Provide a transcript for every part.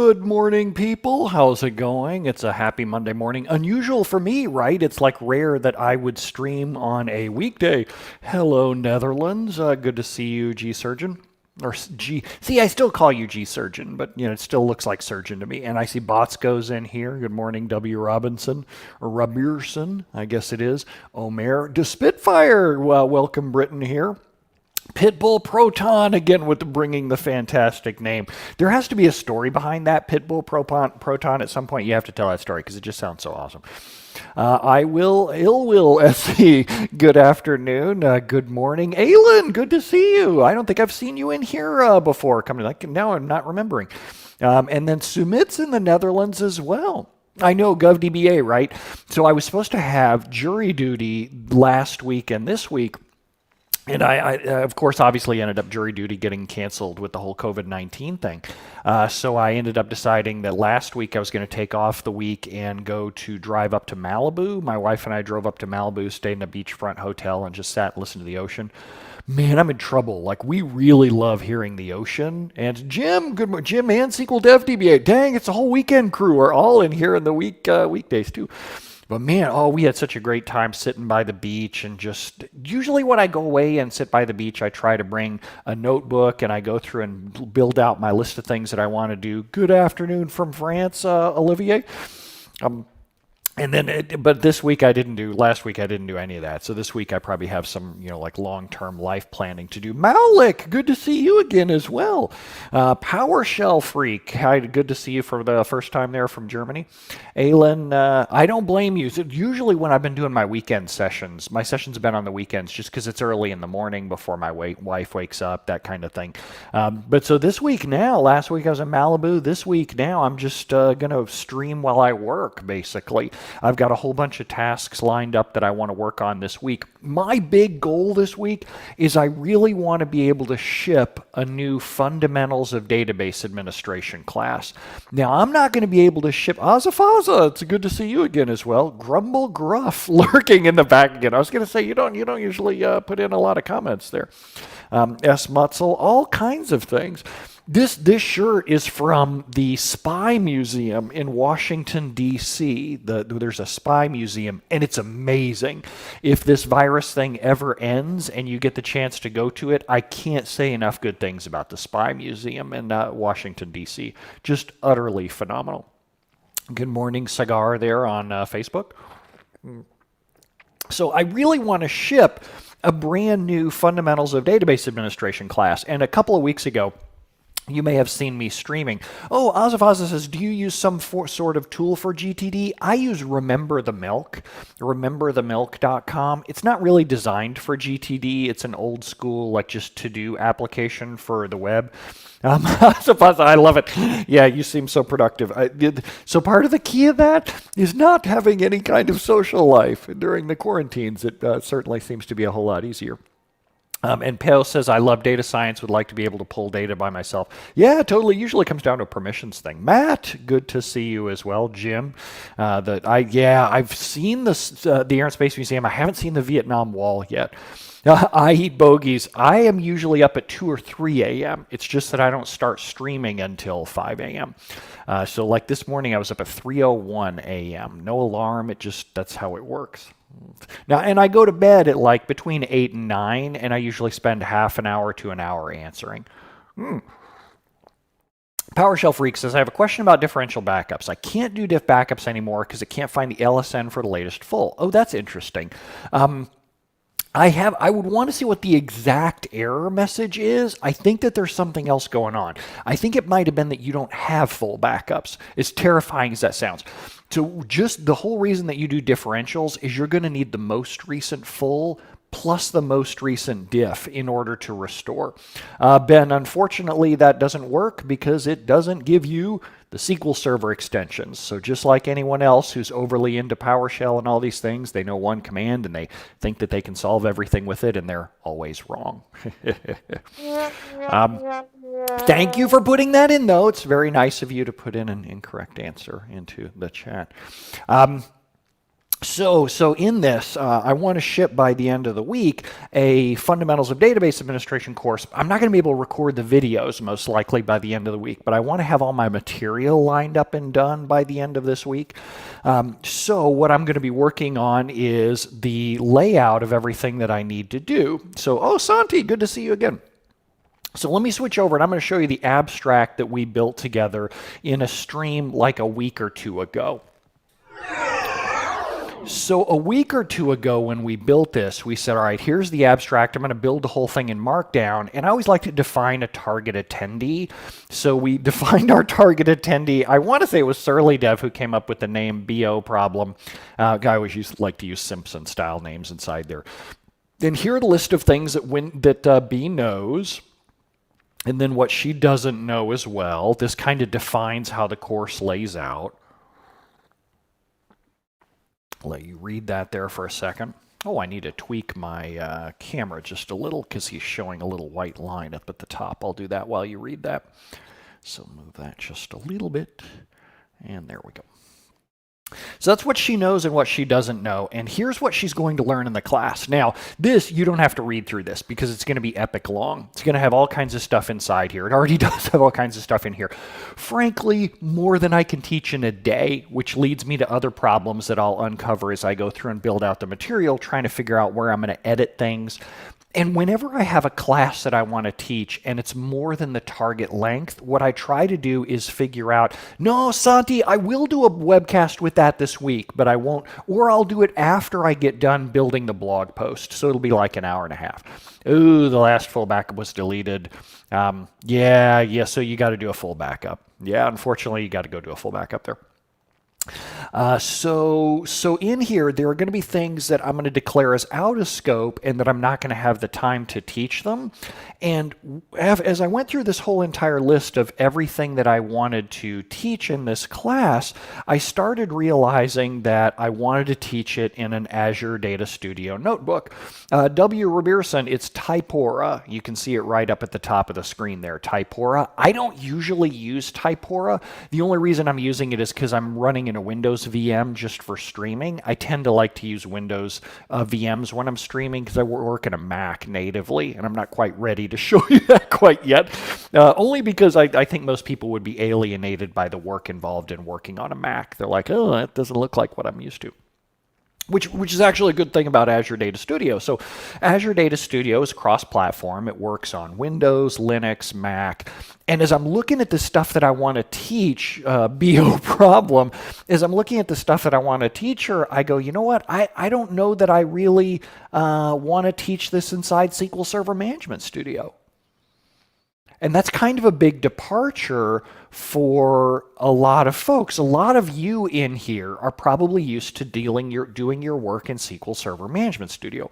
Good morning, people. How's it going? It's a happy Monday morning. Unusual for me, right? It's like rare that I would stream on a weekday. Hello, Netherlands. Good to see you, G Surgeon. Or G. See, I still call you G Surgeon, but it still looks like Surgeon to me. And I see Bots goes in here. Good morning, W. Robinson or Robierson, I guess it is. Omer to Spitfire. Well, welcome, Britain here. Pitbull Proton, again with bringing the fantastic name. There has to be a story behind that Pitbull Proton. At some point you have to tell that story because it just sounds so awesome. I will, ill will, SE. Good afternoon. Good morning. Aylin, good to see you. I don't think I've seen you in here before. Now I'm not remembering. And then Sumit's in the Netherlands as well. I know GovDBA, right? So I was supposed to have jury duty last week and this week. And I, of course, obviously ended up jury duty getting canceled with the whole COVID-19 thing. So I ended up deciding that last week I was going to take off the week and go to drive up to Malibu. My wife and I drove up to Malibu, stayed in a beachfront hotel, and just sat and listened to the ocean. Man, I'm in trouble. Like, we really love hearing the ocean. And Jim, good morning. Jim and SQL Dev DBA. Dang, it's a whole weekend crew. We're all in here in the weekdays, too. But man, we had such a great time sitting by the beach and just, usually when I go away and sit by the beach, I try to bring a notebook and I go through and build out my list of things that I want to do. Good afternoon from France, Olivier. But this week last week I didn't do any of that. So this week I probably have some, like long-term life planning to do. Malik, good to see you again as well. PowerShell Freak, hi, good to see you for the first time there from Germany. Aylin, I don't blame you. So usually when I've been doing my weekend sessions, my sessions have been on the weekends just because it's early in the morning before my wife wakes up, that kind of thing. But so this week now, last week I was in Malibu. This week now I'm just going to stream while I work, basically. I've got a whole bunch of tasks lined up that I want to work on this week. My big goal this week is I really want to be able to ship a new Fundamentals of Database Administration class. Now, I'm not going to be able to ship Azafaza. It's good to see you again as well. Grumble Gruff lurking in the back again. I was going to say you don't usually put in a lot of comments there. S. Mutzel, all kinds of things. This shirt is from the Spy Museum in Washington, D.C. There's a Spy Museum, and it's amazing. If this virus thing ever ends and you get the chance to go to it, I can't say enough good things about the Spy Museum in Washington, D.C. Just utterly phenomenal. Good morning, Cigar, there on Facebook. So I really want to ship a brand new Fundamentals of Database Administration class, and a couple of weeks ago, you may have seen me streaming. Oh, Azafaza says, do you use some sort of tool for GTD? I use Remember the Milk, rememberthemilk.com. It's not really designed for GTD. It's an old school, like just to-do application for the web. Azafaza, I love it. Yeah, you seem so productive. So part of the key of that is not having any kind of social life during the quarantines. It certainly seems to be a whole lot easier. And Peo says, I love data science, would like to be able to pull data by myself. Yeah, totally. Usually comes down to a permissions thing. Matt, good to see you as well. Jim, I've seen the Air and Space Museum. I haven't seen the Vietnam Wall yet. I eat bogeys. I am usually up at 2 or 3 a.m. It's just that I don't start streaming until 5 a.m. So like this morning, I was up at 3:01 a.m. No alarm. That's how it works. Now, and I go to bed at like between 8 and 9, and I usually spend half an hour to an hour answering. PowerShell Freaks says, I have a question about differential backups. I can't do diff backups anymore because it can't find the LSN for the latest full. Oh, that's interesting. I would want to see what the exact error message is. I think that there's something else going on. I think it might have been that you don't have full backups, as terrifying as that sounds. So just the whole reason that you do differentials is you're going to need the most recent full plus the most recent diff in order to restore. Ben, unfortunately, that doesn't work because it doesn't give you the SQL Server extensions. So just like anyone else who's overly into PowerShell and all these things, they know one command and they think that they can solve everything with it, and they're always wrong. Thank you for putting that in, though. It's very nice of you to put in an incorrect answer into the chat. So in this, I want to ship by the end of the week a Fundamentals of Database Administration course. I'm not going to be able to record the videos most likely by the end of the week, but I want to have all my material lined up and done by the end of this week. So what I'm going to be working on is the layout of everything that I need to do. So, oh, Santi, good to see you again. So let me switch over and I'm going to show you the abstract that we built together in a stream like a week or two ago. So a week or two ago when we built this, we said, all right, here's the abstract. I'm going to build the whole thing in Markdown. And I always like to define a target attendee. So we defined our target attendee. I want to say it was Surly Dev who came up with the name BO problem. Guy always like to use Simpson style names inside there. And here are the list of things that B knows. And then what she doesn't know as well. This kind of defines how the course lays out. Let you read that there for a second. Oh, I need to tweak my camera just a little because he's showing a little white line up at the top. I'll do that while you read that. So move that just a little bit. And there we go. So that's what she knows and what she doesn't know. And here's what she's going to learn in the class. Now, this, you don't have to read through this because it's going to be epic long. It's going to have all kinds of stuff inside here. It already does have all kinds of stuff in here. Frankly, more than I can teach in a day, which leads me to other problems that I'll uncover as I go through and build out the material, trying to figure out where I'm going to edit things. And whenever I have a class that I want to teach and it's more than the target length, what I try to do is figure out, no, Santi, I will do a webcast with that this week, but I won't, or I'll do it after I get done building the blog post. So it'll be like an hour and a half. Ooh, the last full backup was deleted. Yeah, so you got to do a full backup. Yeah, unfortunately, you got to go do a full backup there. So in here, there are going to be things that I'm going to declare as out of scope and that I'm not going to have the time to teach them. And as I went through this whole entire list of everything that I wanted to teach in this class, I started realizing that I wanted to teach it in an Azure Data Studio notebook. W. Roberson, it's Typora. You can see it right up at the top of the screen there, Typora. I don't usually use Typora. The only reason I'm using it is because I'm running in a Windows VM just for streaming. I tend to like to use Windows VMs when I'm streaming because I work in a Mac natively, and I'm not quite ready to show you that quite yet. Only because I think most people would be alienated by the work involved in working on a Mac. They're like, oh, that doesn't look like what I'm used to. Which is actually a good thing about Azure Data Studio. So Azure Data Studio is cross-platform. It works on Windows, Linux, Mac. And as I'm looking at the stuff that I want to teach, BO problem, as I'm looking at the stuff that I want to teach her, I go, you know what? I don't know that I really want to teach this inside SQL Server Management Studio. And that's kind of a big departure for a lot of folks. A lot of you in here are probably used to doing your work in SQL Server Management Studio.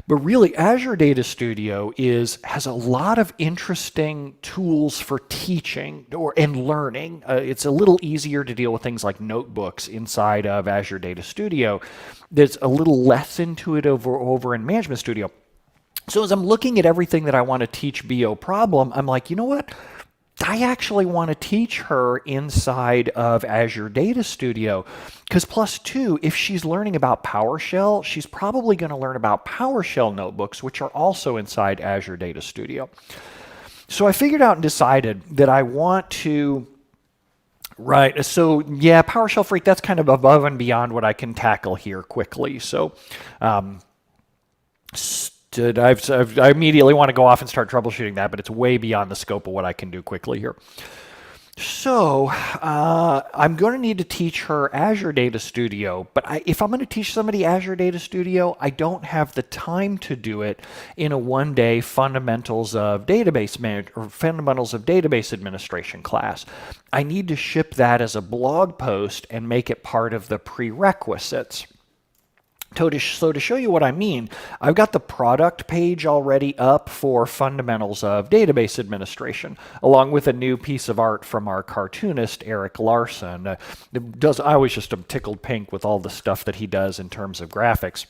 But really, Azure Data Studio has a lot of interesting tools for teaching and learning. It's a little easier to deal with things like notebooks inside of Azure Data Studio. There's a little less intuitive over in Management Studio. So as I'm looking at everything that I want to teach BO problem, I'm like, you know what? I actually want to teach her inside of Azure Data Studio because +2, if she's learning about PowerShell, she's probably going to learn about PowerShell notebooks, which are also inside Azure Data Studio. So I figured out and decided that I want to Right. So yeah, PowerShell Freak, that's kind of above and beyond what I can tackle here quickly. So I immediately want to go off and start troubleshooting that, but it's way beyond the scope of what I can do quickly here. So I'm going to need to teach her Azure Data Studio, but if I'm going to teach somebody Azure Data Studio, I don't have the time to do it in a one-day Fundamentals of Database Administration class. I need to ship that as a blog post and make it part of the prerequisites. So to show you what I mean, I've got the product page already up for Fundamentals of Database Administration, along with a new piece of art from our cartoonist, Eric Larson. I always just am tickled pink with all the stuff that he does in terms of graphics.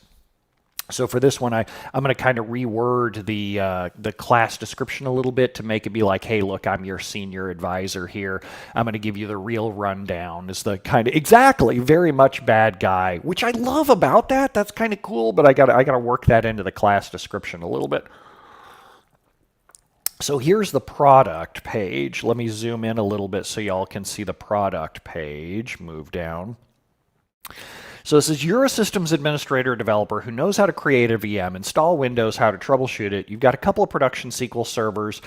So for this one, I'm going to kind of reword the class description a little bit to make it be like, hey, look, I'm your senior advisor here. I'm going to give you the real rundown. Is the kind of exactly very much bad guy, which I love about that. That's kind of cool, but I gotta work that into the class description a little bit. So here's the product page. Let me zoom in a little bit so y'all can see the product page. Move down. So this is you're a systems administrator or developer who knows how to create a VM, install Windows, how to troubleshoot it. You've got a couple of production SQL servers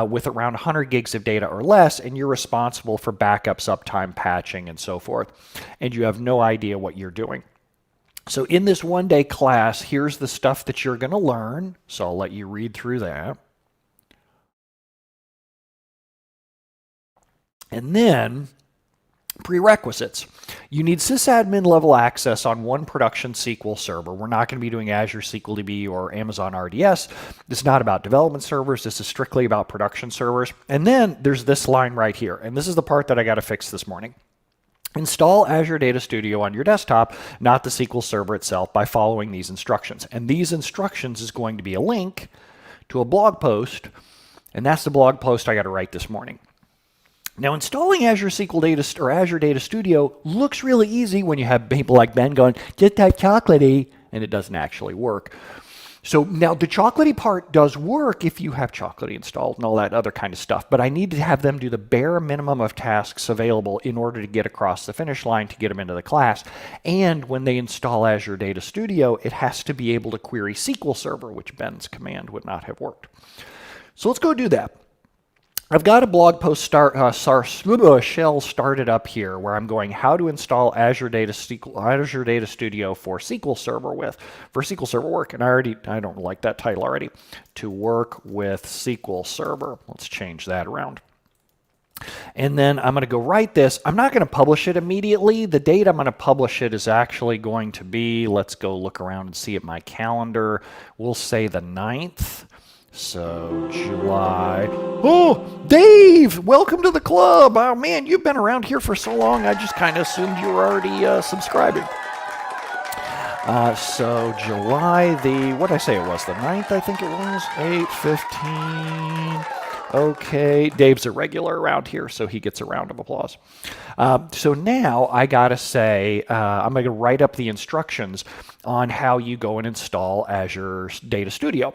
with around 100 gigs of data or less, and you're responsible for backups, uptime, patching, and so forth. And you have no idea what you're doing. So in this one-day class, here's the stuff that you're going to learn. So I'll let you read through that. And then prerequisites. You need sysadmin level access on one production SQL server. We're not going to be doing Azure SQL DB or Amazon RDS. This is not about development servers. This is strictly about production servers. And then there's this line right here. And this is the part that I got to fix this morning. Install Azure Data Studio on your desktop, not the SQL Server itself, by following these instructions. And these instructions is going to be a link to a blog post. And that's the blog post I got to write this morning. Now, installing Azure SQL Data or Azure Data Studio looks really easy when you have people like Ben going, get that chocolatey, and it doesn't actually work. So now the chocolatey part does work if you have chocolatey installed and all that other kind of stuff, but I need to have them do the bare minimum of tasks available in order to get across the finish line to get them into the class. And when they install Azure Data Studio, it has to be able to query SQL Server, which Ben's command would not have worked. So let's go do that. I've got a blog post shell started up here where I'm going how to install Azure Data Studio for SQL Server work. And I don't like that title already. To work with SQL Server. Let's change that around. And then I'm going to go write this. I'm not going to publish it immediately. The date I'm going to publish it is actually going to be, let's go look around and see at my calendar. We'll say the 9th. So July. Oh, Dave, welcome to the club. Oh man, you've been around here for so long. I just kind of assumed you were already subscribing. So July what did I say it was? The 9th, I think it was. 8:15. Okay, Dave's a regular around here, so he gets a round of applause. So now I gotta say, I'm gonna write up the instructions on how you go and install Azure Data Studio.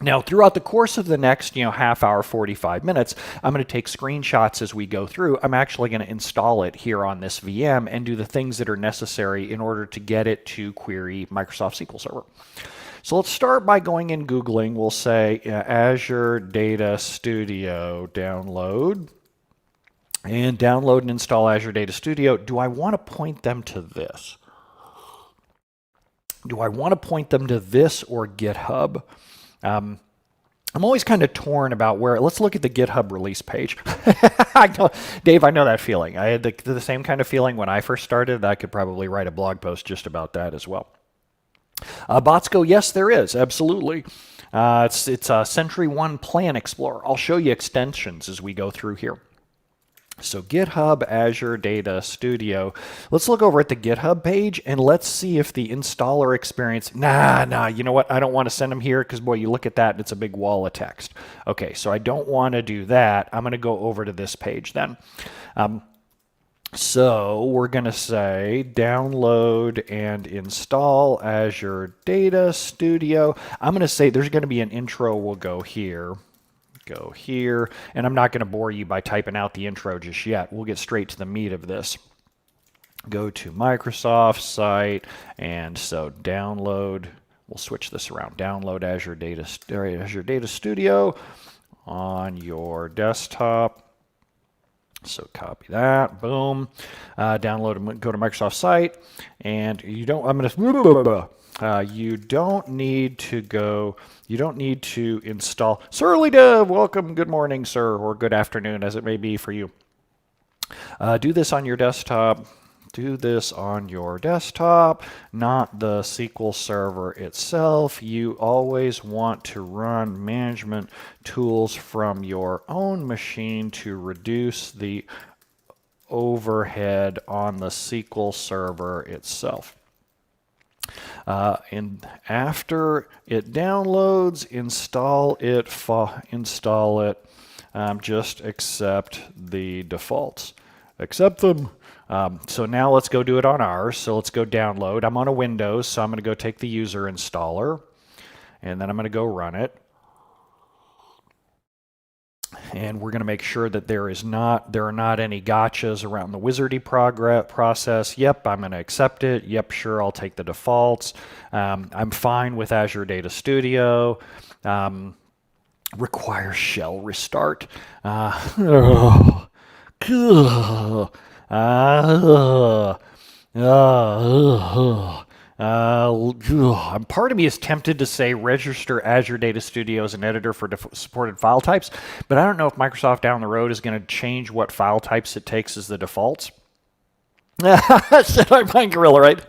Now, throughout the course of the next, half hour, 45 minutes, I'm going to take screenshots as we go through. I'm actually going to install it here on this VM and do the things that are necessary in order to get it to query Microsoft SQL Server. So let's start by going and Googling. We'll say Azure Data Studio download. And download and install Azure Data Studio. Do I want to point them to this? Do I want to point them to this or GitHub? I'm always kind of torn about where. Let's look at the GitHub release page. Dave, I know that feeling. I had the same kind of feeling when I first started. I could probably write a blog post just about that as well. Bots go, yes, there is, absolutely. It's a Century 1 Plan Explorer. I'll show you extensions as we go through here. So GitHub Azure Data Studio. Let's look over at the GitHub page and let's see if the installer experience, you know what? I don't want to send them here because boy, you look at that and it's a big wall of text. Okay, so I don't want to do that. I'm going to go over to this page then. So we're going to say download and install Azure Data Studio. I'm going to say there's going to be an intro. We'll go here. And I'm not going to bore you by typing out the intro just yet. We'll get straight to the meat of this. Go to Microsoft site, and so download, we'll switch this around, download Azure Data Studio on your desktop. So copy that, boom, download and go to Microsoft site, and you don't need to install. Surly Dev, welcome, good morning, sir, or good afternoon, as it may be for you. Do this on your desktop. Do this on your desktop, not the SQL Server itself. You always want to run management tools from your own machine to reduce the overhead on the SQL Server itself. And after it downloads, install it. Just accept the defaults. Accept them. So now let's go do it on ours. So let's go download. I'm on a Windows, so I'm going to go take the user installer, and then I'm going to go run it. And we're going to make sure that there are not any gotchas around the wizardy process. Yep, I'm going to accept it. Yep, sure, I'll take the defaults. I'm fine with Azure Data Studio. Requires shell restart. Part of me is tempted to say register Azure Data Studio as an editor for supported file types, but I don't know if Microsoft down the road is going to change what file types it takes as the defaults. Said I find Gorilla, right?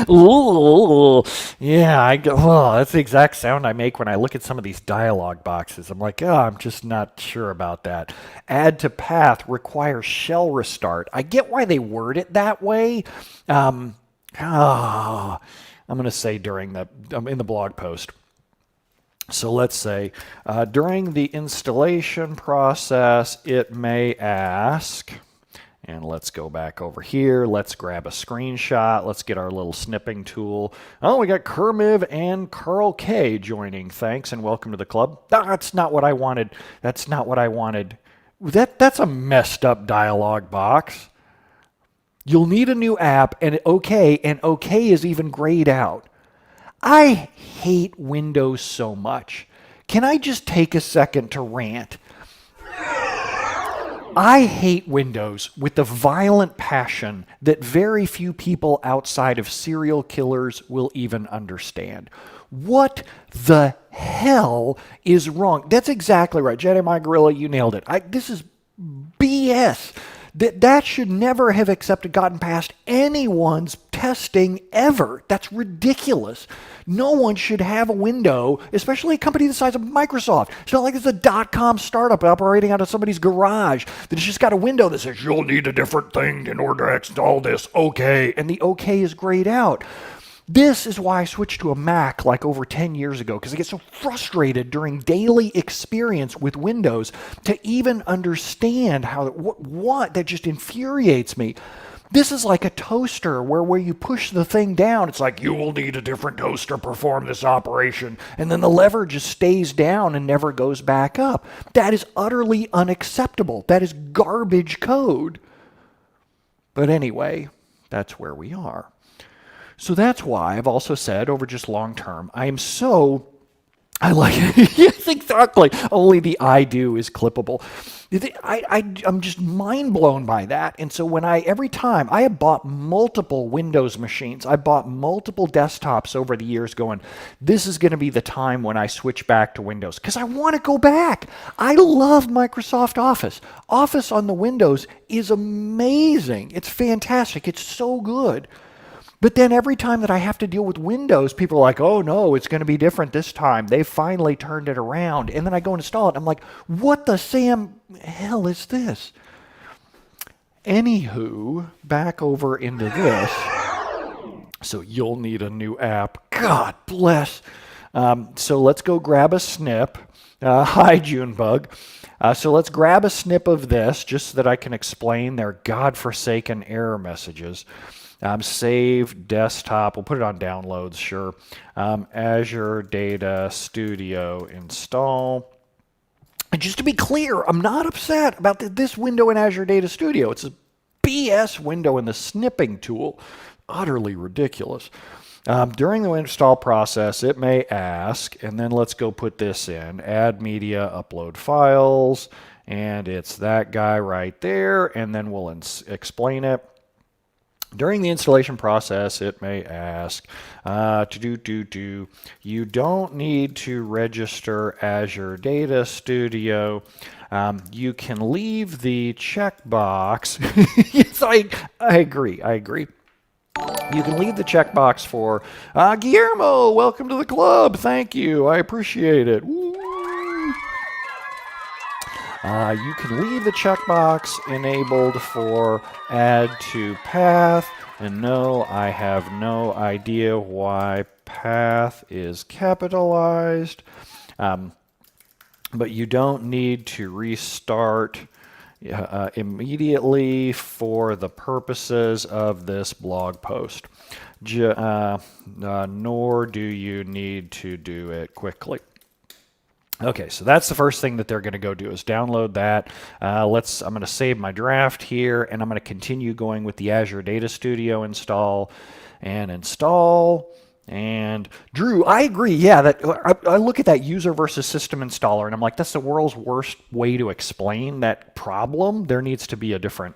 Ooh, yeah, that's the exact sound I make when I look at some of these dialog boxes. I'm like, I'm just not sure about that. Add to path requires shell restart. I get why they word it that way. I'm going to say in the blog post. So let's say during the installation process, it may ask. And let's go back over here. Let's grab a screenshot. Let's get our little snipping tool. Oh, we got Kermiv and Carl K joining. Thanks and welcome to the club. That's not what I wanted. That's not what I wanted. That's a messed up dialog box. You'll need a new app, and OK is even grayed out. I hate Windows so much. Can I just take a second to rant? I hate Windows with the violent passion that very few people outside of serial killers will even understand. What the hell is wrong? That's exactly right. Jedi My Gorilla, you nailed it. This is BS. That should never have gotten past anyone's testing ever. That's ridiculous. No one should have a window, especially a company the size of Microsoft. It's not like it's a .com startup operating out of somebody's garage that's just got a window that says, you'll need a different thing in order to install this, OK. And the OK is grayed out. This is why I switched to a Mac like over 10 years ago, because I get so frustrated during daily experience with Windows to even understand what that just infuriates me. This is like a toaster where you push the thing down, it's like, you will need a different toaster to perform this operation, and then the lever just stays down and never goes back up. That is utterly unacceptable. That is garbage code. But anyway, that's where we are. So that's why I've also said over just long term, I like it. Yes, exactly. Only the I do is clippable. I'm just mind blown by that. And so every time I have bought multiple Windows machines, I bought multiple desktops over the years going, this is going to be the time when I switch back to Windows because I want to go back. I love Microsoft Office. Office on the Windows is amazing. It's fantastic. It's so good. But then every time that I have to deal with Windows, people are like, oh no, it's going to be different this time. They finally turned it around. And then I go and install it. I'm like, what the hell is this? Anywho, back over into this. So you'll need a new app. God bless. So let's go grab a snip. Hi, Junebug. So let's grab a snip of this just so that I can explain their godforsaken error messages. Save desktop. We'll put it on downloads, sure. Azure Data Studio install. And just to be clear, I'm not upset about this window in Azure Data Studio. It's a BS window in the snipping tool. Utterly ridiculous. During the install process, it may ask, and then let's go put this in. Add media, upload files, and it's that guy right there, and then we'll explain it. During the installation process, it may ask, you don't need to register Azure Data Studio. You can leave the checkbox. Yes, I agree. You can leave the checkbox for Guillermo. Welcome to the club. Thank you. I appreciate it. You can leave the checkbox enabled for add to path. And no, I have no idea why path is capitalized. But you don't need to restart immediately for the purposes of this blog post. Nor do you need to do it quickly. Okay, so that's the first thing that they're going to go do is download that. I'm going to save my draft here, and I'm going to continue going with the Azure Data Studio install. And Drew, I agree. Yeah, I look at that user versus system installer, and I'm like, that's the world's worst way to explain that problem. There needs to be a different,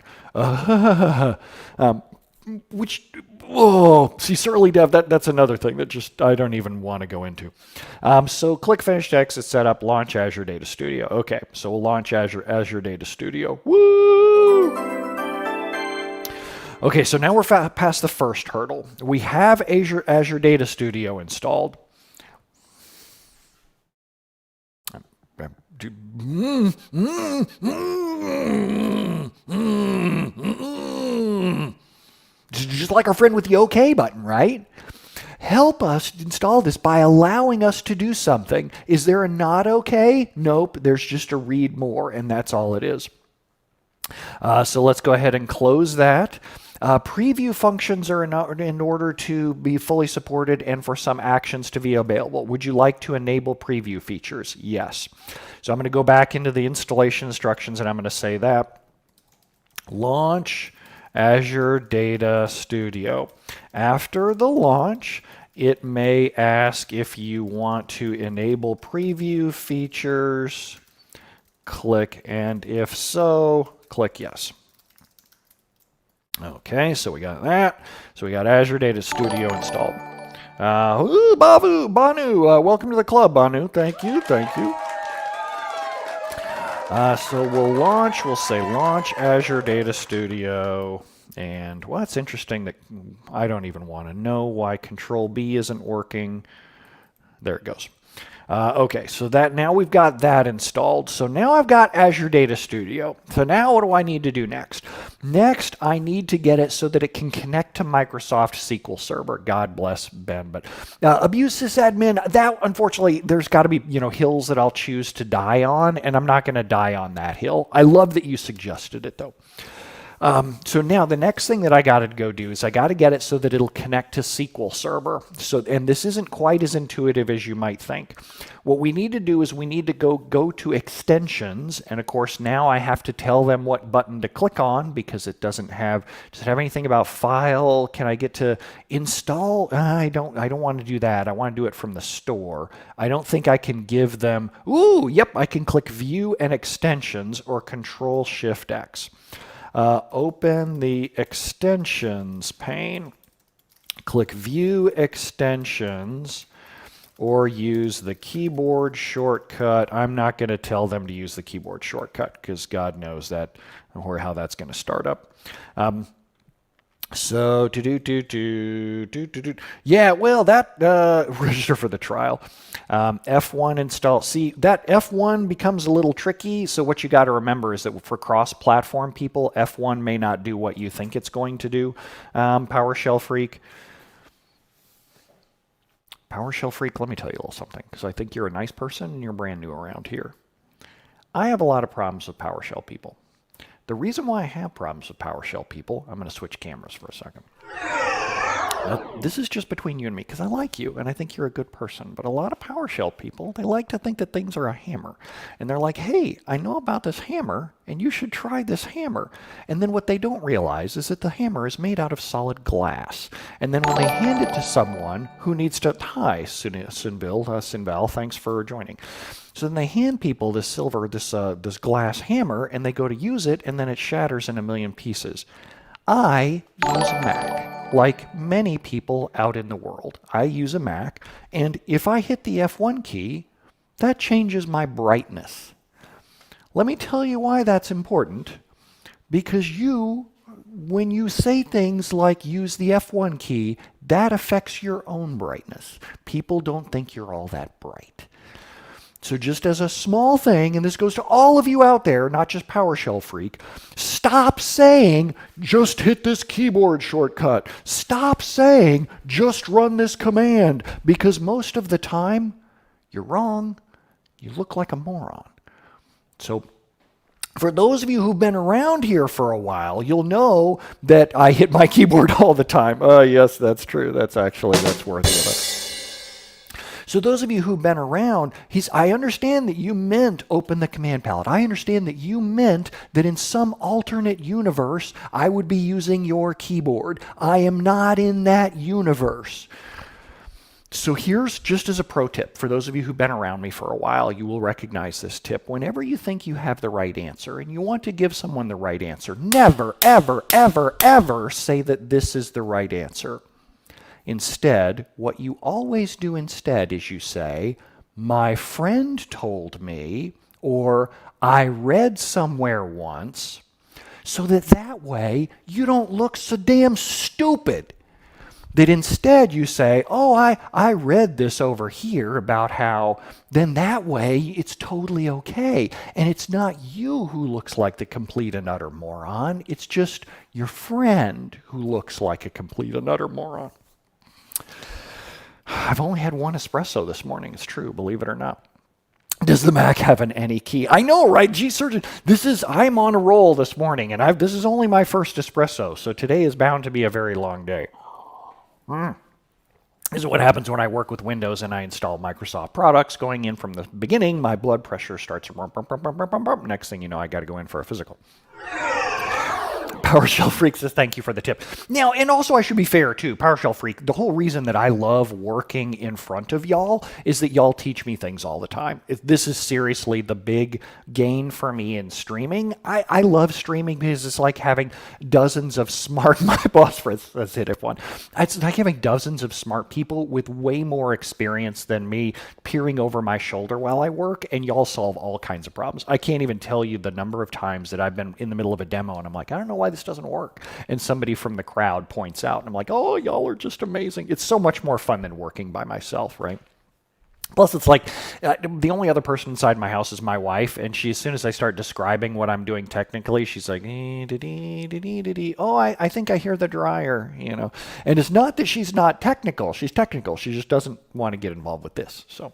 see, Surly Dev, that's another thing that just I don't even want to go into. So click Finish Text, it's set up, launch Azure Data Studio. Okay, so we'll launch Azure Data Studio. Woo! Okay, so now we're past the first hurdle. We have Azure Data Studio installed. Just like our friend with the OK button, right? Help us install this by allowing us to do something. Is there a not OK? Nope, there's just a read more, and that's all it is. So let's go ahead and close that. Preview functions are in order to be fully supported and for some actions to be available. Would you like to enable preview features? Yes. So I'm going to go back into the installation instructions, and I'm going to say that. Launch Azure Data Studio. After the launch, it may ask if you want to enable preview features. Click, and if so, click yes. Okay, so we got that. So we got Azure Data Studio installed. Banu, welcome to the club, Banu. Thank you. So we'll say launch Azure Data Studio. And well, it's interesting that I don't even want to know why Control B isn't working. There it goes. Okay, so now we've got that installed. So now I've got Azure Data Studio. So now what do I need to do next? Next, I need to get it so that it can connect to Microsoft SQL Server. God bless Ben, but abuse sysadmin, that unfortunately, there's got to be hills that I'll choose to die on, and I'm not going to die on that hill. I love that you suggested it though. So now the next thing that I got to go do is I got to get it so that it'll connect to SQL Server. And this isn't quite as intuitive as you might think. What we need to do is we need to go to extensions, and of course now I have to tell them what button to click on because it does it have anything about file? Can I get to install? I don't want to do that. I want to do it from the store. I don't think I can give them. I can click View and Extensions or Control Shift X. Open the extensions pane, click View Extensions, or use the keyboard shortcut. I'm not going to tell them to use the keyboard shortcut because God knows that or how that's going to start up. So register for the trial. F1 install. See, that F1 becomes a little tricky. So what you got to remember is that for cross-platform people, F1 may not do what you think it's going to do. PowerShell Freak. PowerShell Freak, let me tell you a little something, because I think you're a nice person and you're brand new around here. I have a lot of problems with PowerShell people. The reason why I have problems with PowerShell people, I'm going to switch cameras for a second. This is just between you and me because I like you and I think you're a good person. But a lot of PowerShell people, they like to think that things are a hammer. And they're like, hey, I know about this hammer and you should try this hammer. And then what they don't realize is that the hammer is made out of solid glass. And then when they hand it to someone who needs to, hi, Sinval, thanks for joining. So then they hand people this glass hammer and they go to use it and then it shatters in a million pieces. I use a Mac, like many people out in the world. I use a Mac, and if I hit the F1 key, that changes my brightness. Let me tell you why that's important. Because when you say things like use the F1 key, that affects your own brightness. People don't think you're all that bright. So just as a small thing, and this goes to all of you out there, not just PowerShell Freak, Stop saying, just hit this keyboard shortcut. Stop saying, just run this command, because most of the time, you're wrong. You look like a moron. So for those of you who've been around here for a while, you'll know that I hit my keyboard all the time. Oh, yes, that's true. That's worthy of it. So those of you who've been around, I understand that you meant open the command palette. I understand that you meant that in some alternate universe, I would be using your keyboard. I am not in that universe. So here's just as a pro tip, for those of you who've been around me for a while, you will recognize this tip. Whenever you think you have the right answer and you want to give someone the right answer, never, ever, ever, ever say that this is the right answer. Instead, what you always do instead is you say, my friend told me, or I read somewhere once, so that way you don't look so damn stupid. That instead you say, oh, I read this over here about how, then that way it's totally okay. And it's not you who looks like the complete and utter moron. It's just your friend who looks like a complete and utter moron. I've only had one espresso this morning. It's true, believe it or not. Does the Mac have an any key? I know, right? Gee, Surgeon, I'm on a roll this morning, and this is only my first espresso, so today is bound to be a very long day. This is what happens when I work with Windows and I install Microsoft products. Going in from the beginning, my blood pressure starts. Next thing you know, I got to go in for a physical. PowerShell Freaks says thank you for the tip. Now, and also I should be fair too, PowerShell Freak, the whole reason that I love working in front of y'all is that y'all teach me things all the time. This is seriously the big gain for me in streaming. I love streaming because it's like having dozens of smart, my boss friends, that's hit F1. It's like having dozens of smart people with way more experience than me peering over my shoulder while I work, and y'all solve all kinds of problems. I can't even tell you the number of times that I've been in the middle of a demo and I'm like, I don't know why this doesn't work. And somebody from the crowd points out, and I'm like, oh, y'all are just amazing. It's so much more fun than working by myself, right? Plus, it's like the only other person inside my house is my wife, and as soon as I start describing what I'm doing technically, she's like, oh, I think I hear the dryer, you know. And it's not that she's not technical. She's technical. She just doesn't want to get involved with this. So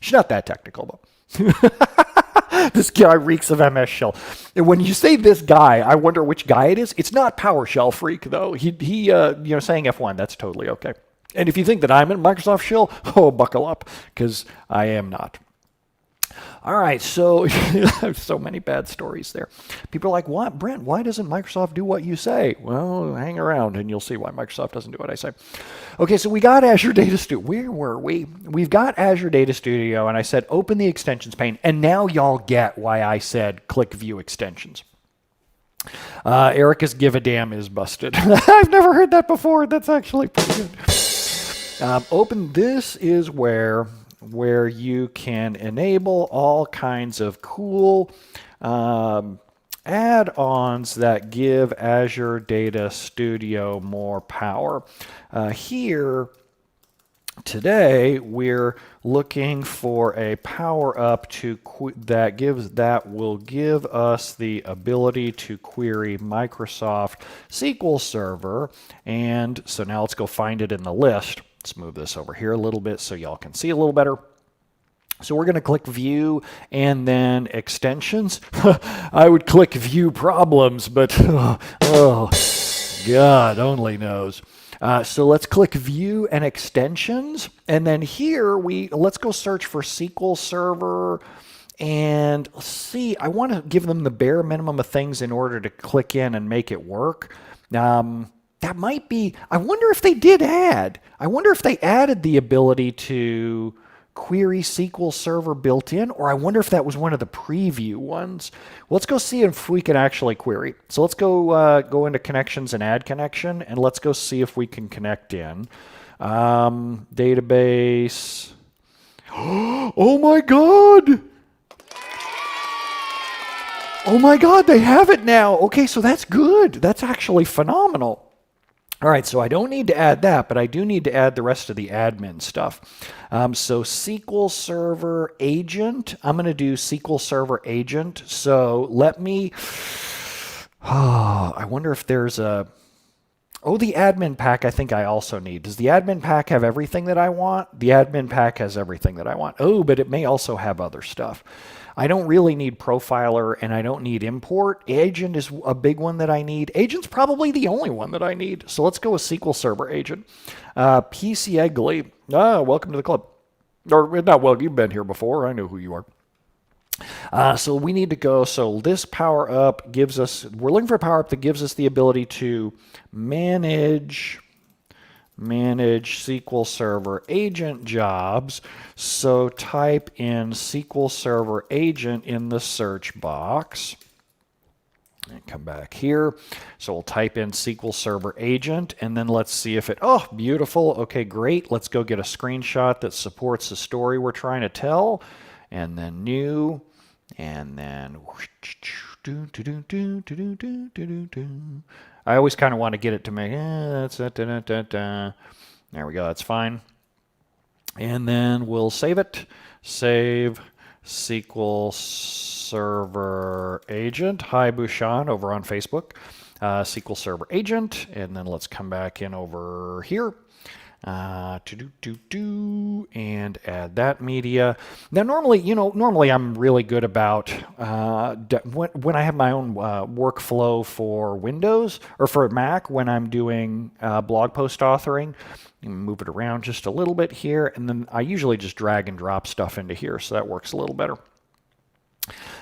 she's not that technical, though. This guy reeks of MS Shell. And when you say this guy, I wonder which guy it is. It's not PowerShell Freak, though. He saying F1, that's totally okay. And if you think that I'm in Microsoft Shell, oh, buckle up, because I am not. All right, so so many bad stories there. People are like, what, Brent, why doesn't Microsoft do what you say? Well, hang around and you'll see why Microsoft doesn't do what I say. Okay, so we got Azure Data Studio. Where were we? We've got Azure Data Studio, and I said open the extensions pane, and now y'all get why I said click view extensions. Erica's give a damn is busted. I've never heard that before. That's actually pretty good. Open, this is where you can enable all kinds of cool add-ons that give Azure Data Studio more power. Here today we're looking for a power-up that will give us the ability to query Microsoft SQL Server. And so now let's go find it in the list. Let's move this over here a little bit so y'all can see a little better. So we're going to click View and then Extensions. I would click View Problems, but oh, God only knows. So let's click View and Extensions, and then here let's go search for SQL Server, and let's see. I want to give them the bare minimum of things in order to click in and make it work. That might be, I wonder if they did add. I wonder if they added the ability to query SQL Server built in, or I wonder if that was one of the preview ones. Let's go see if we can actually query. So let's go into connections and add connection, and let's go see if we can connect in. Database. Oh my God! Oh my God, they have it now. Okay, so that's good. That's actually phenomenal. All right, so I don't need to add that, but I do need to add the rest of the admin stuff. So SQL Server Agent, I'm going to do SQL Server Agent. So let me, I wonder if there's a... Oh, the admin pack I think I also need. Does the admin pack have everything that I want? The admin pack has everything that I want. Oh, but it may also have other stuff. I don't really need profiler and I don't need import. Agent is a big one that I need. Agent's probably the only one that I need. So let's go with SQL Server Agent. PC Egley. Welcome to the club. Or, not well, you've been here before. I know who you are. So we need to go. So this power up gives us, we're looking for a power up that gives us the ability to manage SQL Server agent jobs. So type in SQL Server agent in the search box. And come back here. So we'll type in SQL Server agent and then let's see if it, oh, beautiful. Okay, great. Let's go get a screenshot that supports the story we're trying to tell. And then new, and then I always kind of want to get it to make, that's there we go, that's fine. And then we'll save it. Save SQL Server Agent. Hi, Bhushan, over on Facebook. SQL Server Agent, and then let's come back in over here. And add that media. Now, normally I'm really good about when I have my own workflow for Windows or for Mac when I'm doing blog post authoring. Move it around just a little bit here, and then I usually just drag and drop stuff into here, so that works a little better.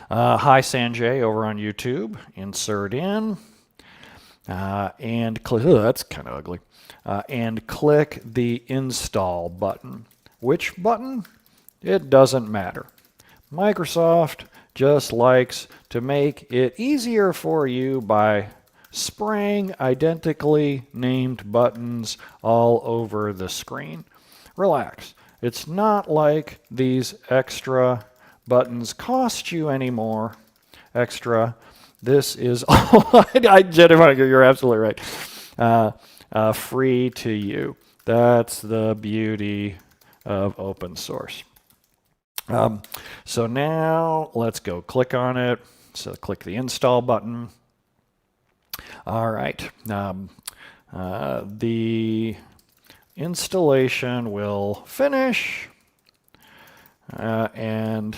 Hi, Sanjay, over on YouTube. Insert in. And click, oh, that's kind of ugly. And click the install button. Which button? It doesn't matter. Microsoft just likes to make it easier for you by spraying identically named buttons all over the screen. Relax. It's not like these extra buttons cost you anymore. Extra. This is all. Jennifer, you're absolutely right. Free to you. That's the beauty of open source. So now let's go click on it. So click the install button. All right. The installation will finish. And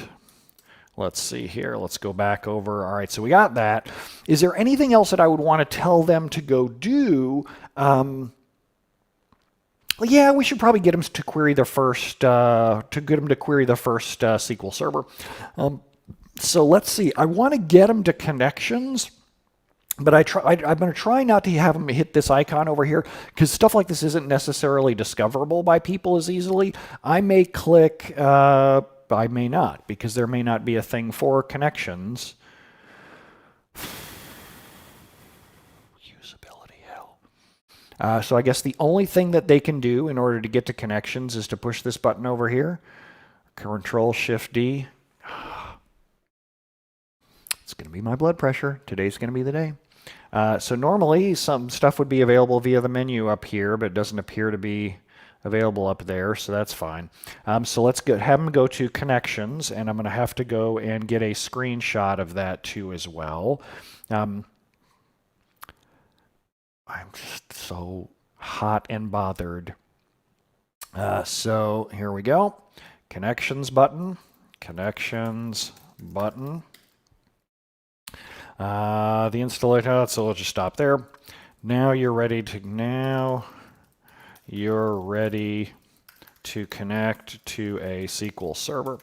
let's see here. Let's go back over. All right, so we got that. Is there anything else that I would want to tell them to go do? Yeah, we should probably get them to query the first SQL Server. So let's see. I want to get them to connections, but I'm going to try not to have them hit this icon over here because stuff like this isn't necessarily discoverable by people as easily. I may click. I may not, because there may not be a thing for connections. Usability hell. So I guess the only thing that they can do in order to get to connections is to push this button over here. Control-Shift-D. It's going to be my blood pressure. Today's going to be the day. So normally some stuff would be available via the menu up here, but it doesn't appear to be available up there, so that's fine. So let's have them go to connections, and I'm going to have to go and get a screenshot of that too as well. I'm just so hot and bothered. So here we go. Connections button. Connections button. The installation, so we'll just stop there. Now you're ready to connect to a SQL Server.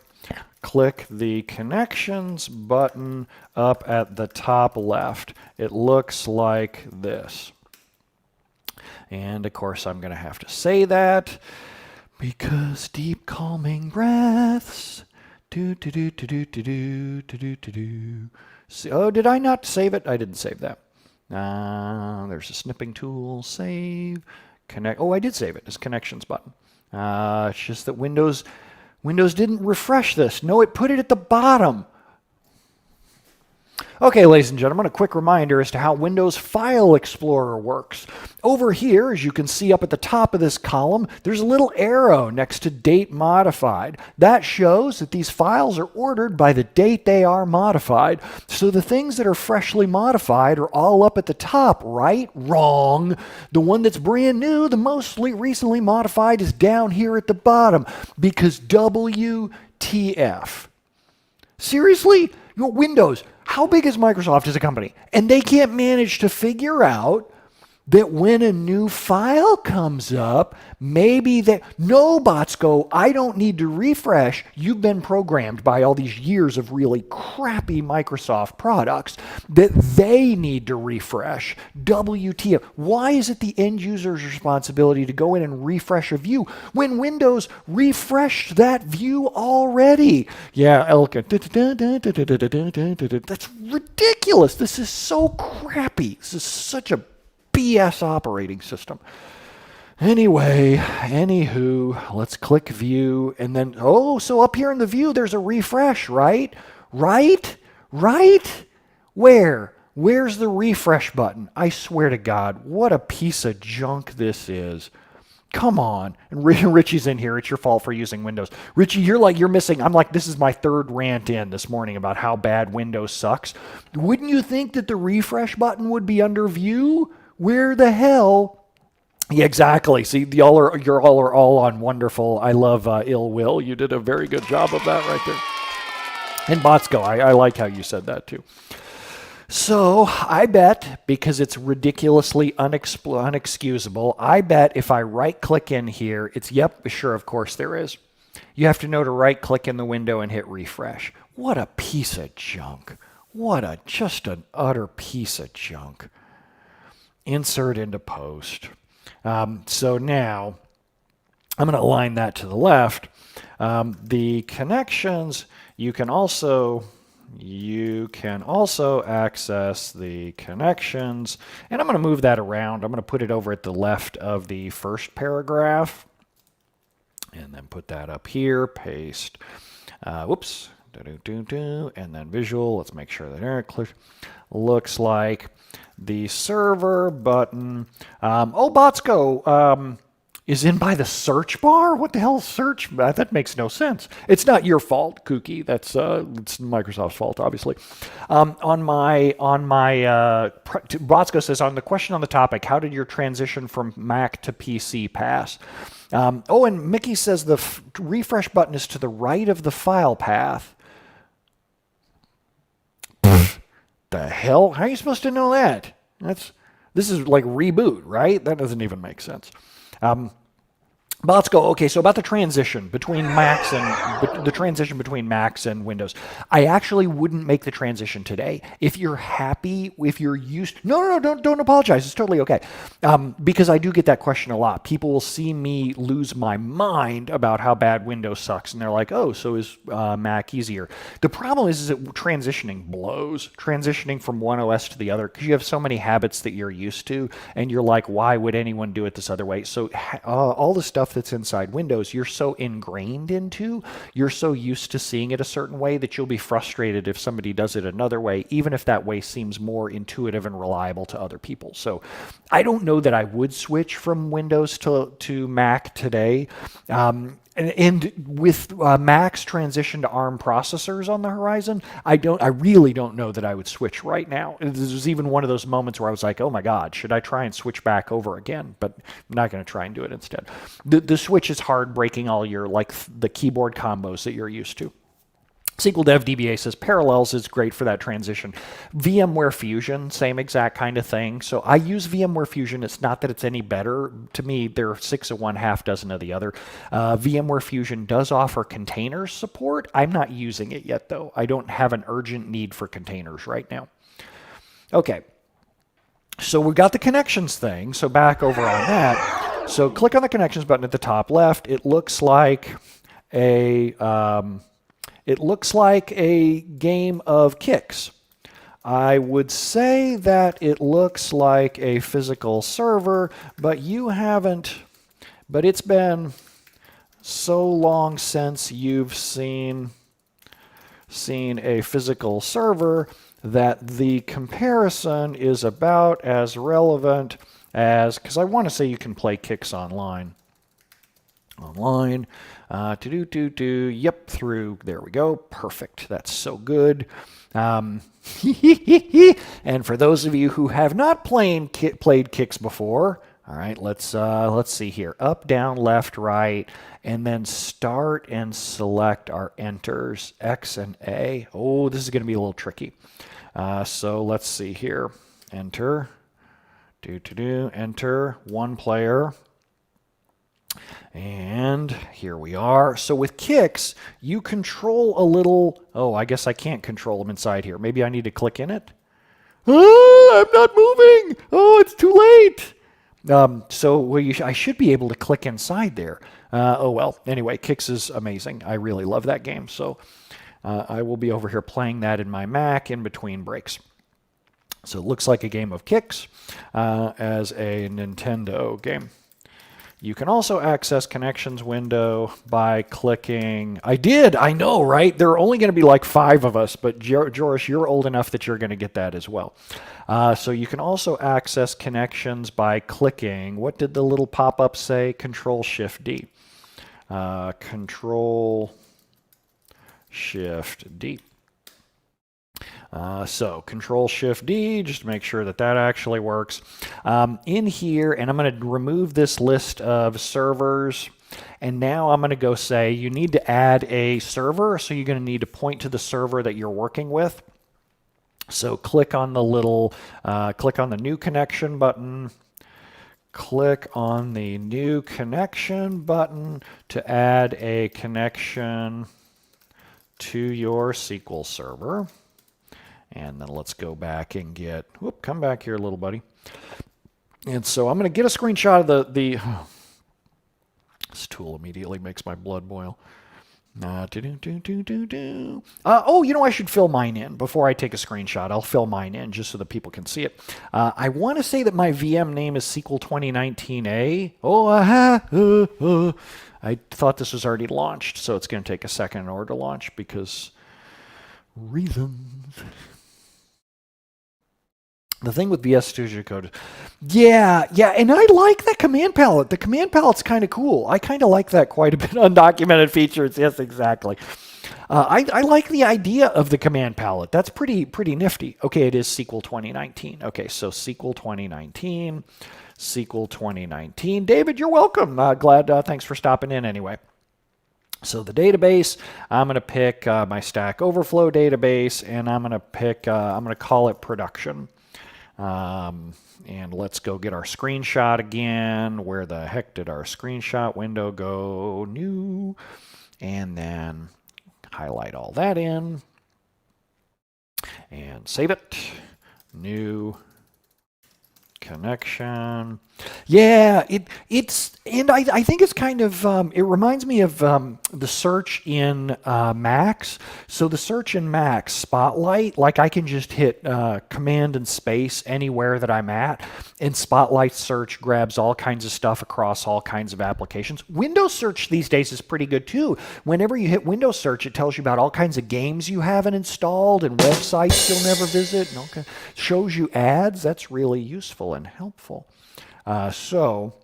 Click the Connections button up at the top left. It looks like this. And of course I'm going to have to say that because deep calming breaths. Oh, did I not save it? I didn't save that. There's a snipping tool. Save. Connect. Oh, I did save it. It's Connections button. It's just that Windows didn't refresh this. No, it put it at the bottom. Okay, ladies and gentlemen, a quick reminder as to how Windows File Explorer works. Over here, as you can see up at the top of this column, there's a little arrow next to Date Modified. That shows that these files are ordered by the date they are modified. So the things that are freshly modified are all up at the top, right? Wrong. The one that's brand new, the most recently modified, is down here at the bottom because WTF. Seriously? Windows, how big is Microsoft as a company? And they can't manage to figure out that when a new file comes up, maybe that no bots go, I don't need to refresh. You've been programmed by all these years of really crappy Microsoft products that they need to refresh. WTF. Why is it the end user's responsibility to go in and refresh a view when Windows refreshed that view already? Yeah, Elka. That's ridiculous. This is so crappy. This is such a BS operating system. Anyway, anywho, let's click view and then, so up here in the view, there's a refresh, right? Right? Where? Where's the refresh button? I swear to God, what a piece of junk this is. Come on. And Richie's in here. It's your fault for using Windows. Richie, you're missing. I'm like, this is my third rant in this morning about how bad Windows sucks. Wouldn't you think that the refresh button would be under view? Where the hell? Yeah, exactly. See, you're all on wonderful. I love ill will. You did a very good job of that right there. And Botsko, I like how you said that too. So I bet, because it's ridiculously unexcusable, I bet if I right-click in here, sure, of course there is. You have to know to right-click in the window and hit refresh. What a piece of junk. Just an utter piece of junk. Insert into post. So now I'm going to align that to the left. The connections, you can also access the connections, and I'm going to move that around. I'm going to put it over at the left of the first paragraph, and then put that up here, paste, whoops, and then visual. Let's make sure that it looks like the server button. Botsko is in by the search bar? What the hell is search? That makes no sense. It's not your fault, Kooky. It's Microsoft's fault, obviously. Botsko says, on the question on the topic, how did your transition from Mac to PC pass? And Mickey says the refresh button is to the right of the file path. The hell? How are you supposed to know that? This is like reboot, right? That doesn't even make sense. Botsko, okay, so about the transition between Macs and Windows. I actually wouldn't make the transition today. If you're happy, if you're used, no, don't apologize. It's totally okay. Because I do get that question a lot. People will see me lose my mind about how bad Windows sucks, and they're like, oh, so is Mac easier? The problem is that transitioning blows. Transitioning from one OS to the other, because you have so many habits that you're used to, and you're like, why would anyone do it this other way? So all the stuff that's inside Windows, you're so ingrained into, you're so used to seeing it a certain way that you'll be frustrated if somebody does it another way, even if that way seems more intuitive and reliable to other people. So I don't know that I would switch from Windows to Mac today. And with Mac's transition to ARM processors on the horizon, I really don't know that I would switch right now. This was even one of those moments where I was like, oh my God, should I try and switch back over again? But I'm not going to try and do it instead. The switch is hard, breaking all your, like, the keyboard combos that you're used to. SQL Dev DBA says Parallels is great for that transition. VMware Fusion, same exact kind of thing. So I use VMware Fusion. It's not that it's any better. To me, they're 6 of one, half dozen of the other. VMware Fusion does offer containers support. I'm not using it yet, though. I don't have an urgent need for containers right now. Okay. So we got the connections thing. So back over on that. So click on the connections button at the top left. It looks like a game of kicks. I would say that it looks like a physical server, but it's been so long since you've seen a physical server that the comparison is about as relevant as, because I want to say you can play Kicks online. Yep, through, there we go, perfect, that's so good. And for those of you who have not played Kicks before, all right, let's see here, up, down, left, right, and then start and select our enters, X and A. Oh, this is going to be a little tricky. So let's see here, enter, enter, one player. And here we are. So with Kicks, you control a little, oh, I guess I can't control them inside here. Maybe I need to click in it. Oh, I'm not moving. Oh, it's too late. I should be able to click inside there. Oh, well, anyway, Kicks is amazing. I really love that game. So I will be over here playing that in my Mac in between breaks. So it looks like a game of Kicks as a Nintendo game. You can also access connections window by clicking, I know, right? There are only going to be like 5 of us, but Joris, you're old enough that you're going to get that as well. So you can also access connections by clicking, what did the little pop-up say? Control-Shift-D. Control-Shift-D. So Control-Shift-D, just to make sure that that actually works. In here, and I'm going to remove this list of servers, and now I'm going to go say you need to add a server, so you're going to need to point to the server that you're working with. So click on the little, click on the new connection button. Click on the new connection button to add a connection to your SQL Server. And then let's go back and get, whoop, come back here, little buddy. And so I'm going to get a screenshot of this tool immediately makes my blood boil. Oh, I should fill mine in before I take a screenshot. I'll fill mine in just so that people can see it. I want to say that my VM name is SQL 2019A. I thought this was already launched, so it's going to take a second in order to launch because reasons. The thing with VS Studio Code, yeah, and I like that command palette. The command palette's kind of cool. I kind of like that quite a bit. Undocumented features, yes, exactly. I like the idea of the command palette. That's pretty nifty. Okay, it is SQL 2019. Okay, so SQL 2019, SQL 2019. David, you're welcome. Thanks for stopping in anyway. So the database, I'm going to pick my Stack Overflow database, and I'm going to pick, I'm going to call it production. And let's go get our screenshot again. Where the heck did our screenshot window go? New. And then highlight all that in. And save it. New connection. Yeah, I think it's kind of, it reminds me of the search in Macs. So the search in Macs, Spotlight, like I can just hit Command and space anywhere that I'm at, and Spotlight search grabs all kinds of stuff across all kinds of applications. Windows search these days is pretty good too. Whenever you hit Windows search, it tells you about all kinds of games you haven't installed and websites you'll never visit. And shows you ads. That's really useful and helpful. So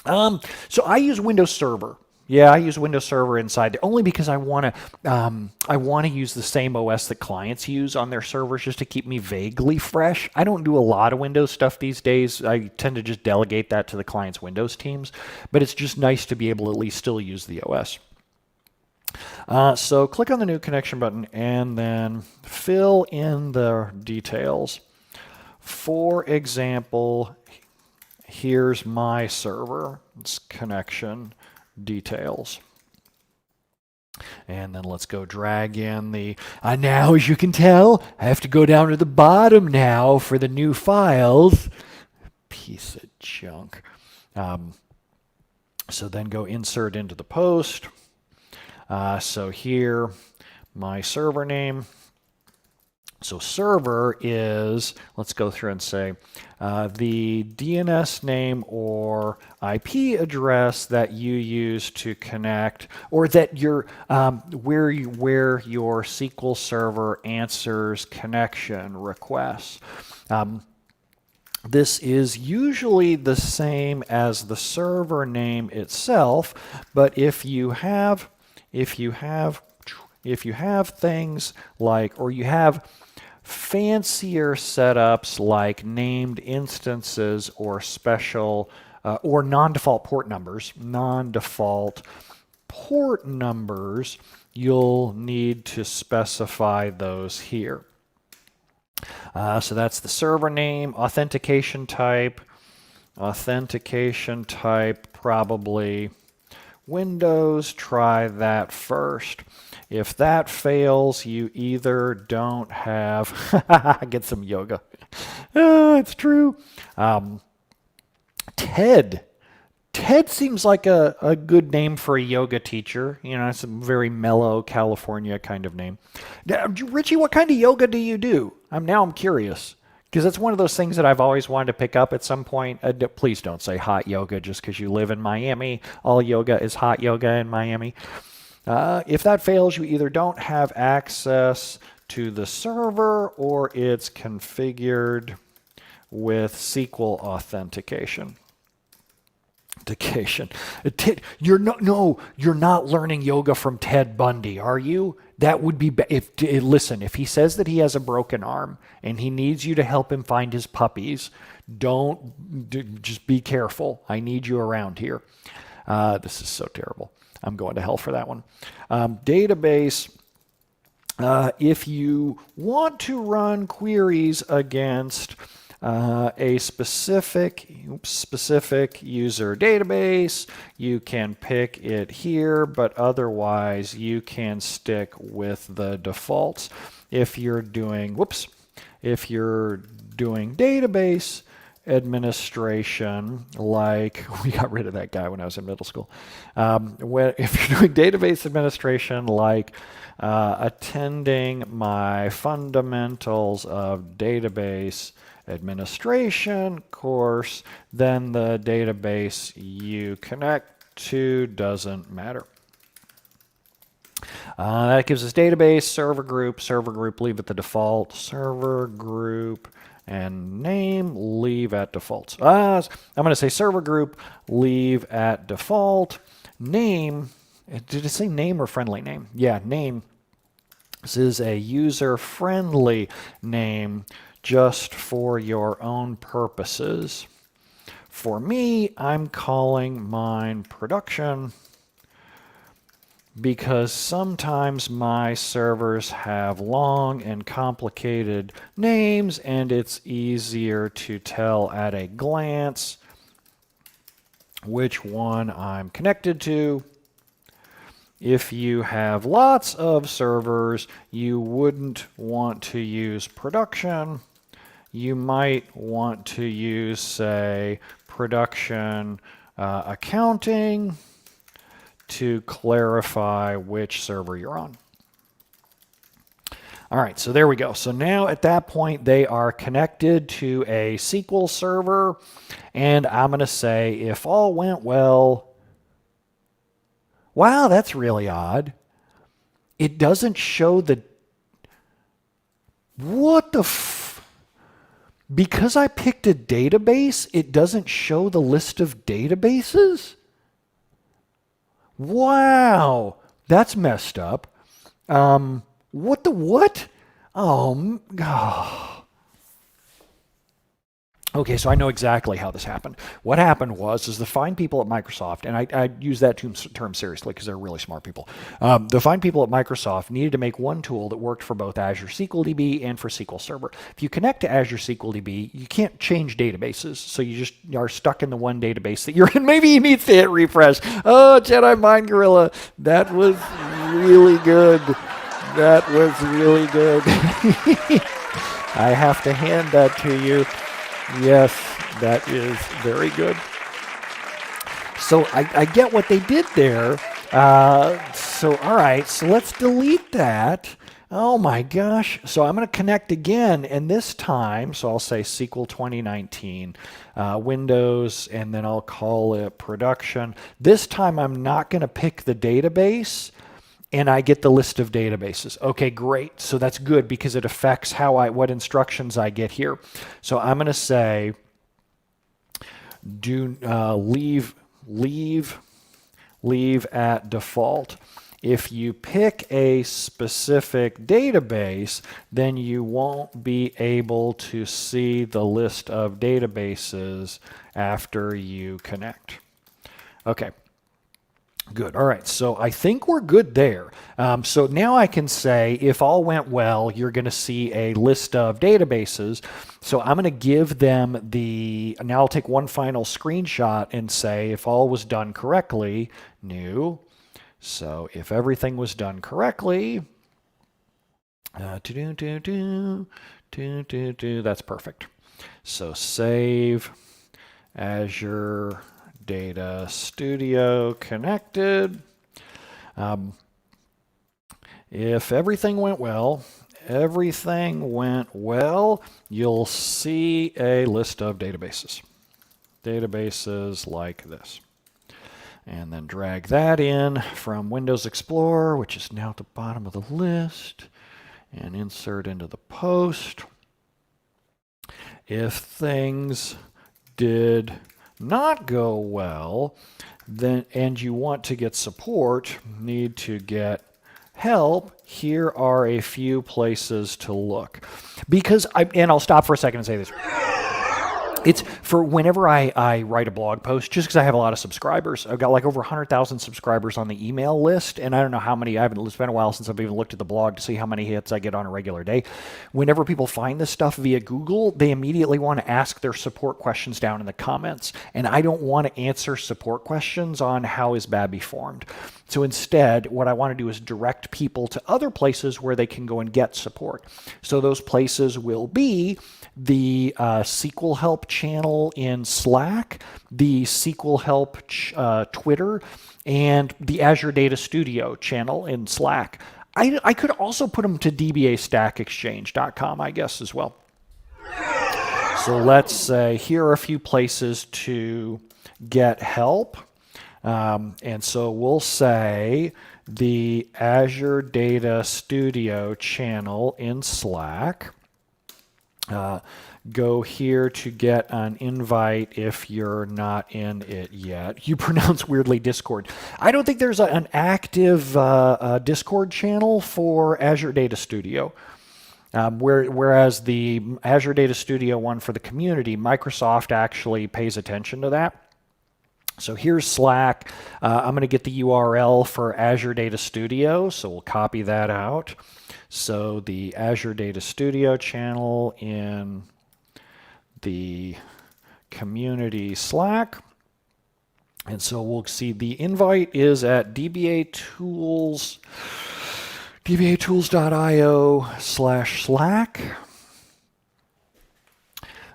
I use Windows Server. Yeah, I use Windows Server inside there only because I want to use the same OS that clients use on their servers just to keep me vaguely fresh. I don't do a lot of Windows stuff these days. I tend to just delegate that to the client's Windows teams, but it's just nice to be able to at least still use the OS. So click on the new connection button and then fill in the details. For example, here's my server. It's connection details. And then let's go drag in the, now as you can tell, I have to go down to the bottom now for the new files. Piece of junk. So then go insert into the post. So here, my server name, So server is, let's go through and say, the DNS name or IP address that you use to connect, or that your where your SQL Server answers connection requests. This is usually the same as the server name itself, but if you have things like, or you have fancier setups like named instances or special or non-default port numbers, you'll need to specify those here. So that's the server name, authentication type probably Windows. Try that first. If that fails, you either don't have, get some yoga. It's true. Ted seems like a good name for a yoga teacher. You know, it's a very mellow California kind of name. Richie, what kind of yoga do you do? I'm curious. Because that's one of those things that I've always wanted to pick up at some point. Please don't say hot yoga just because you live in Miami. All yoga is hot yoga in Miami. If that fails, you either don't have access to the server or it's configured with SQL authentication. You're not learning yoga from Ted Bundy, are you? That would be listen, if he says that he has a broken arm and he needs you to help him find his puppies, just be careful. I need you around here. This is so terrible. I'm going to hell for that one. Database. If you want to run queries against a specific user database, you can pick it here, but otherwise you can stick with the defaults. If you're doing database administration, like we got rid of that guy when I was in middle school. If you're doing database administration, like attending my fundamentals of database administration course, then the database you connect to doesn't matter. That gives us database, server group, leave at the default, server group, and name, leave at default. I'm going to say server group, leave at default. Name, did it say name or friendly name? Yeah, name. This is a user-friendly name just for your own purposes. For me, I'm calling mine production because sometimes my servers have long and complicated names and it's easier to tell at a glance which one I'm connected to. If you have lots of servers, you wouldn't want to use production. You might want to use, say, production accounting to clarify which server you're on. All right, so there we go. So now at that point, they are connected to a SQL server, and I'm going to say, if all went well, wow, that's really odd. It doesn't show the, what the because I picked a database, it doesn't show the list of databases? Wow, that's messed up. What the what? Oh, Okay, so I know exactly how this happened. What happened was the fine people at Microsoft, and I use that term seriously because they're really smart people. The fine people at Microsoft needed to make one tool that worked for both Azure SQL DB and for SQL Server. If you connect to Azure SQL DB, you can't change databases, so you just are stuck in the one database that you're in. Maybe you need to hit refresh. Oh, Jedi Mind Gorilla, that was really good. That was really good. I have to hand that to you. Yes, that is very good. So I get what they did there. So all right, so let's delete that. Oh my gosh. So I'm going to connect again, and this time, so I'll say SQL 2019, Windows, and then I'll call it production. This time I'm not going to pick the database, and I get the list of databases. Okay, great. So that's good because it affects what instructions I get here. So I'm going to say do leave at default. If you pick a specific database, then you won't be able to see the list of databases after you connect. Okay. Good. All right. So I think we're good there. So now I can say if all went well, you're going to see a list of databases. So I'm going to give them now I'll take one final screenshot and say if all was done correctly, new. So if everything was done correctly, that's perfect. So save Azure Data Studio connected. If everything went well, you'll see a list of databases. Databases like this. And then drag that in from Windows Explorer, which is now at the bottom of the list, and insert into the post. If things did not go well, then and you want to get support, need to get help, here are a few places to look. And I'll stop for a second and say this. It's for whenever I write a blog post, just because I have a lot of subscribers. I've got like over 100,000 subscribers on the email list, and I don't know how many. It's been a while since I've even looked at the blog to see how many hits I get on a regular day. Whenever people find this stuff via Google, they immediately want to ask their support questions down in the comments, and I don't want to answer support questions on how is Babby formed. So instead, what I want to do is direct people to other places where they can go and get support. So those places will be the SQL Help channel in Slack, the SQL Help Twitter, and the Azure Data Studio channel in Slack. I could also put them to dbastackexchange.com, I guess, as well. So let's say here are a few places to get help. And so we'll say the Azure Data Studio channel in Slack. Go here to get an invite if you're not in it yet. You pronounce weirdly Discord. I don't think there's an active Discord channel for Azure Data Studio. Whereas the Azure Data Studio one for the community, Microsoft actually pays attention to that. So here's Slack. I'm going to get the URL for Azure Data Studio, so we'll copy that out. So the Azure Data Studio channel in the community Slack. And so we'll see the invite is at dbatools.io/Slack.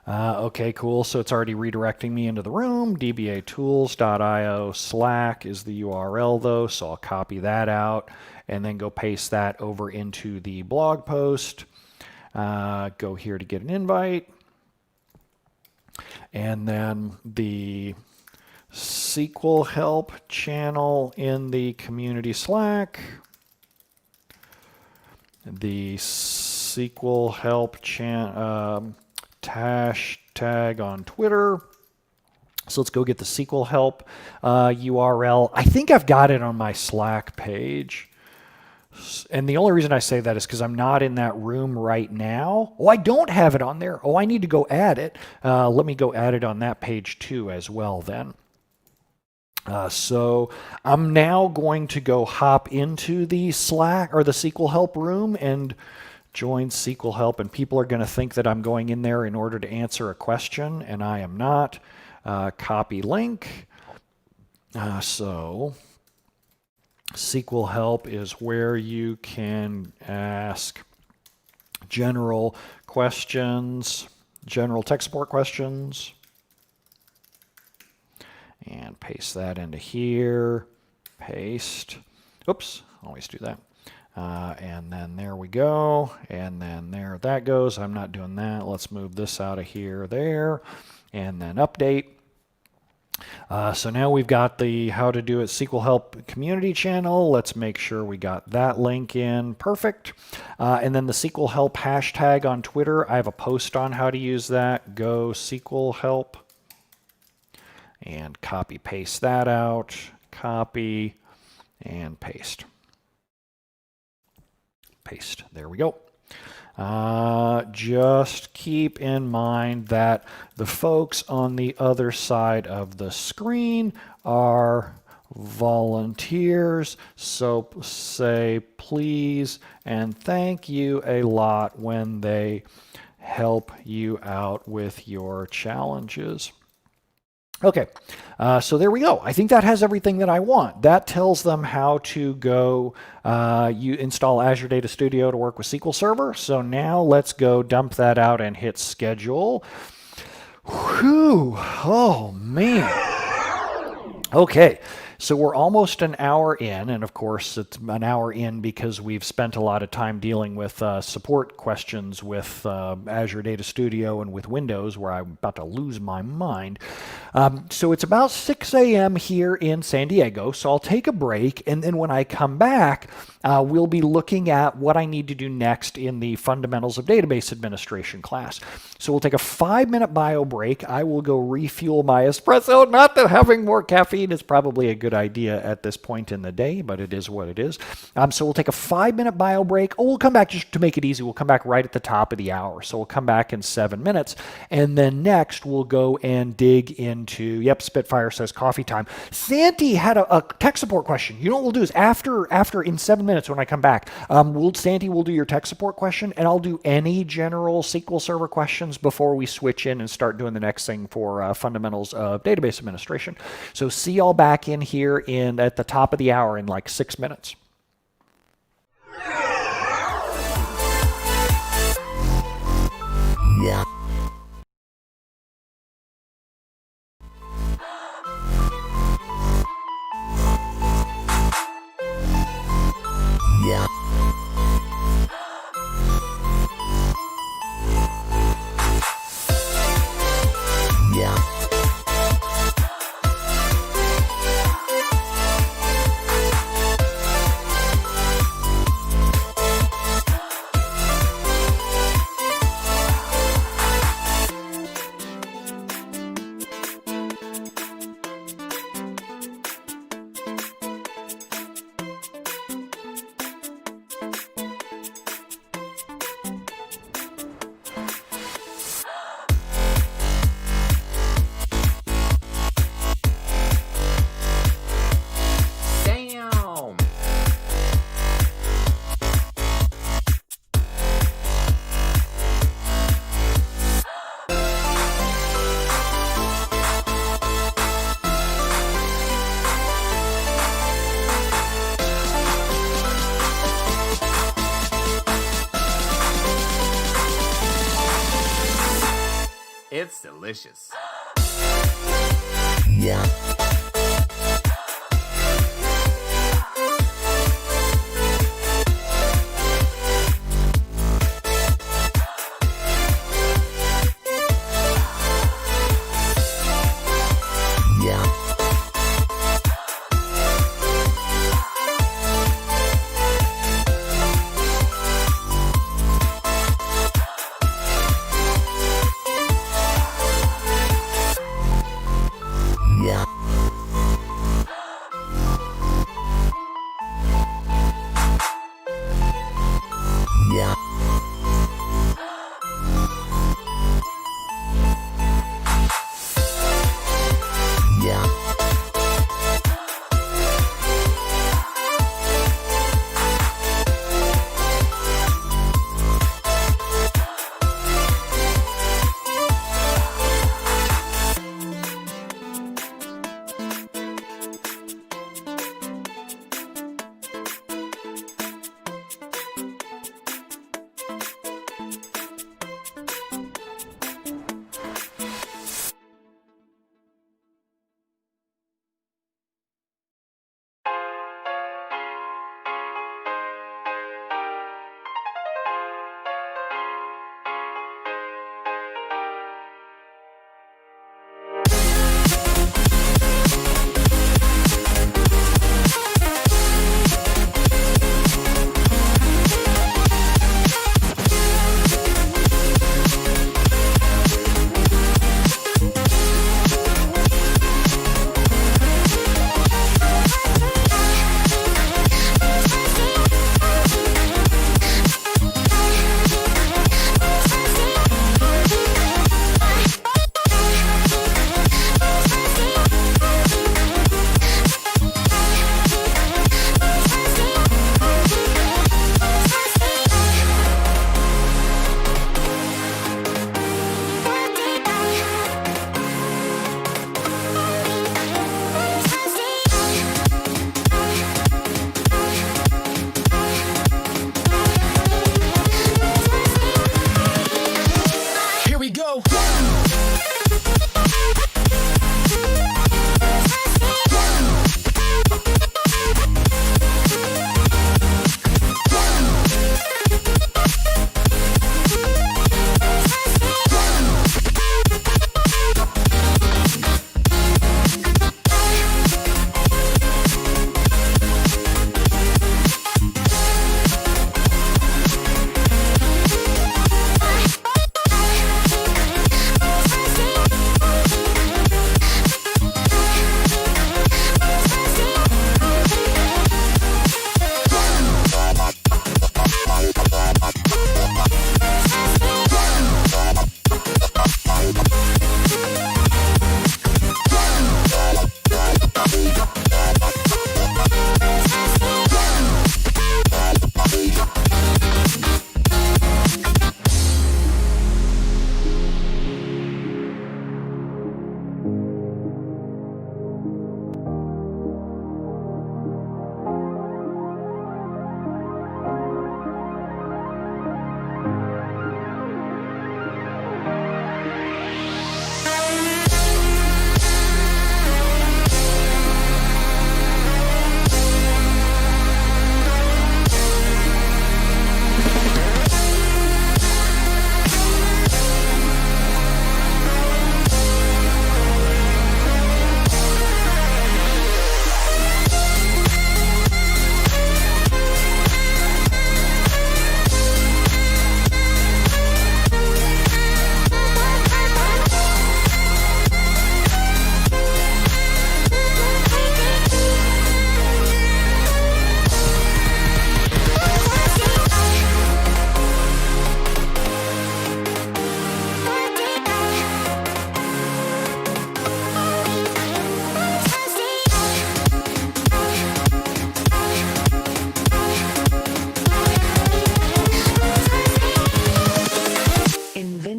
Okay, cool. So it's already redirecting me into the room. dbatools.io Slack is the URL though, so I'll copy that out and then go paste that over into the blog post. Go here to get an invite. And then the SQL Help channel in the community Slack. The SQL Help hashtag on Twitter. So let's go get the SQL Help URL. I think I've got it on my Slack page. And the only reason I say that is because I'm not in that room right now. Oh, I don't have it on there. Oh, I need to go add it. Let me go add it on that page too as well then. So I'm now going to go hop into the Slack or the SQL Help room and join SQL Help, and people are going to think that I'm going in there in order to answer a question, and I am not. Copy link. So SQL Help is where you can ask general questions, general tech support questions. And paste that into here. Paste. Oops, always do that. And then there we go. And then there that goes. I'm not doing that. Let's move this out of here, there, and then update. So now we've got the How to Do It SQL Help community channel. Let's make sure we got that link in. Perfect. And then the SQL Help hashtag on Twitter. I have a post on how to use that. Go SQL Help. And copy paste that out. Copy and paste. Paste. There we go. Just keep in mind that the folks on the other side of the screen are volunteers, so say please and thank you a lot when they help you out with your challenges. Okay, so there we go. I think that has everything that I want. That tells them how to go you install Azure Data Studio to work with SQL Server. So now let's go dump that out and hit schedule. Whew, oh man. Okay, so we're almost an hour in, and of course it's an hour in because we've spent a lot of time dealing with support questions with Azure Data Studio and with Windows, where I'm about to lose my mind. So it's about 6 a.m. here in San Diego, so I'll take a break, and then when I come back, we'll be looking at what I need to do next in the Fundamentals of Database Administration class. So we'll take a 5-minute bio break. I will go refuel my espresso. Not that having more caffeine is probably a good idea at this point in the day, but it is what it is. So we'll take a 5-minute bio break. Oh, we'll come back, just to make it easy, we'll come back right at the top of the hour. So we'll come back in 7 minutes. And then next, we'll go and dig into, yep, Spitfire says coffee time. Santi had a tech support question. You know what we'll do is after in 7 minutes when I come back, Santi will do your tech support question, and I'll do any general SQL Server questions before we switch in and start doing the next thing for Fundamentals of Database Administration. So see y'all back in here at the top of the hour in like 6 minutes. Yeah. Yeah. Yeah. It's delicious. Yeah. Yeah.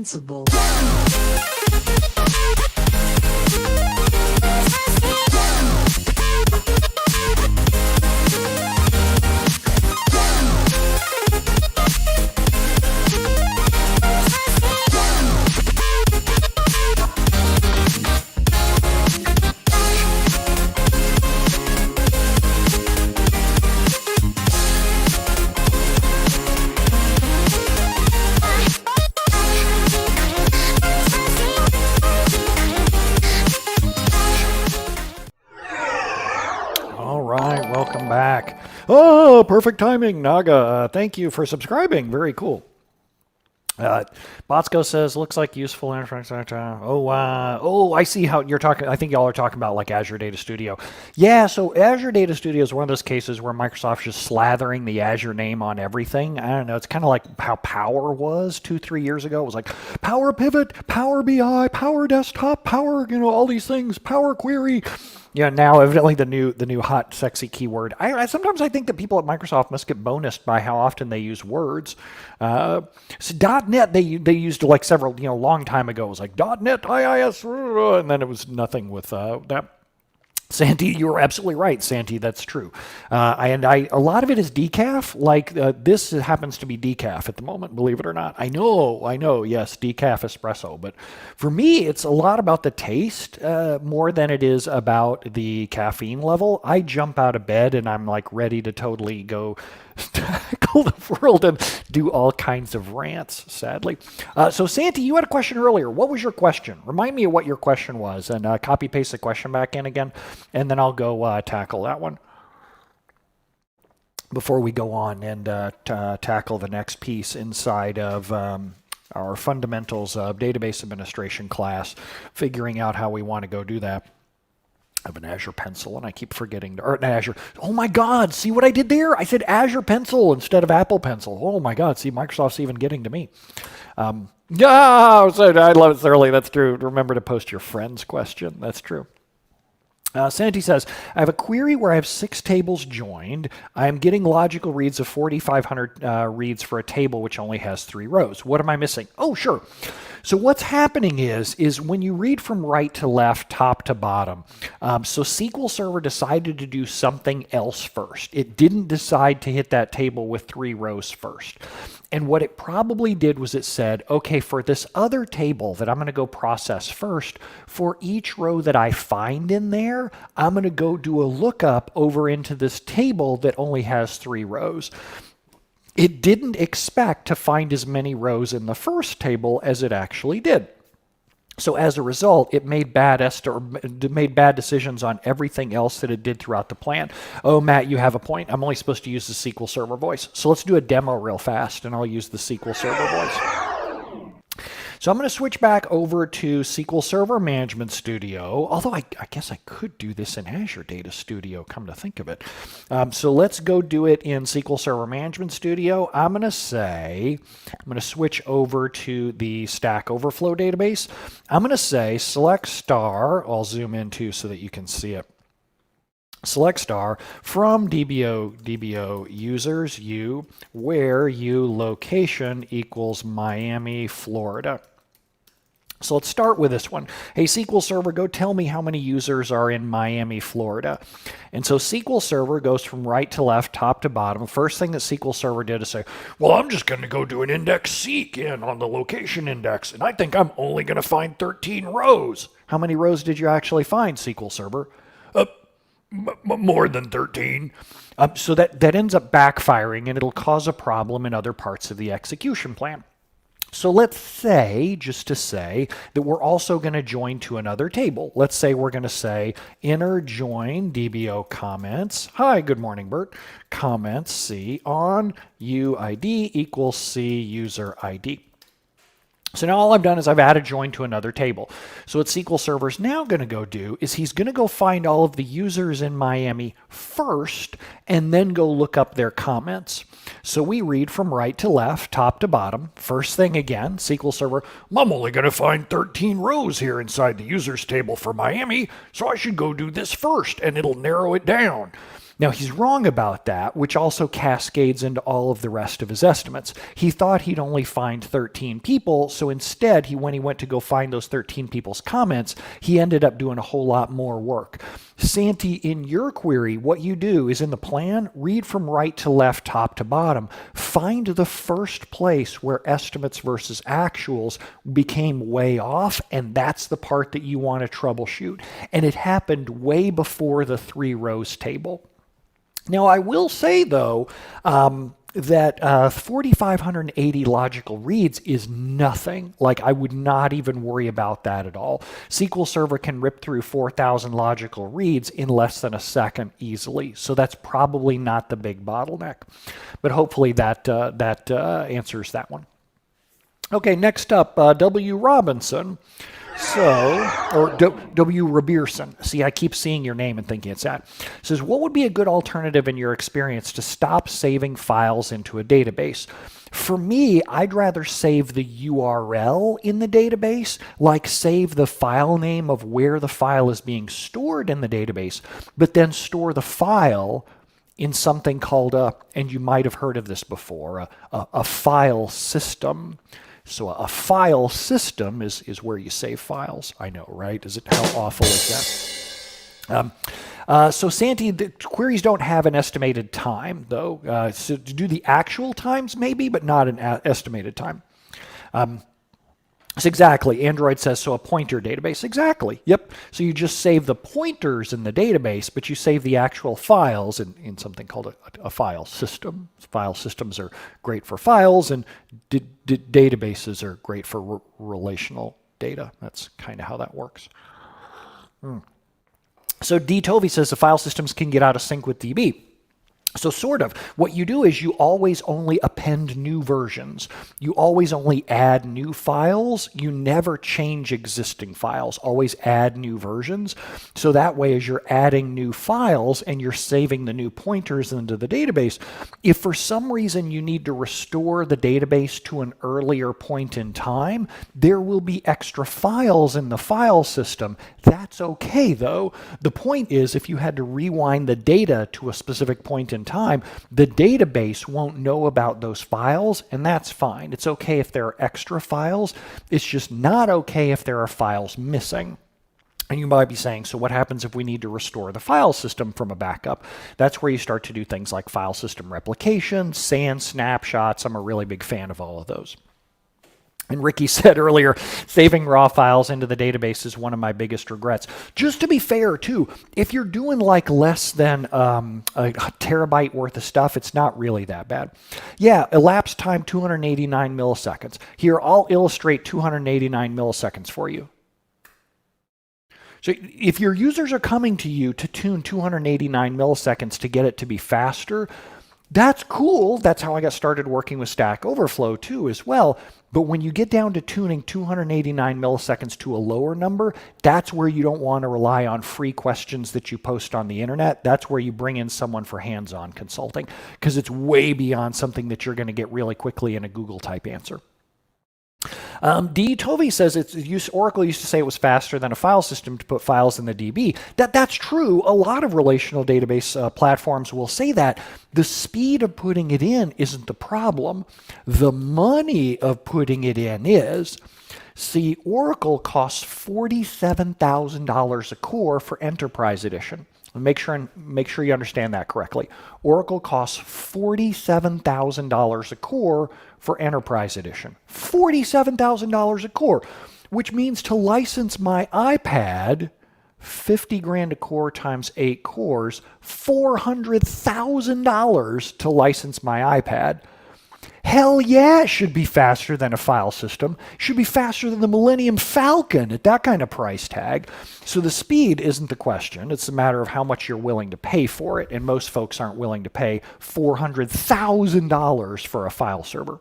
principal. All right, welcome back. Oh, perfect timing, Naga. Thank you for subscribing. Very cool. Botsko says, looks like useful infrastructure. Oh, I see how you're talking. I think y'all are talking about like Azure Data Studio. Yeah, so Azure Data Studio is one of those cases where Microsoft's just slathering the Azure name on everything. I don't know. It's kind of like how Power was 2-3 years ago. It was like Power Pivot, Power BI, Power Desktop, Power, all these things, Power Query. Yeah, now evidently the new hot sexy keyword. I sometimes I think that people at Microsoft must get bonused by how often they use words. So .NET they used like several long time ago. It was like .NET IIS, and then it was nothing with that. Santi, you were absolutely right, Santi. That's true. A lot of it is decaf. Like this happens to be decaf at the moment, believe it or not. I know. Yes, decaf espresso. But for me, it's a lot about the taste more than it is about the caffeine level. I jump out of bed and I'm like ready to totally go tackle the world and do all kinds of rants, sadly. So Santi, you had a question earlier. What was your question? Remind me of what your question was and copy paste the question back in again, and then I'll go tackle that one before we go on and tackle the next piece inside of our fundamentals of database administration class, figuring out how we want to go do that. I have an Azure Pencil, and I keep forgetting to, or an Azure. Oh my God, see what I did there? I said Azure Pencil instead of Apple Pencil. Oh my God, see, Microsoft's even getting to me. So I love it thoroughly. That's true. Remember to post your friend's question. That's true. Santi says, I have a query where I have 6 tables joined. I am getting logical reads of 4,500 reads for a table which only has 3 rows. What am I missing? Oh, sure. So what's happening is when you read from right to left, top to bottom, so SQL Server decided to do something else first. It didn't decide to hit that table with 3 rows first. And what it probably did was it said, okay, for this other table that I'm going to go process first, for each row that I find in there, I'm going to go do a lookup over into this table that only has 3 rows. It didn't expect to find as many rows in the first table as it actually did. So as a result, it made bad decisions on everything else that it did throughout the plan. Oh, Matt, you have a point. I'm only supposed to use the SQL Server voice. So let's do a demo real fast, and I'll use the SQL Server voice. So I'm going to switch back over to SQL Server Management Studio, although I guess I could do this in Azure Data Studio, come to think of it. So let's go do it in SQL Server Management Studio. I'm going to switch over to the Stack Overflow database. I'm going to say select star, I'll zoom in too so that you can see it. Select star from DBO users U, where U location equals Miami, Florida. So let's start with this one. Hey, SQL Server, go tell me how many users are in Miami, Florida. And so SQL Server goes from right to left, top to bottom. First thing that SQL Server did is say, well, I'm just going to go do an index seek in on the location index, and I think I'm only going to find 13 rows. How many rows did you actually find, SQL Server? More than 13. So that ends up backfiring, and it'll cause a problem in other parts of the execution plan. So let's say, just to say, that we're also going to join to another table. Let's say we're going to say inner join DBO comments. Hi, good morning, Bert. Comments C on UID equals C user ID. So now all I've done is I've added join to another table. So what SQL Server is now going to go do is he's going to go find all of the users in Miami first and then go look up their comments. So we read from right to left, top to bottom. First thing again, SQL Server, I'm only going to find 13 rows here inside the users table for Miami, so I should go do this first and it'll narrow it down. Now, he's wrong about that, which also cascades into all of the rest of his estimates. He thought he'd only find 13 people, so instead, when he went to go find those 13 people's comments, he ended up doing a whole lot more work. Santi, in your query, what you do is in the plan, read from right to left, top to bottom. Find the first place where estimates versus actuals became way off, and that's the part that you want to troubleshoot. And it happened way before the 3 rows table. Now, I will say, though, that 4,580 logical reads is nothing. Like, I would not even worry about that at all. SQL Server can rip through 4,000 logical reads in less than a second easily. So that's probably not the big bottleneck. But hopefully that answers that one. Okay, next up, W. Robinson. Or W. Rabierson. See, I keep seeing your name and thinking it's that. Says, what would be a good alternative in your experience to stop saving files into a database? For me, I'd rather save the URL in the database, like save the file name of where the file is being stored in the database, but then store the file in something called and you might have heard of this before, a file system. So a file system is where you save files. I know, right? How awful is that? So Santi, the queries don't have an estimated time, though. So to do the actual times, maybe, but not an estimated time. So exactly, Android says, so a pointer database. Exactly, yep. So you just save the pointers in the database, but you save the actual files in something called a file system. File systems are great for files, and databases are great for relational data. That's kind of how that works. So D. Tovey says the file systems can get out of sync with DB. So sort of, what you do is you always only append new versions. You always only add new files. You never change existing files. Always add new versions. So that way, as you're adding new files and you're saving the new pointers into the database, if for some reason you need to restore the database to an earlier point in time, there will be extra files in the file system. That's okay, though. The point is, if you had to rewind the data to a specific point in time, the database won't know about those files, and that's fine. It's okay if there are extra files. It's just not okay if there are files missing. And you might be saying, so what happens if we need to restore the file system from a backup? That's where you start to do things like file system replication, SAN snapshots. I'm a really big fan of all of those. And Ricky said earlier, saving raw files into the database is one of my biggest regrets. Just to be fair, too, if you're doing like less than a terabyte worth of stuff, it's not really that bad. Yeah, elapsed time 289 milliseconds. Here, I'll illustrate 289 milliseconds for you. So if your users are coming to you to tune 289 milliseconds to get it to be faster, that's cool. That's how I got started working with Stack Overflow too as well. But when you get down to tuning 289 milliseconds to a lower number, that's where you don't want to rely on free questions that you post on the internet. That's where you bring in someone for hands-on consulting, because it's way beyond something that you're going to get really quickly in a Google type answer. D. Tovey says Oracle used to say it was faster than a file system to put files in the DB. That's true. A lot of relational database platforms will say that. The speed of putting it in isn't the problem. The money of putting it in is. See, Oracle costs $47,000 a core for Enterprise Edition. Make sure you understand that correctly. Oracle costs $47,000 a core for Enterprise Edition. $47,000 a core, which means to license my iPad, 50 grand a core times 8 cores, $400,000 to license my iPad. Hell yeah, it should be faster than a file system. It should be faster than the Millennium Falcon at that kind of price tag. So the speed isn't the question. It's a matter of how much you're willing to pay for it, and most folks aren't willing to pay $400,000 for a file server.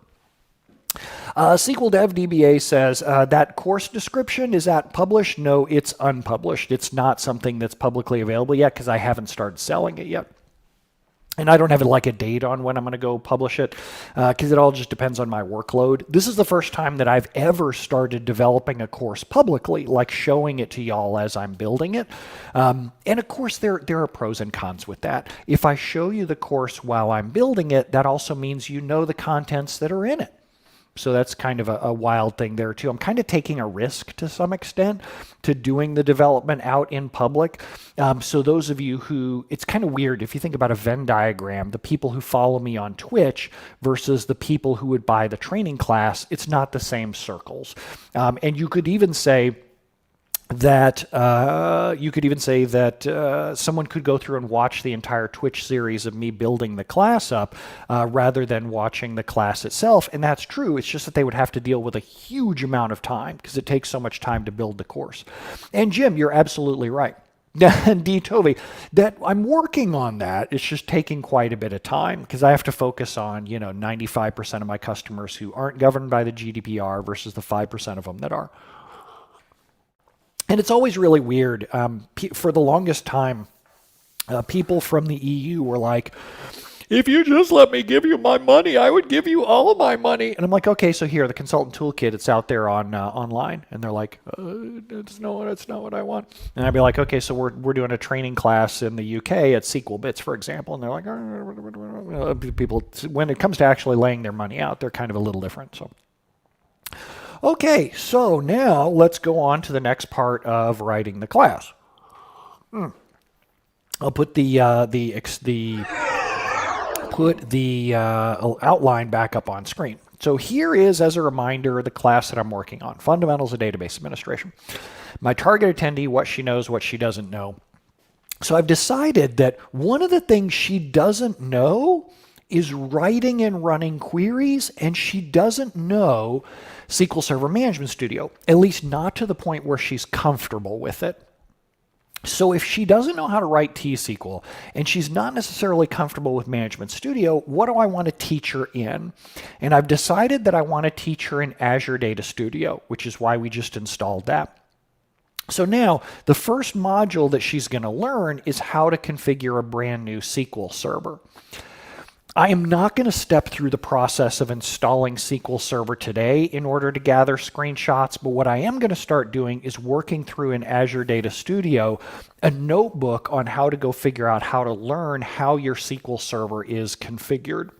SQL Dev DBA says that course description, is that published? No, it's unpublished. It's not something that's publicly available yet because I haven't started selling it yet. And I don't have like a date on when I'm going to go publish it because it all just depends on my workload. This is the first time that I've ever started developing a course publicly, like showing it to y'all as I'm building it. And of course, there are pros and cons with that. If I show you the course while I'm building it, that also means you know the contents that are in it. So that's kind of a wild thing there too. I'm kind of taking a risk to some extent to doing the development out in public. So those of you who, it's kind of weird if you think about a Venn diagram, the people who follow me on Twitch versus the people who would buy the training class, it's not the same circles. And you could even say, that someone could go through and watch the entire Twitch series of me building the class up rather than watching the class itself. And that's true. It's just that they would have to deal with a huge amount of time because it takes so much time to build the course. And Jim, you're absolutely right. And D. Tovey, that I'm working on that. It's just taking quite a bit of time because I have to focus on, 95% of my customers who aren't governed by the GDPR versus the 5% of them that are. And it's always really weird. For the longest time, people from the EU were like, if you just let me give you my money, I would give you all of my money. And I'm like, okay, so here, the consultant toolkit, it's out there on online. And they're like, that's not what I want. And I'd be like, okay, so we're doing a training class in the UK at SQL Bits, for example. And they're like, people, when it comes to actually laying their money out, they're kind of a little different. So. Okay, so now let's go on to the next part of writing the class. I'll put the outline back up on screen. So here is, as a reminder, the class that I'm working on, Fundamentals of Database Administration. My target attendee, what she knows, what she doesn't know. So I've decided that one of the things she doesn't know is writing and running queries, and she doesn't know SQL Server Management Studio, at least not to the point where she's comfortable with it. So if she doesn't know how to write T-SQL and she's not necessarily comfortable with Management Studio, what do I want to teach her in? And I've decided that I want to teach her in Azure Data Studio, which is why we just installed that. So now the first module that she's going to learn is how to configure a brand new SQL Server. I am not going to step through the process of installing SQL Server today in order to gather screenshots, but what I am going to start doing is working through in Azure Data Studio a notebook on how to go figure out how to learn how your SQL Server is configured.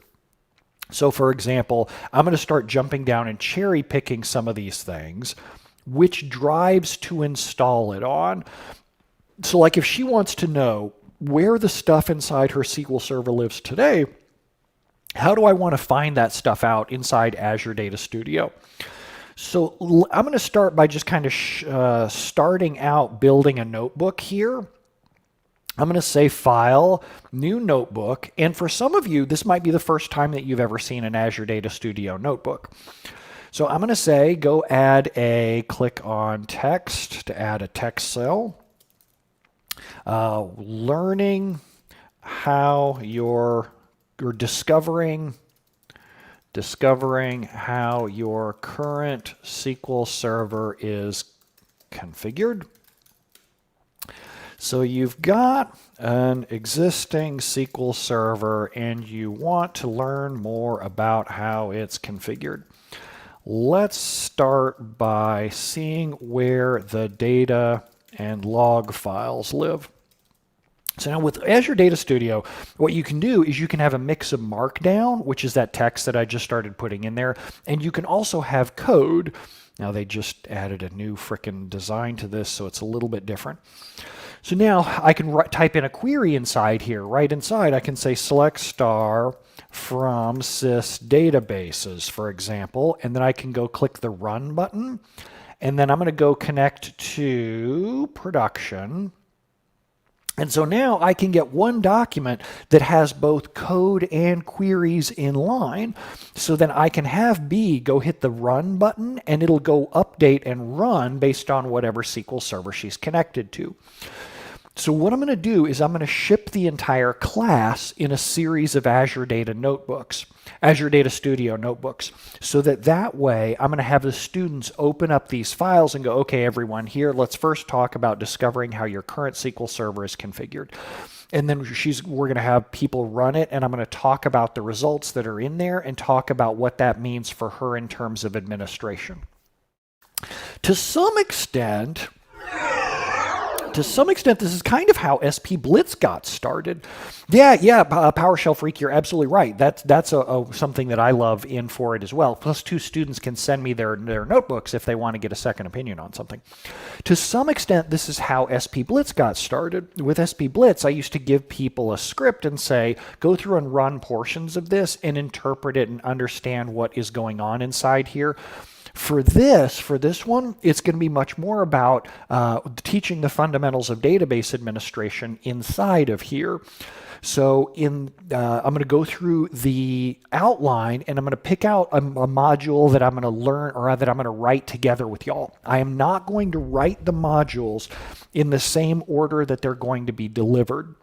So for example, I'm going to start jumping down and cherry picking some of these things, which drives to install it on. So like if she wants to know where the stuff inside her SQL Server lives today, how do I want to find that stuff out inside Azure Data Studio? So I'm going to start by just kind of starting out building a notebook here. I'm going to say File, New Notebook, and for some of you, this might be the first time that you've ever seen an Azure Data Studio notebook. So I'm going to say go click on text to add a text cell. Learning how discovering how your current SQL Server is configured. So you've got an existing SQL Server and you want to learn more about how it's configured. Let's start by seeing where the data and log files live. So now with Azure Data Studio, what you can do is you can have a mix of Markdown, which is that text that I just started putting in there, and you can also have code. Now they just added a new frickin' design to this, so it's a little bit different. So now I can type in a query inside here. Right inside, I can say select star from sys databases, for example, and then I can go click the run button, and then I'm going to go connect to production. And so now I can get one document that has both code and queries in line. So then I can have B go hit the run button and it'll go update and run based on whatever SQL Server she's connected to. So what I'm going to do is I'm going to ship the entire class in a series of Azure Data notebooks, Azure Data Studio notebooks, so that way I'm going to have the students open up these files and go, okay, everyone, here, let's first talk about discovering how your current SQL Server is configured. and then we're going to have people run it, and I'm going to talk about the results that are in there and talk about what that means for her in terms of administration. To some extent, this is kind of how SP Blitz got started. Yeah, PowerShell Freak, you're absolutely right. That's something that I love in for it as well. Plus, 2 students can send me their notebooks if they want to get a second opinion on something. To some extent, this is how SP Blitz got started. With SP Blitz, I used to give people a script and say, go through and run portions of this and interpret it and understand what is going on inside here. For this one, it's going to be much more about teaching the fundamentals of database administration inside of here. So I'm going to go through the outline, and I'm going to pick out a module that I'm going to learn, or that I'm going to write together with y'all. I am not going to write the modules in the same order that they're going to be delivered.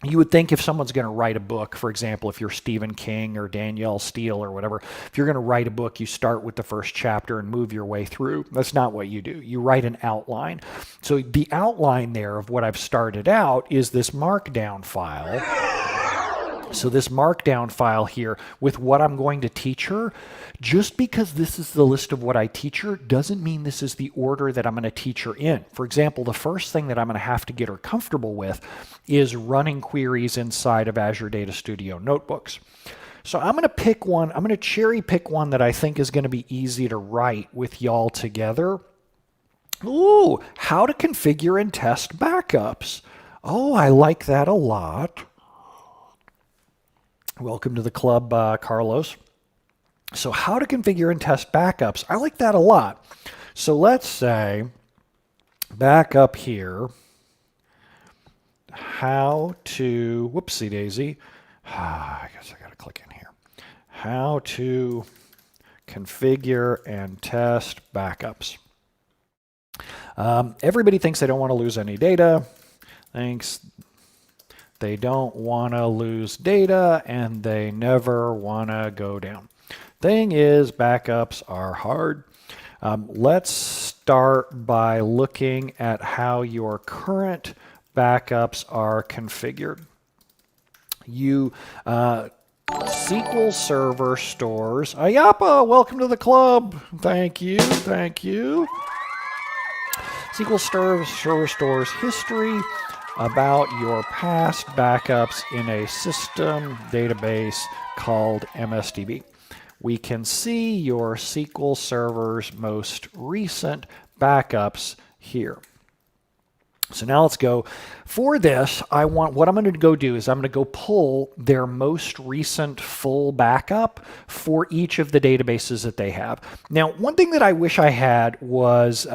You would think if someone's going to write a book, for example, if you're Stephen King or Danielle Steele or whatever, if you're going to write a book, you start with the first chapter and move your way through. That's not what you do. You write an outline. So the outline there of what I've started out is this markdown file. So this markdown file here with what I'm going to teach her, just because this is the list of what I teach her doesn't mean this is the order that I'm going to teach her in. For example, the first thing that I'm going to have to get her comfortable with is running queries inside of Azure Data Studio notebooks. So I'm going to pick one, I'm going to cherry pick one that I think is going to be easy to write with y'all together. Ooh, how to configure and test backups. Oh, I like that a lot. Welcome to the club, Carlos. So how to configure and test backups. I like that a lot. So let's say back up here, how to, whoopsie daisy. I guess I got to click in here. How to configure and test backups. Everybody thinks they don't want to lose any data. Thanks. They don't want to lose data, and they never want to go down. Thing is, backups are hard. Let's start by looking at how your current backups are configured. You SQL Server stores. Ayapa, welcome to the club. Thank you. SQL Server stores history about your past backups in a system database called MSDB. We can see your SQL Server's most recent backups here. So now let's go. For this, what I'm going to go do is I'm going to go pull their most recent full backup for each of the databases that they have. Now, one thing that I wish I had was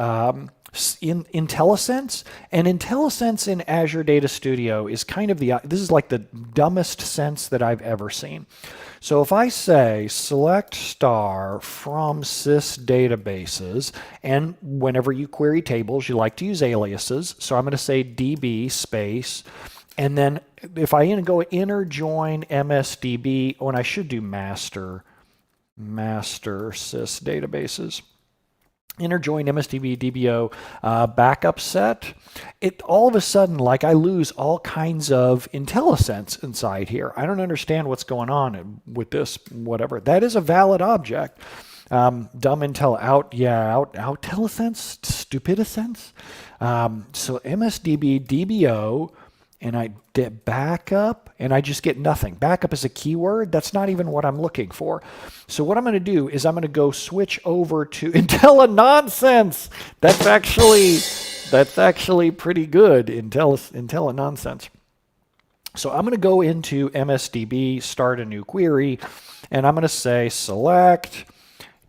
in IntelliSense, and IntelliSense in Azure Data Studio is kind of this is like the dumbest sense that I've ever seen. So if I say select star from sys databases, and whenever you query tables, you like to use aliases. So I'm going to say DB space, and then if I go inner join MSDB, and I should do master sys databases. Inner join MSDB DBO backup set, it all of a sudden, like, I lose all kinds of IntelliSense inside here. I don't understand what's going on with this, whatever. That is a valid object. Dumb Intel out IntelliSense, StupidiSense. So MSDB DBO, and I did backup, and I just get nothing. Backup is a keyword. That's not even what I'm looking for. So what I'm going to do is I'm going to go switch over to IntelliNonsense. That's actually pretty good. IntelliNonsense. So I'm going to go into MSDB, start a new query, and I'm going to say select.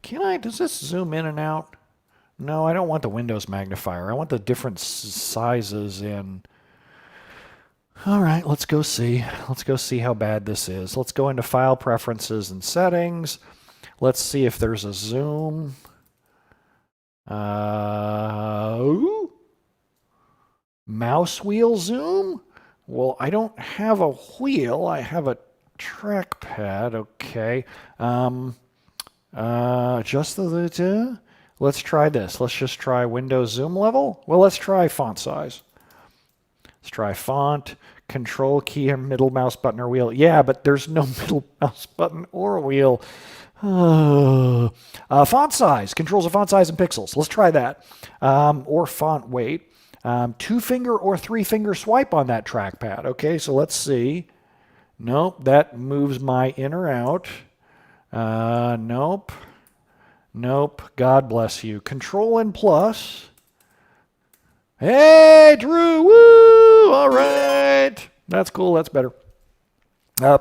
Does this zoom in and out? No, I don't want the Windows magnifier. I want the different sizes in. All right, let's go see. Let's go see how bad this is. Let's go into File Preferences and Settings. Let's see if there's a zoom. Mouse wheel zoom? Well, I don't have a wheel. I have a trackpad. Okay. Let's try this. Let's just try Windows zoom level. Well, let's try font size. Let's try font, Control key and middle mouse button or wheel. Yeah, but there's no middle mouse button or wheel. Font size. Controls of font size and pixels. Let's try that. Or font weight. 2-finger or 3-finger swipe on that trackpad. Okay, so let's see. Nope, that moves my in or out. Nope. Nope. God bless you. Control and plus. Hey, Drew. Woo! All right. That's cool. That's better.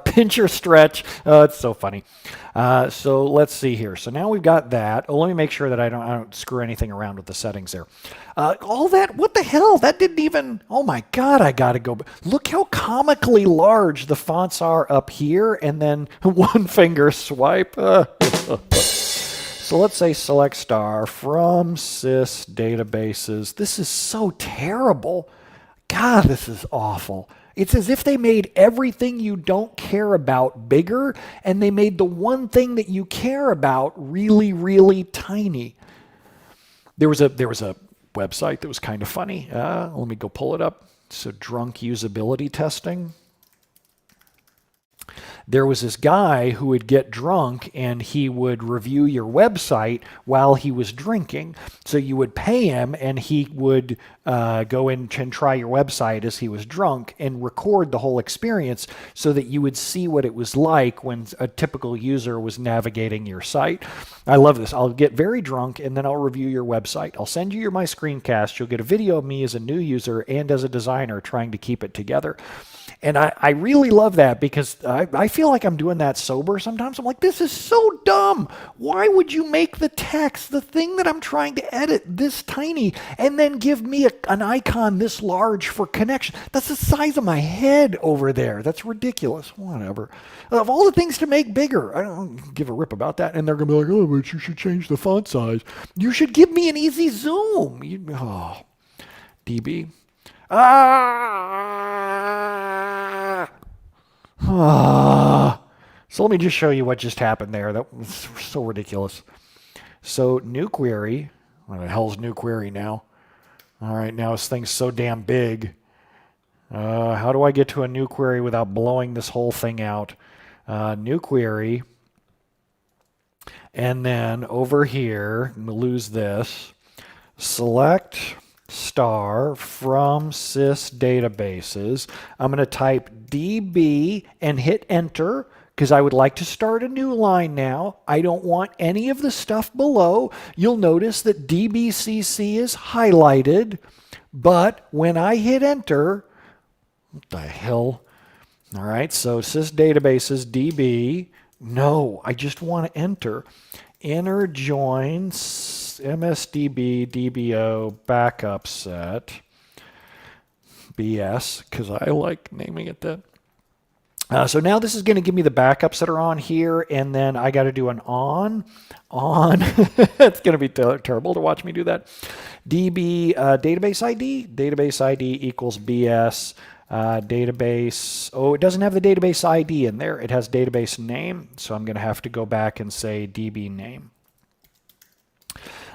Pinch or stretch. It's so funny. So let's see here. So now we've got that. Oh, let me make sure that I don't screw anything around with the settings there. All that, what the hell? That didn't even, oh my God, I got to go. Look how comically large the fonts are up here, and then 1-finger swipe. So let's say select star from sys databases. This is so terrible. God, this is awful. It's as if they made everything you don't care about bigger, and they made the one thing that you care about really, really tiny. There was a website that was kind of funny. Let me go pull it up. So drunk usability testing. There was this guy who would get drunk and he would review your website while he was drinking. So you would pay him and he would go in and try your website as he was drunk and record the whole experience so that you would see what it was like when a typical user was navigating your site. I love this. I'll get very drunk and then I'll review your website. I'll send you my screencast. You'll get a video of me as a new user and as a designer trying to keep it together. And I really love that because I feel like I'm doing that sober sometimes. I'm like, this is so dumb. Why would you make the text, the thing that I'm trying to edit, this tiny, and then give me an icon this large for connection? That's the size of my head over there. That's ridiculous. Whatever. Of all the things to make bigger, I don't give a rip about that. And they're going to be like, oh, but you should change the font size. You should give me an easy zoom. DB. So let me just show you what just happened there. That was so ridiculous. So new query. What the hell's new query now? All right, now this thing's so damn big. How do I get to a new query without blowing this whole thing out? New query. And then over here, I'm going to lose this. Select star from sys databases. I'm going to type DB and hit enter because I would like to start a new line now. I don't want any of the stuff below. You'll notice that DBCC is highlighted, but when I hit enter, what the hell? All right, so sys databases DB. No, I just want to enter. Inner join MSDB DBO backup set BS because I like naming it that. So now this is going to give me the backups that are on here, and then I got to do an on. It's going to be terrible to watch me do that. DB database ID equals BS. Database, oh, it doesn't have the database ID in there. It has database name, so I'm going to have to go back and say DB name.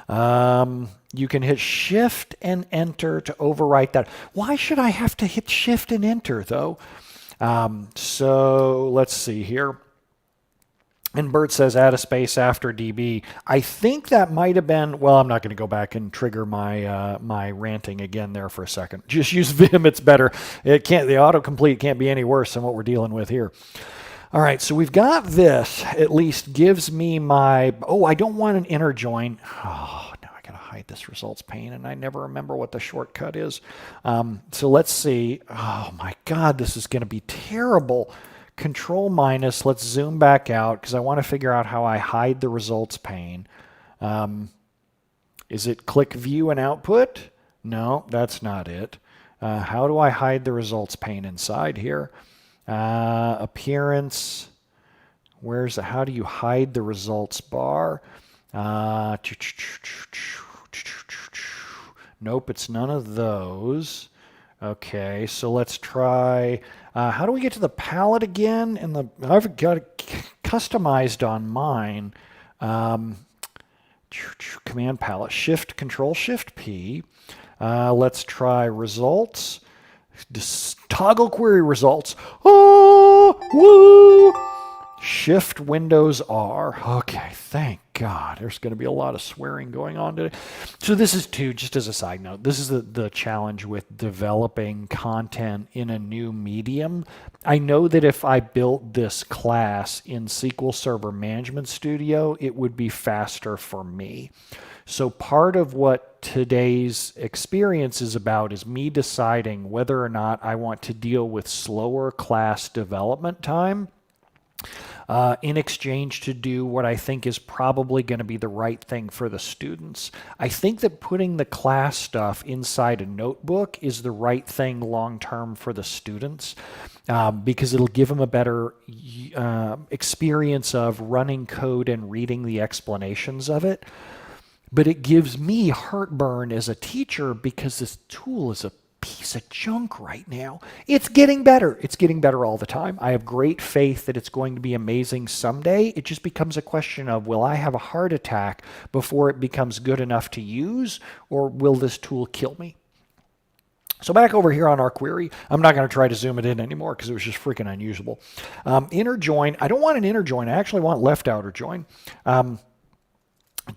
You can hit Shift and Enter to overwrite that. Why should I have to hit Shift and Enter, though? So let's see here. And Bert says add a space after DB. I think that might have been, well, I'm not going to go back and trigger my my ranting again there for a second. Just use Vim, it's better. The autocomplete can't be any worse than what we're dealing with here. All right, so we've got this, at least gives me my, oh, I don't want an inner join. Oh, now I got to hide this results pane, and I never remember what the shortcut is. So let's see. Oh, my God, this is going to be terrible. Control minus, let's zoom back out because I want to figure out how I hide the results pane. Is it click view and output? No, that's not it. How do I hide the results pane inside here? Appearance, how do you hide the results bar? Nope, it's none of those. Okay, so let's try, how do we get to the palette again? I've got it customized on mine. Command palette, Control Shift P. Let's try results. Just toggle query results. Oh, woo! Shift Windows R. Okay, thank God. There's going to be a lot of swearing going on today. So this is too, just as a side note, this is the challenge with developing content in a new medium. I know that if I built this class in SQL Server Management Studio, it would be faster for me. So part of what today's experience is about is me deciding whether or not I want to deal with slower class development time in exchange to do what I think is probably going to be the right thing for the students. I think that putting the class stuff inside a notebook is the right thing long term for the students because it'll give them a better experience of running code and reading the explanations of it. But it gives me heartburn as a teacher because this tool is a piece of junk right now. It's getting better. It's getting better all the time. I have great faith that it's going to be amazing someday. It just becomes a question of, will I have a heart attack before it becomes good enough to use, or will this tool kill me? So back over here on our query, I'm not going to try to zoom it in anymore because it was just freaking unusable. Inner join, I don't want an inner join. I actually want left outer join.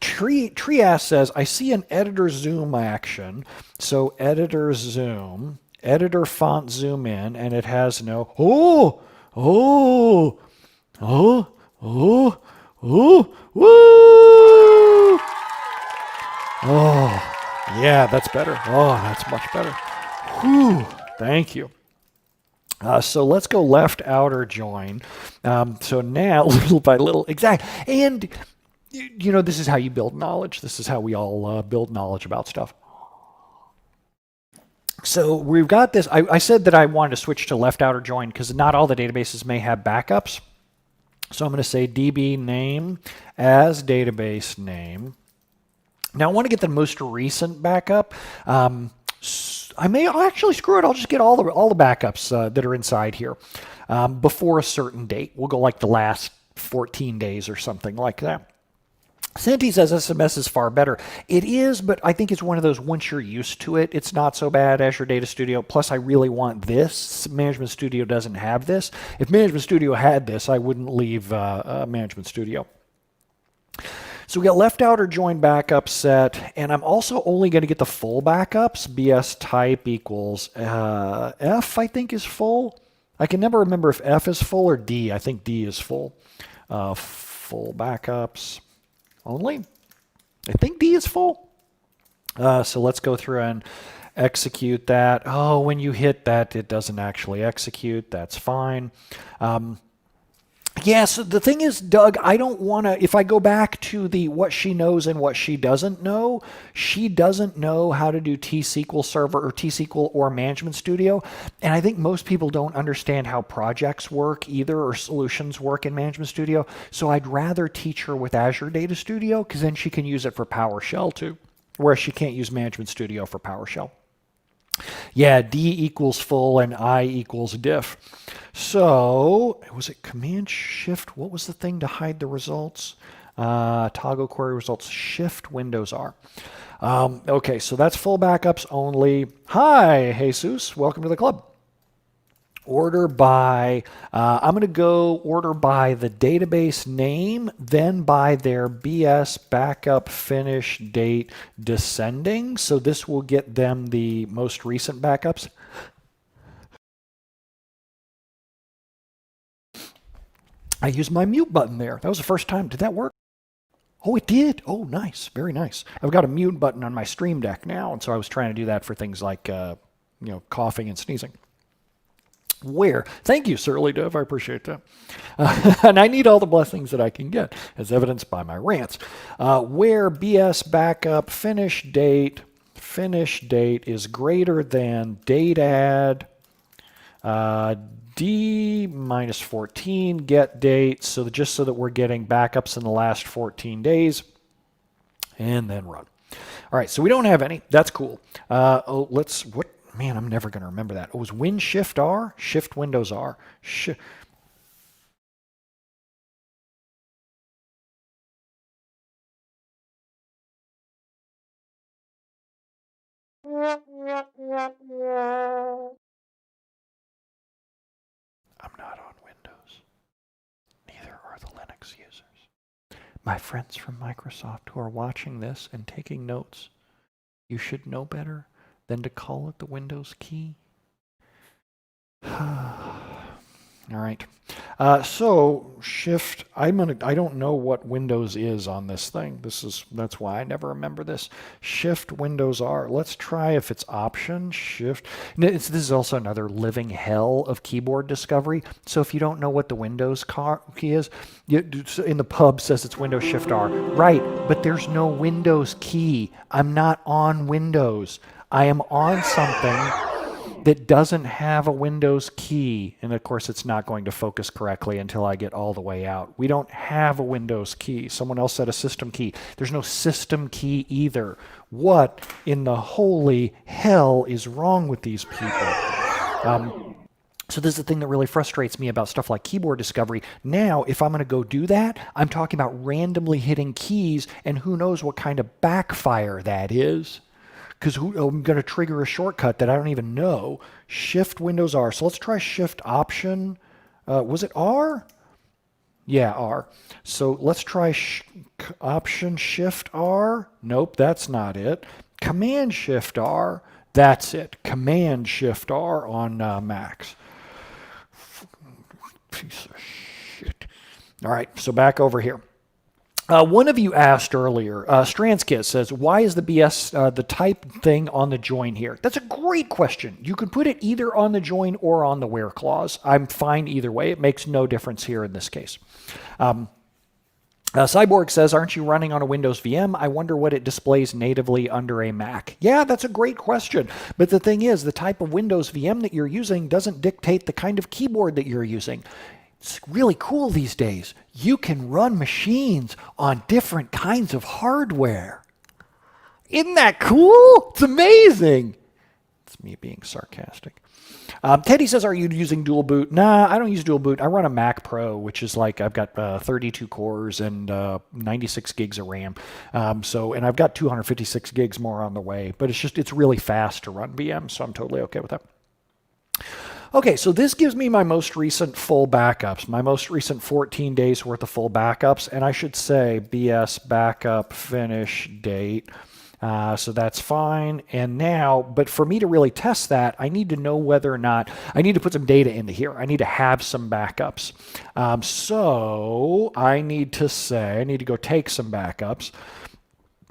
Trias says, I see an editor zoom action. So editor zoom, editor font zoom in, and it has no, oh, oh, oh, oh, oh, woo! Oh, yeah, that's better. Oh, that's much better. Whew, thank you. So let's go left outer join. So now, little by little, exact, and you know, this is how you build knowledge. This is how we all build knowledge about stuff. So we've got this. I said that I wanted to switch to left outer join because not all the databases may have backups. So I'm going to say DB name as database name. Now I want to get the most recent backup. I'll actually screw it. I'll just get all the backups that are inside here before a certain date. We'll go like the last 14 days or something like that. Santi says SMS is far better. It is, but I think it's one of those, once you're used to it, it's not so bad. Azure Data Studio. Plus, I really want this. Management Studio doesn't have this. If Management Studio had this, I wouldn't leave Management Studio. So we got left outer join backup set, and I'm also only going to get the full backups. BS type equals F, I think, is full. I can never remember if F is full or D. I think D is full. Full backups only. I think D is full. So let's go through and execute that. Oh, when you hit that, it doesn't actually execute. That's fine. Yeah, so the thing is, Doug, I don't want to, if I go back to the what she knows and what she doesn't know how to do T-SQL Server or T-SQL or Management Studio. And I think most people don't understand how projects work either, or solutions work in Management Studio. So I'd rather teach her with Azure Data Studio because then she can use it for PowerShell too, whereas she can't use Management Studio for PowerShell. Yeah, D equals full and I equals diff. So, was it Command Shift? What was the thing to hide the results? Toggle query results, Shift Windows R. Okay, so that's full backups only. Hi, Jesus. Welcome to the club. Order by, I'm going to go order by the database name, then by their BS backup finish date descending. So this will get them the most recent backups. I used my mute button there. That was the first time. Did that work? Oh, it did. Oh, nice. Very nice. I've got a mute button on my Stream Deck now, and so I was trying to do that for things like, coughing and sneezing. Where? Thank you, Surly Dove. I appreciate that. And I need all the blessings that I can get, as evidenced by my rants. Where BS backup finish date is greater than date add D minus 14 get date. So just so that we're getting backups in the last 14 days, and then run. All right, so we don't have any. That's cool. Man, I'm never going to remember that. It was Win Shift R, Shift Windows R. Linux users, my friends from Microsoft who are watching this and taking notes, you should know better than to call it the Windows key. All right. So Shift. I don't know what Windows is on this thing. That's why I never remember this. Shift Windows R. Let's try if it's Option Shift. This is also another living hell of keyboard discovery. So if you don't know what the Windows key is, in the pub says it's Windows Shift R. Right, but there's no Windows key. I'm not on Windows. I am on something that doesn't have a Windows key. And of course, it's not going to focus correctly until I get all the way out. We don't have a Windows key. Someone else said a system key. There's no system key either. What in the holy hell is wrong with these people? So this is the thing that really frustrates me about stuff like keyboard discovery. Now, if I'm going to go do that, I'm talking about randomly hitting keys, and who knows what kind of backfire that is. Because I'm going to trigger a shortcut that I don't even know. Shift Windows R. So let's try Shift Option. Was it R? Yeah, R. So let's try Option Shift R. Nope, that's not it. Command Shift R. That's it. Command Shift R on Macs. Piece of shit. All right, so back over here. One of you asked earlier, Stranskit says, why is the BS the type thing on the join here? That's a great question. You could put it either on the join or on the where clause. I'm fine either way. It makes no difference here in this case. Cyborg says, aren't you running on a Windows VM? I wonder what it displays natively under a Mac. Yeah, that's a great question. But the thing is, the type of Windows VM that you're using doesn't dictate the kind of keyboard that you're using. It's really cool these days. You can run machines on different kinds of hardware. Isn't that cool? It's amazing. It's me being sarcastic. Teddy says, are you using dual boot? Nah, I don't use dual boot. I run a Mac Pro, which is like I've got 32 cores and 96 gigs of RAM. And I've got 256 gigs more on the way. But it's really fast to run VM, so I'm totally okay with that. Okay, so this gives me my most recent full backups, my most recent 14 days worth of full backups, and I should say BS backup finish date. So that's fine. And now, but for me to really test that, I need to know whether or not, I need to put some data into here. I need to have some backups. So I need to say, I need to go take some backups.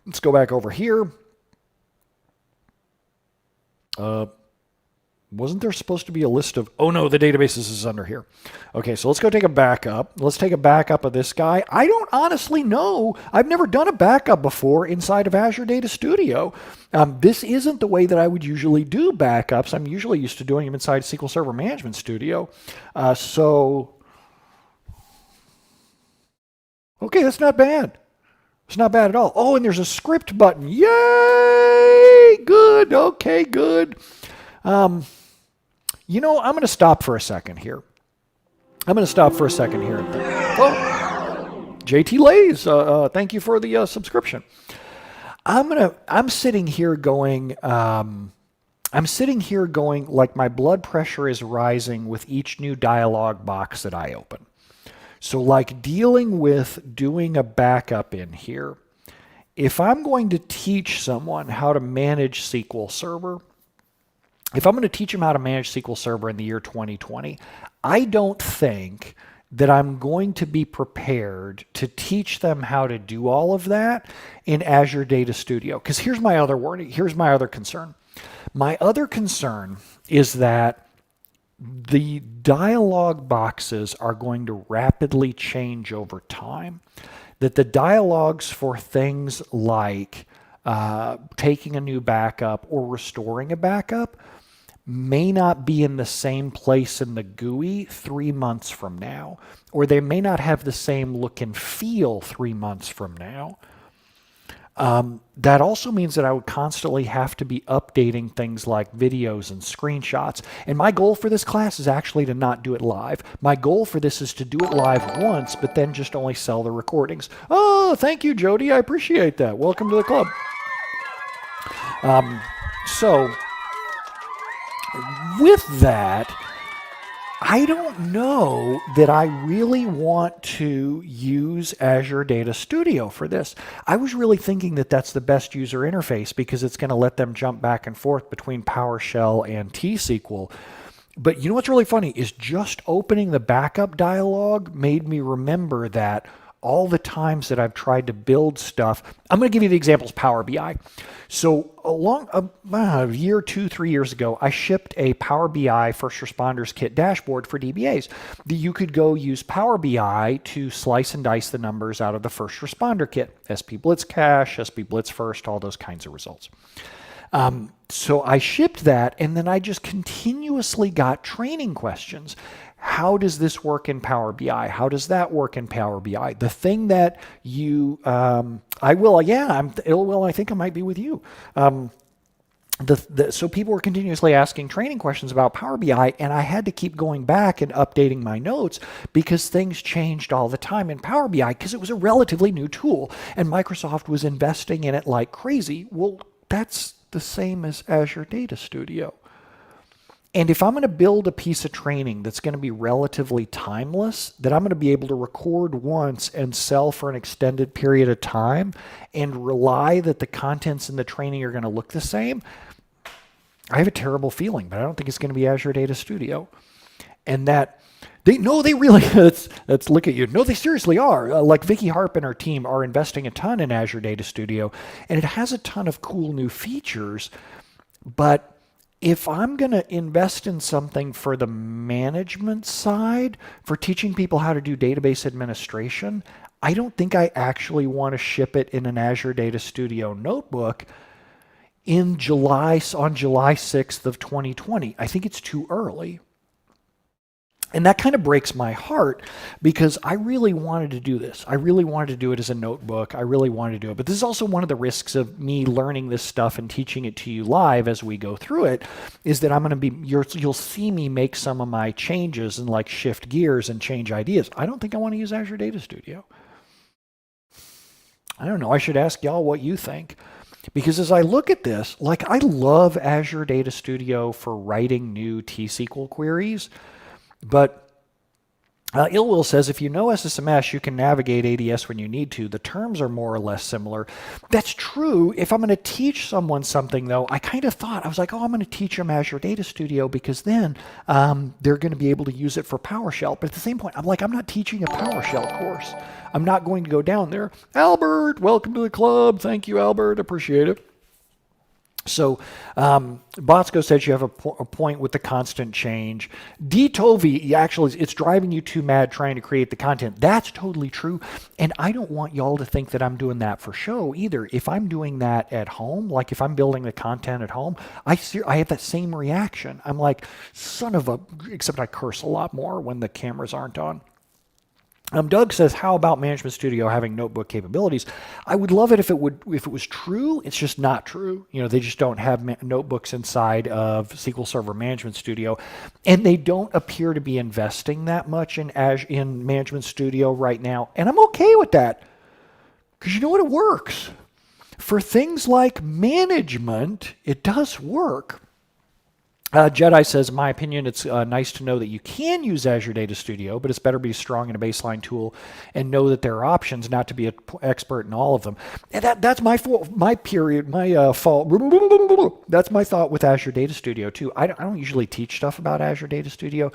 Let's go back over here. Wasn't there supposed to be a list of, oh no, the databases is under here. Okay, so let's go take a backup. Let's take a backup of this guy. I don't honestly know. I've never done a backup before inside of Azure Data Studio. This isn't the way that I would usually do backups. I'm usually used to doing them inside SQL Server Management Studio. Okay, that's not bad. It's not bad at all. Oh, and there's a script button. Yay! Good. Okay, good. I'm going to stop for a second here. Oh, JT Lays, thank you for the subscription. I'm sitting here going like my blood pressure is rising with each new dialog box that I open. So like dealing with doing a backup in here, if I'm going to teach someone how to manage SQL Server, if I'm going to teach them how to manage SQL Server in the year 2020, I don't think that I'm going to be prepared to teach them how to do all of that in Azure Data Studio. Because here's my other warning. Here's my other concern. My other concern is that the dialog boxes are going to rapidly change over time. That the dialogues for things like taking a new backup or restoring a backup may not be in the same place in the GUI 3 months from now, or they may not have the same look and feel 3 months from now. That also means that I would constantly have to be updating things like videos and screenshots. And my goal for this class is actually to not do it live. My goal for this is to do it live once, but then just only sell the recordings. Oh, thank you, Jody. I appreciate that. Welcome to the club. With that, I don't know that I really want to use Azure Data Studio for this. I was really thinking that that's the best user interface because it's going to let them jump back and forth between PowerShell and T-SQL. But you know what's really funny is just opening the backup dialog made me remember that all the times that I've tried to build stuff. I'm going to give you the examples Power BI. So a year, 2, 3 years ago, I shipped a Power BI First Responders Kit dashboard for DBAs. You could go use Power BI to slice and dice the numbers out of the First Responder Kit. SP Blitz Cache, SP Blitz First, all those kinds of results. So I shipped that, and then I just continuously got training questions. How does this work in Power BI? How does that work in Power BI? The thing that you, I think I might be with you. So people were continuously asking training questions about Power BI, and I had to keep going back and updating my notes because things changed all the time in Power BI because it was a relatively new tool, and Microsoft was investing in it like crazy. Well, that's the same as Azure Data Studio. And if I'm going to build a piece of training that's going to be relatively timeless, that I'm going to be able to record once and sell for an extended period of time and rely that the contents in the training are going to look the same, I have a terrible feeling, but I don't think it's going to be Azure Data Studio. And that they really, let's look at you. No, they seriously are. Like Vicky Harp and her team are investing a ton in Azure Data Studio, and it has a ton of cool new features, but if I'm going to invest in something for the management side, for teaching people how to do database administration, I don't think I actually want to ship it in an Azure Data Studio notebook on July 6th of 2020. I think it's too early. And that kind of breaks my heart because I really wanted to do this. I really wanted to do it as a notebook. I really wanted to do it. But this is also one of the risks of me learning this stuff and teaching it to you live as we go through it, is that I'm going to be, you'll see me make some of my changes and like shift gears and change ideas. I don't think I want to use Azure Data Studio. I don't know. I should ask y'all what you think. Because as I look at this, like I love Azure Data Studio for writing new T-SQL queries. But Illwill says, if you know SSMS, you can navigate ADS when you need to. The terms are more or less similar. That's true. If I'm going to teach someone something, though, I kind of thought, I was like, oh, I'm going to teach them Azure Data Studio because then they're going to be able to use it for PowerShell. But at the same point, I'm like, I'm not teaching a PowerShell course. I'm not going to go down there. Albert, welcome to the club. Thank you, Albert. Appreciate it. So Bosco says you have a point with the constant change. D. Tovey, actually, it's driving you too mad trying to create the content. That's totally true. And I don't want y'all to think that I'm doing that for show either. If I'm doing that at home, like if I'm building the content at home, I have that same reaction. I'm like, son of a, except I curse a lot more when the cameras aren't on. Doug says, how about Management Studio having notebook capabilities? I would love it if it was true. It's just not true. You know, they just don't have notebooks inside of SQL Server Management Studio, and they don't appear to be investing that much in Management Studio right now. And I'm okay with that because you know what? It works. For things like management, it does work. Jedi says, in my opinion, it's nice to know that you can use Azure Data Studio, but it's better to be strong in a baseline tool and know that there are options, not to be an expert in all of them. And that's my fault. That's my thought with Azure Data Studio, too. I don't usually teach stuff about Azure Data Studio.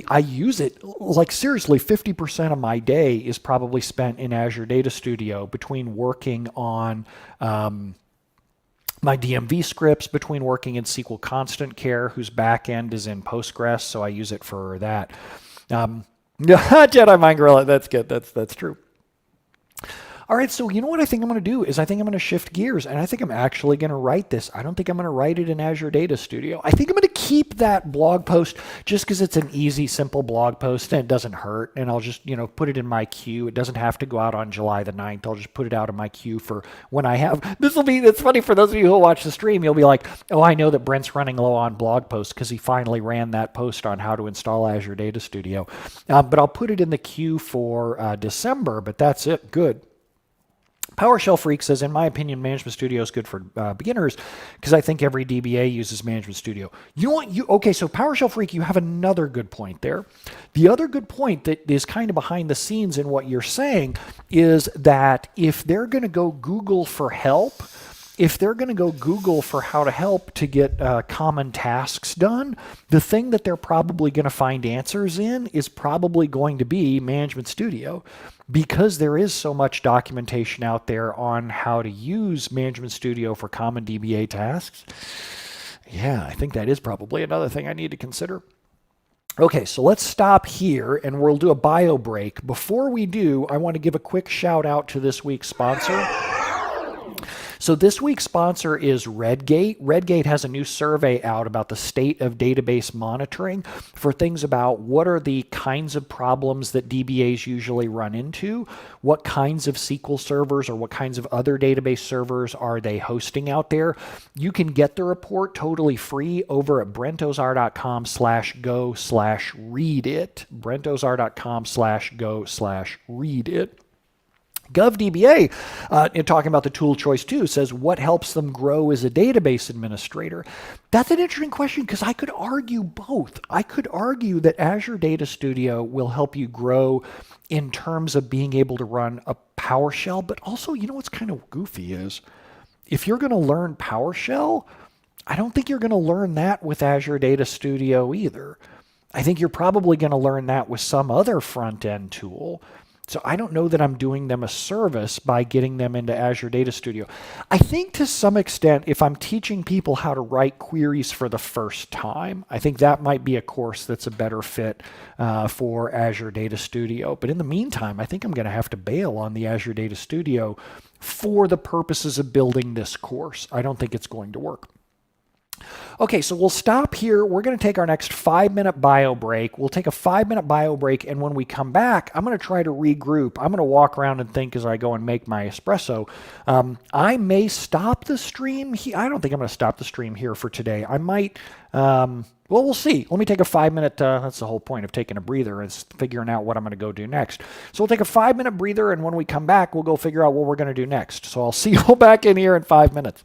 I use it, like seriously, 50% of my day is probably spent in Azure Data Studio between working on my DMV scripts, between working in SQL Constant Care, whose back end is in Postgres, so I use it for that. Jedi Mind Gorilla, that's good. That's true. All right, so you know what I think I'm going to do is I think I'm going to shift gears, and I think I'm actually going to write this. I don't think I'm going to write it in Azure Data Studio. I think I'm going to keep that blog post just because it's an easy, simple blog post, and it doesn't hurt, and I'll just, put it in my queue. It doesn't have to go out on July the 9th. I'll just put it out in my queue for when I have. It's funny for those of you who watch the stream, you'll be like, oh, I know that Brent's running low on blog posts because he finally ran that post on how to install Azure Data Studio. But I'll put it in the queue for December, but that's it. Good. PowerShell Freaks says, in my opinion, Management Studio is good for beginners because I think every DBA uses Management Studio. You know what? Okay, so PowerShell Freak, you have another good point there. The other good point that is kind of behind the scenes in what you're saying is that if they're going to go Google for help, if they're going to go Google for how to help to get common tasks done, the thing that they're probably going to find answers in is probably going to be Management Studio, because there is so much documentation out there on how to use Management Studio for common DBA tasks. Yeah, I think that is probably another thing I need to consider. Okay, so let's stop here and we'll do a bio break. Before we do, I want to give a quick shout out to this week's sponsor. So this week's sponsor is Redgate. Redgate has a new survey out about the state of database monitoring for things about what are the kinds of problems that DBAs usually run into, what kinds of SQL servers or what kinds of other database servers are they hosting out there. You can get the report totally free over at brentozar.com/go/read it. brentozar.com/go/read it. GovDBA, in talking about the tool choice too, says what helps them grow as a database administrator. That's an interesting question because I could argue both. I could argue that Azure Data Studio will help you grow in terms of being able to run a PowerShell, but also, you know what's kind of goofy is if you're going to learn PowerShell, I don't think you're going to learn that with Azure Data Studio either. I think you're probably going to learn that with some other front-end tool. So I don't know that I'm doing them a service by getting them into Azure Data Studio. I think to some extent, if I'm teaching people how to write queries for the first time, I think that might be a course that's a better fit for Azure Data Studio. But in the meantime, I think I'm going to have to bail on the Azure Data Studio for the purposes of building this course. I don't think it's going to work. Okay, so we'll stop here. We're going to take our next 5-minute bio break. We'll take a 5-minute bio break, and when we come back, I'm going to try to regroup. I'm going to walk around and think as I go and make my espresso. I may stop the stream. I don't think I'm going to stop the stream here for today. I might, well, we'll see. Let me take a 5-minute, that's the whole point of taking a breather, is figuring out what I'm going to go do next. So we'll take a 5-minute breather, and when we come back, we'll go figure out what we're going to do next. So I'll see you all back in here in 5 minutes.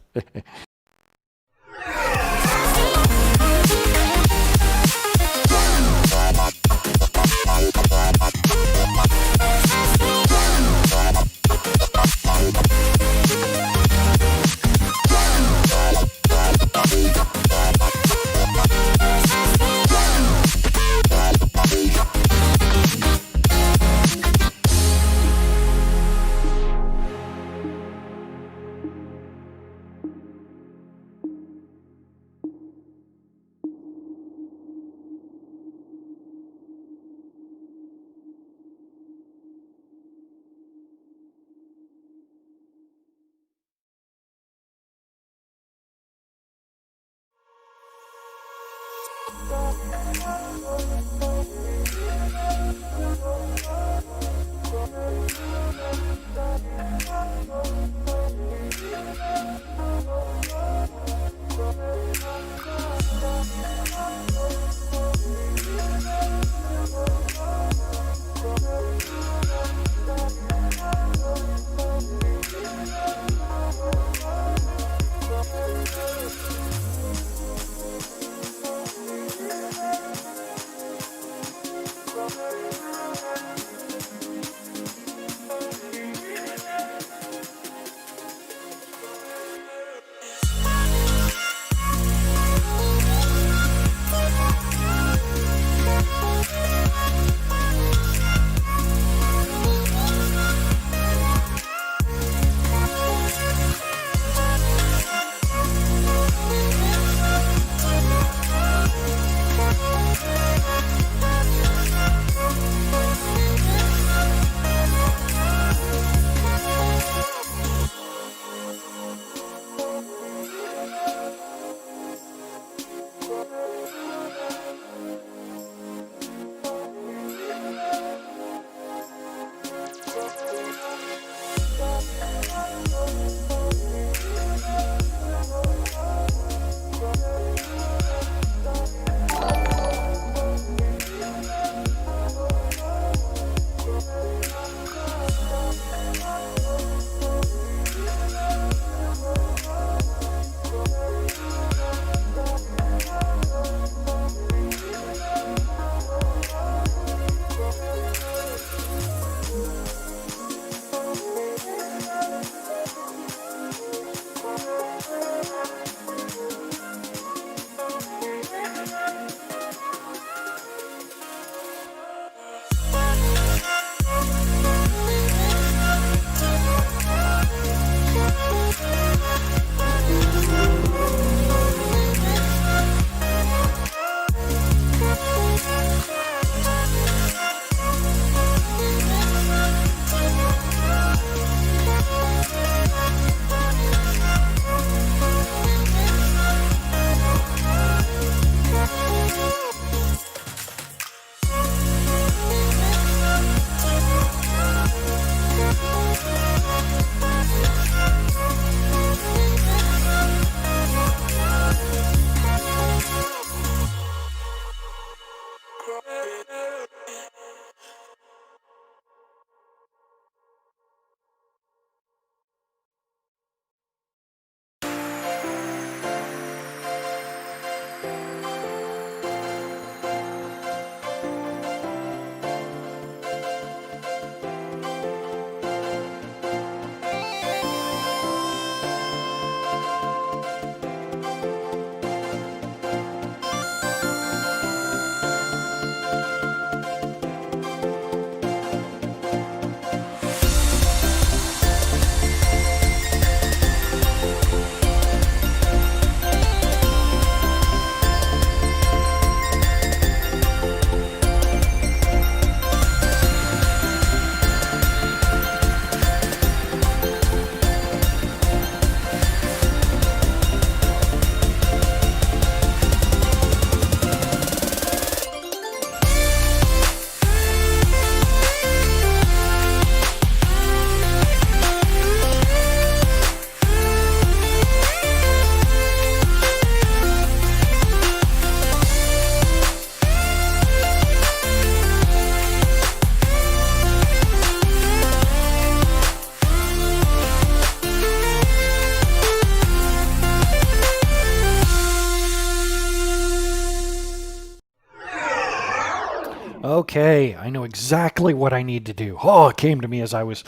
Okay, I know exactly what I need to do. Oh, it came to me as I was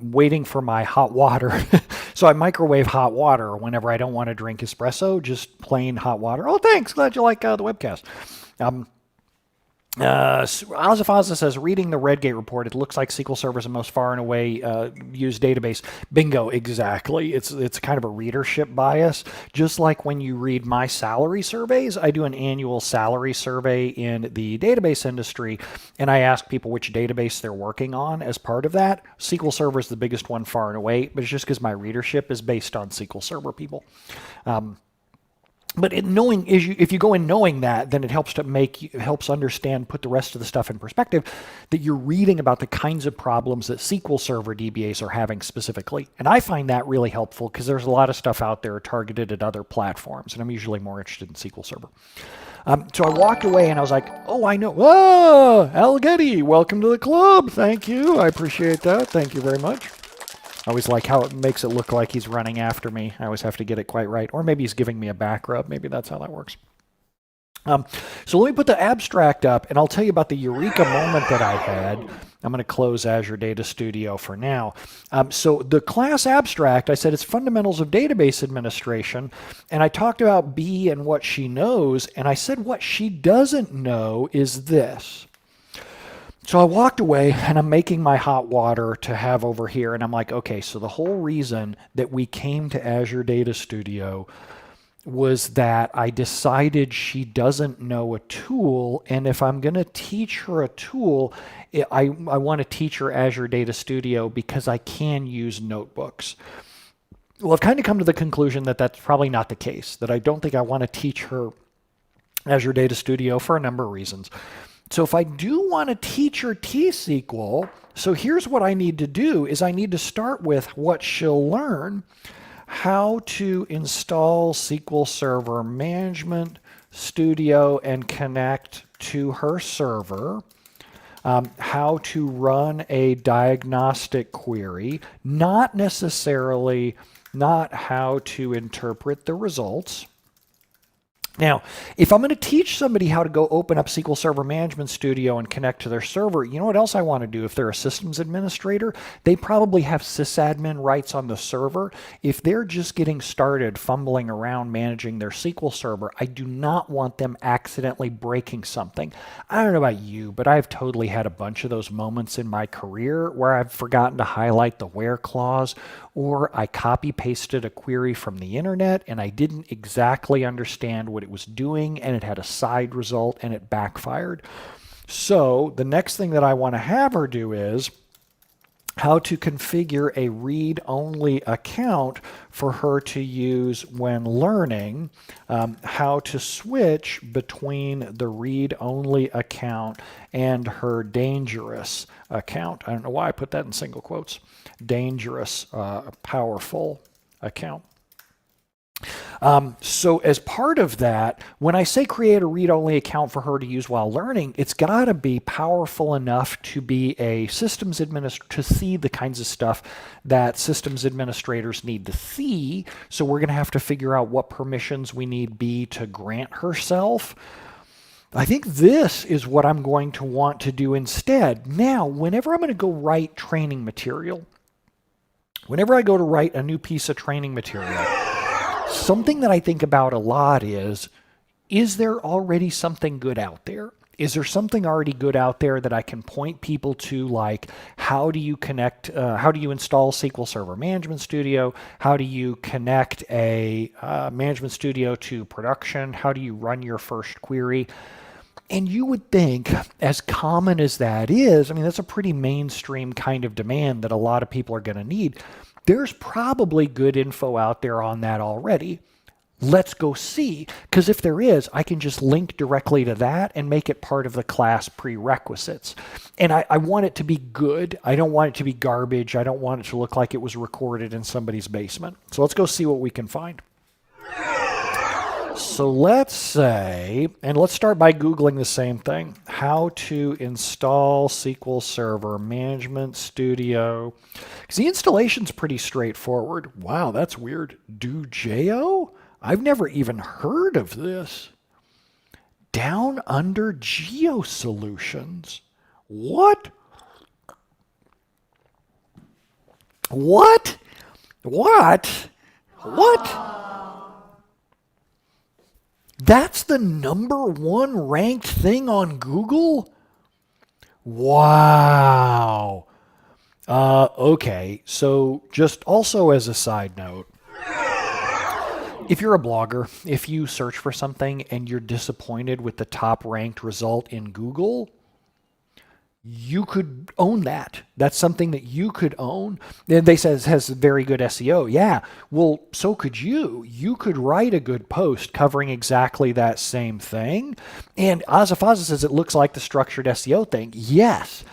waiting for my hot water. So I microwave hot water whenever I don't want to drink espresso, just plain hot water. Oh, thanks. Glad you like the webcast. Azafazza says, reading the Redgate report, it looks like SQL Server is the most far and away used database. Bingo, exactly. It's kind of a readership bias. Just like when you read my salary surveys, I do an annual salary survey in the database industry, and I ask people which database they're working on as part of that. SQL Server is the biggest one far and away, but it's just because my readership is based on SQL Server people. But if you go in knowing that, then it helps understand, put the rest of the stuff in perspective, that you're reading about the kinds of problems that SQL Server DBAs are having specifically. And I find that really helpful because there's a lot of stuff out there targeted at other platforms, and I'm usually more interested in SQL Server. So I walked away and I was like, oh, I know. Oh, Al Getty, welcome to the club. Thank you. I appreciate that. Thank you very much. I always like how it makes it look like he's running after me. I always have to get it quite right. Or maybe he's giving me a back rub. Maybe that's how that works. So let me put the abstract up, and I'll tell you about the eureka moment that I had. I'm going to close Azure Data Studio for now. So the class abstract, I said it's fundamentals of database administration, and I talked about B and what she knows, and I said what she doesn't know is this. So I walked away and I'm making my hot water to have over here, and I'm like, okay, so the whole reason that we came to Azure Data Studio was that I decided she doesn't know a tool, and if I'm going to teach her a tool, I want to teach her Azure Data Studio because I can use notebooks. Well, I've kind of come to the conclusion that that's probably not the case, that I don't think I want to teach her Azure Data Studio for a number of reasons. So if I do want to teach her T-SQL, so here's what I need to do is I need to start with what she'll learn, how to install SQL Server Management Studio and connect to her server, how to run a diagnostic query, not how to interpret the results. Now, if I'm going to teach somebody how to go open up SQL Server Management Studio and connect to their server, you know what else I want to do? If they're a systems administrator, they probably have sysadmin rights on the server. If they're just getting started fumbling around managing their SQL Server, I do not want them accidentally breaking something. I don't know about you, but I've totally had a bunch of those moments in my career where I've forgotten to highlight the where clause, or I copy pasted a query from the internet and I didn't exactly understand what it was doing and it had a side result and it backfired. So the next thing that I want to have her do is how to configure a read-only account for her to use when learning, how to switch between the read-only account and her dangerous account. I don't know why I put that in single quotes. Dangerous, powerful account. So as part of that, when I say create a read-only account for her to use while learning, it's got to be powerful enough to be a systems administrator, to see the kinds of stuff that systems administrators need to see. So we're going to have to figure out what permissions we need B to grant herself. I think this is what I'm going to want to do instead. Now, whenever I'm going to go write training material, whenever I go to write a new piece of training material, something that I think about a lot is there already something good out there? Is there something already good out there that I can point people to, like how do you connect, how do you install SQL Server Management Studio? How do you connect a Management Studio to production? How do you run your first query? And you would think, as common as that is, I mean, that's a pretty mainstream kind of demand that a lot of people are going to need. There's probably good info out there on that already. Let's go see, because if there is, I can just link directly to that and make it part of the class prerequisites. And I want it to be good. I don't want it to be garbage. I don't want it to look like it was recorded in somebody's basement. So let's go see what we can find. So let's say, and let's start by Googling the same thing, how to install SQL Server Management Studio. Because the installation's pretty straightforward. Wow, that's weird. Do.jo? I've never even heard of this. Down under Geo Solutions. What? What? What? What? That's the #1 ranked thing on Google? Wow. Okay, so just also as a side note, if you're a blogger, if you search for something and you're disappointed with the top ranked result in Google, you could own that. That's something that you could own. And they say it has very good SEO. Yeah, well, so could you. You could write a good post covering exactly that same thing. And Azafaza says it looks like the structured SEO thing. Yes.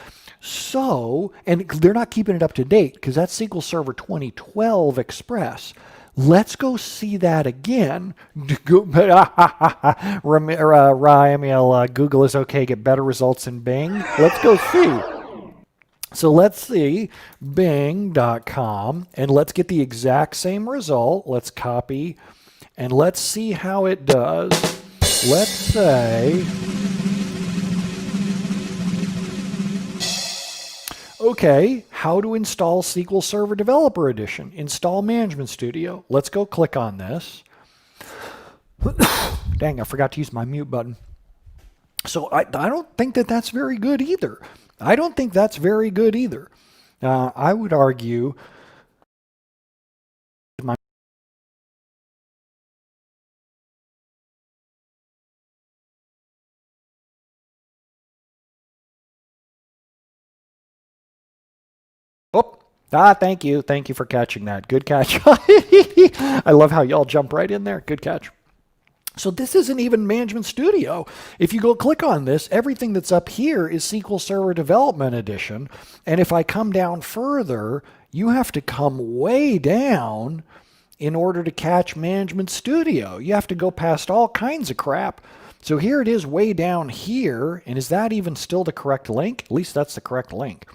So, and they're not keeping it up to date because that's SQL Server 2012 Express. Let's go see that again. Ramiel, Google is okay, get better results in Bing. Let's go see. So let's see bing.com and let's get the exact same result. Let's copy and let's see how it does. Let's say, okay, how to install SQL Server Developer Edition. Install Management Studio. Let's go click on this. Dang, I forgot to use my mute button. So I don't think that that's very good either. I don't think that's very good either. I would argue thank you. Thank you for catching that. Good catch. I love how y'all jump right in there. Good catch. So this isn't even Management Studio. If you go click on this, everything that's up here is SQL Server Development Edition. And if I come down further, you have to come way down in order to catch Management Studio. You have to go past all kinds of crap. So here it is way down here. And is that even still the correct link? At least that's the correct link.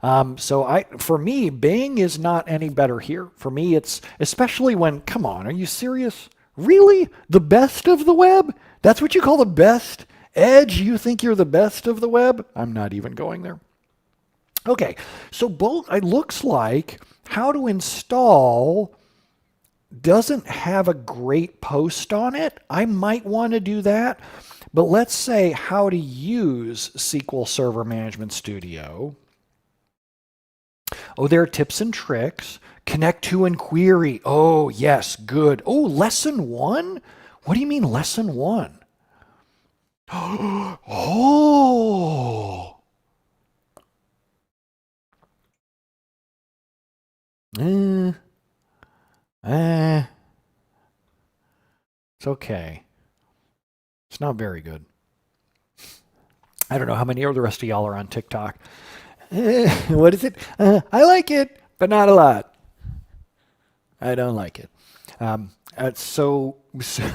For me, Bing is not any better here. For me, it's especially when, come on, are you serious? Really? The best of the web? That's what you call the best? Edge, you think you're the best of the web? I'm not even going there. Okay, so both, it looks like how to install doesn't have a great post on it. I might want to do that, but let's say how to use SQL Server Management Studio. Oh, there are tips and tricks. Connect to and query. Oh, yes, good. Oh, lesson 1? What do you mean lesson 1? Oh. It's okay. It's not very good. I don't know how many of the rest of y'all are on TikTok. What is it? I like it, but not a lot. I don't like it. So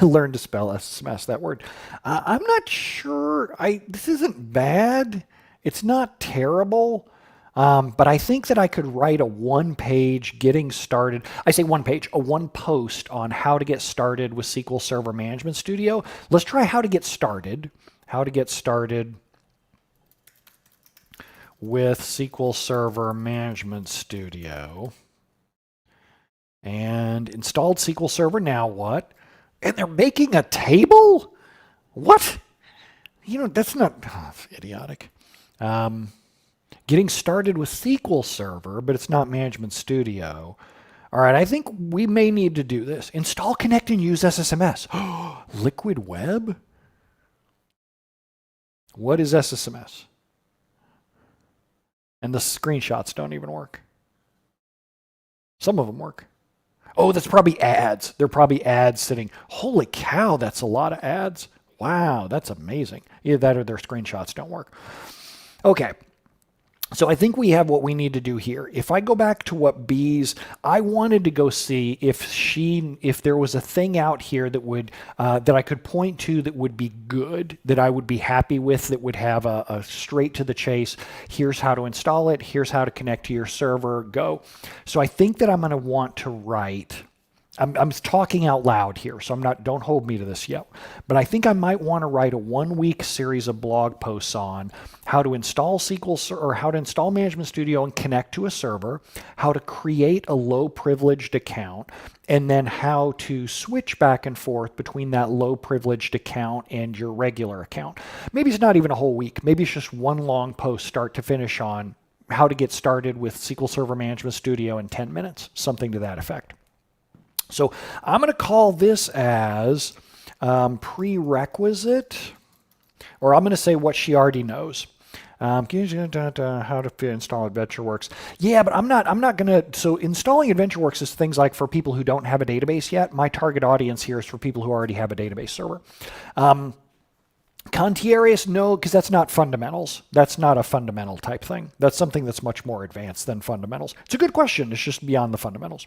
learn to spell SSMS, that word. I'm not sure. This isn't bad. It's not terrible. But I think that I could write a one-page getting started. I say one page, a one post on how to get started with SQL Server Management Studio. Let's try how to get started. How to get started with SQL Server Management Studio. And installed SQL Server, now what? And they're making a table? What? That's not idiotic. Getting started with SQL Server, but it's not Management Studio. All right, I think we may need to do this. Install, connect, and use SSMS. Liquid Web? What is SSMS? And the screenshots don't even work. Some of them work. Oh, that's probably ads. They're probably ads sitting. Holy cow, that's a lot of ads. Wow, that's amazing. Either that or their screenshots don't work. Okay. So I think we have what we need to do here. If I go back to what B's, I wanted to go see if there was a thing out here that would that I could point to that would be good, that I would be happy with, that would have a straight to the chase. Here's how to install it. Here's how to connect to your server. Go. So I think that I'm going to want to write. I'm talking out loud here, so don't hold me to this yet. But I think I might want to write a 1-week series of blog posts on how to install or how to install Management Studio and connect to a server, how to create a low privileged account, and then how to switch back and forth between that low privileged account and your regular account. Maybe it's not even a whole week. Maybe it's just one long post start to finish on how to get started with SQL Server Management Studio in 10 minutes, something to that effect. So I'm going to call this as prerequisite, or I'm going to say what she already knows. How to install AdventureWorks. Yeah, but I'm not going to. So installing AdventureWorks is things like for people who don't have a database yet. My target audience here is for people who already have a database server. Concierge, no, because that's not fundamentals. That's not a fundamental type thing. That's something that's much more advanced than fundamentals. It's a good question. It's just beyond the fundamentals.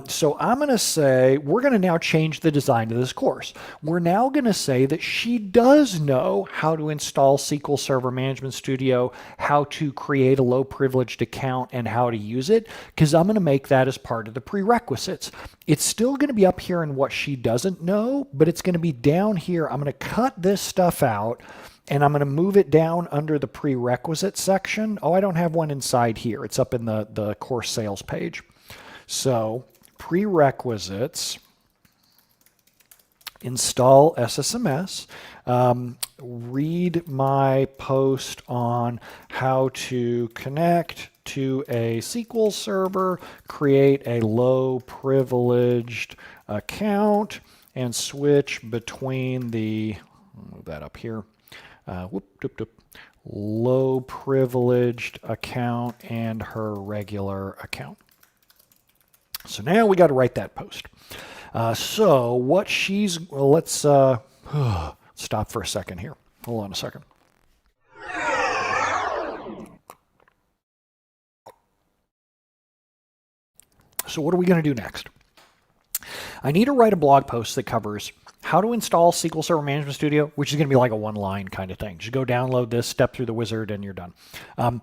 So I'm going to say we're going to now change the design of this course. We're now going to say that she does know how to install SQL Server Management Studio, how to create a low privileged account, and how to use it, because I'm going to make that as part of the prerequisites. It's still going to be up here in what she doesn't know, but it's going to be down here. I'm going to cut this stuff out, and I'm going to move it down under the prerequisite section. Oh, I don't have one inside here. It's up in the course sales page. So prerequisites, install SSMS, read my post on how to connect to a SQL server, create a low privileged account, and switch between the, I'll move that up here, low privileged account and her regular account. So now we got to write that post. So what she's, well, let's stop for a second here. Hold on a second. So what are we going to do next? I need to write a blog post that covers how to install SQL Server Management Studio, which is going to be like a one-line kind of thing. Just go download this, step through the wizard, and you're done.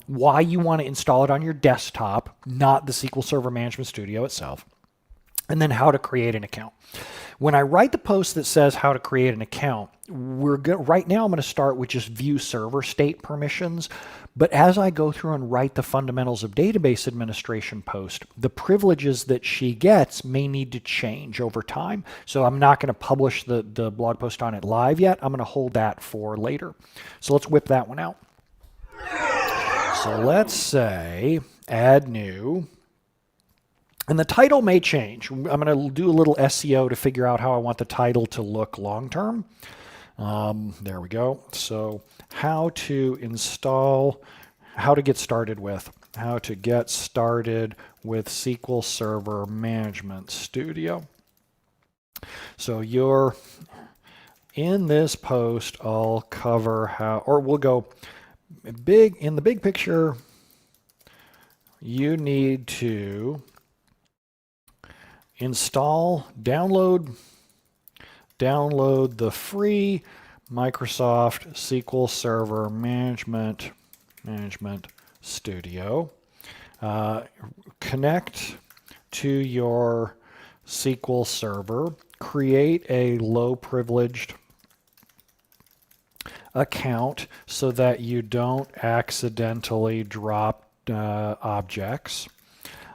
Why you want to install it on your desktop, not the SQL Server Management Studio itself. and then how to create an account. When I write the post that says how to create an account, right now I'm going to start with just view server state permissions. But as I go through and write the fundamentals of database administration post, the privileges that she gets may need to change over time. So I'm not going to publish the blog post on it live yet. I'm going to hold that for later. So let's whip that one out. So let's say add new. And the title may change. I'm going to do a little SEO to figure out how I want the title to look long term. There we go. So how to get started with SQL Server Management Studio. So you're in this post, I'll cover how, or we'll go in the big picture, you need to download the free Microsoft SQL Server Management Studio. Connect to your SQL Server. Create a low privileged account so that you don't accidentally drop objects.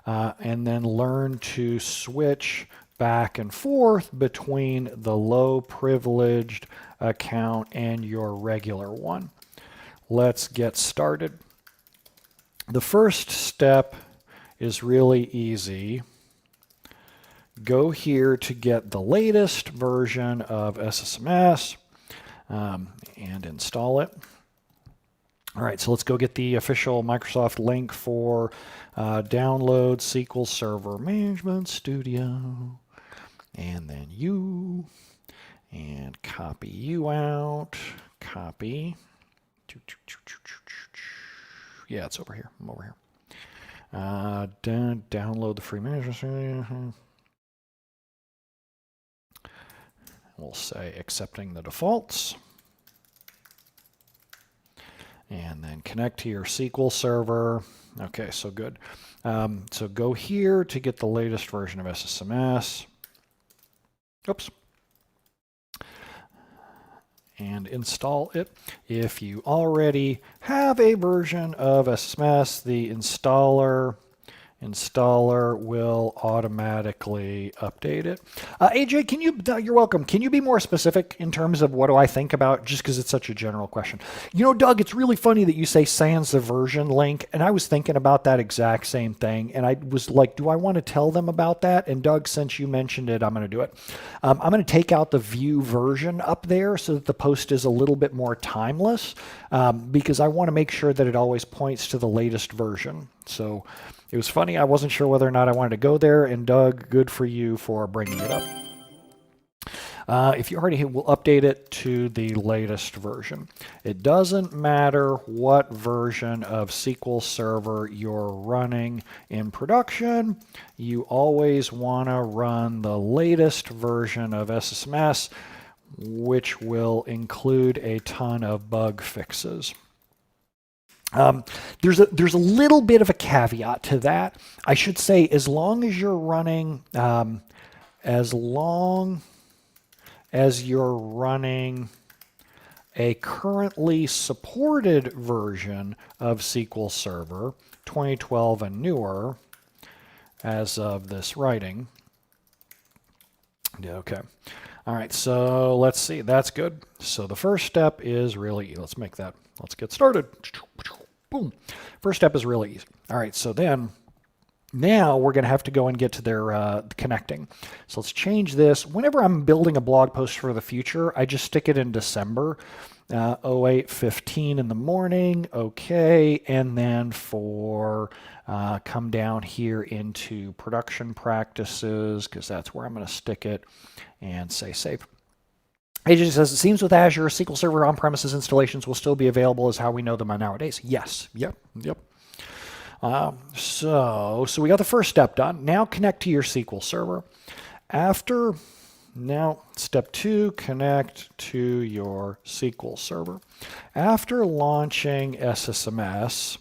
And then learn to switch back and forth between the low privileged account and your regular one. Let's get started. The first step is really easy. Go here to get the latest version of SSMS and install it. All right, so let's go get the official Microsoft link for download SQL Server Management Studio. And then and copy you out. Copy. Yeah, it's over here. I'm over here. Download the free management studio. We'll say accepting the defaults. And then connect to your SQL Server. Okay, so good. So go here to get the latest version of SSMS. Oops. And install it. If you already have a version of SSMS, the installer will automatically update it. AJ, you're welcome. Can you be more specific in terms of what do I think about, just because it's such a general question? You know, Doug, it's really funny that you say sans the version link, and I was thinking about that exact same thing, and I was like, do I want to tell them about that? And Doug, since you mentioned it, I'm going to do it. I'm going to take out the view version up there so that the post is a little bit more timeless, because I want to make sure that it always points to the latest version. So it was funny. I wasn't sure whether or not I wanted to go there. And Doug, good for you for bringing it up. If you already we'll update it to the latest version. It doesn't matter what version of SQL Server you're running in production. You always want to run the latest version of SSMS, which will include a ton of bug fixes. There's a little bit of a caveat to that. I should say, as long as you're running a currently supported version of SQL Server 2012 and newer, as of this writing. Okay. All right. So let's see. That's good. So the first step is really, let's get started. Boom. First step is really easy. All right, so then now we're going to have to go and get to their connecting. So let's change this. Whenever I'm building a blog post for the future, I just stick it in December, 08:15 in the morning. Okay, and then come down here into production practices, because that's where I'm going to stick it, and say save. AJ says, it seems with Azure, SQL Server on-premises installations will still be available as how we know them nowadays. Yes. Yep. So we got the first step done. Now connect to your SQL Server. Now step 2, connect to your SQL Server. After launching SSMS,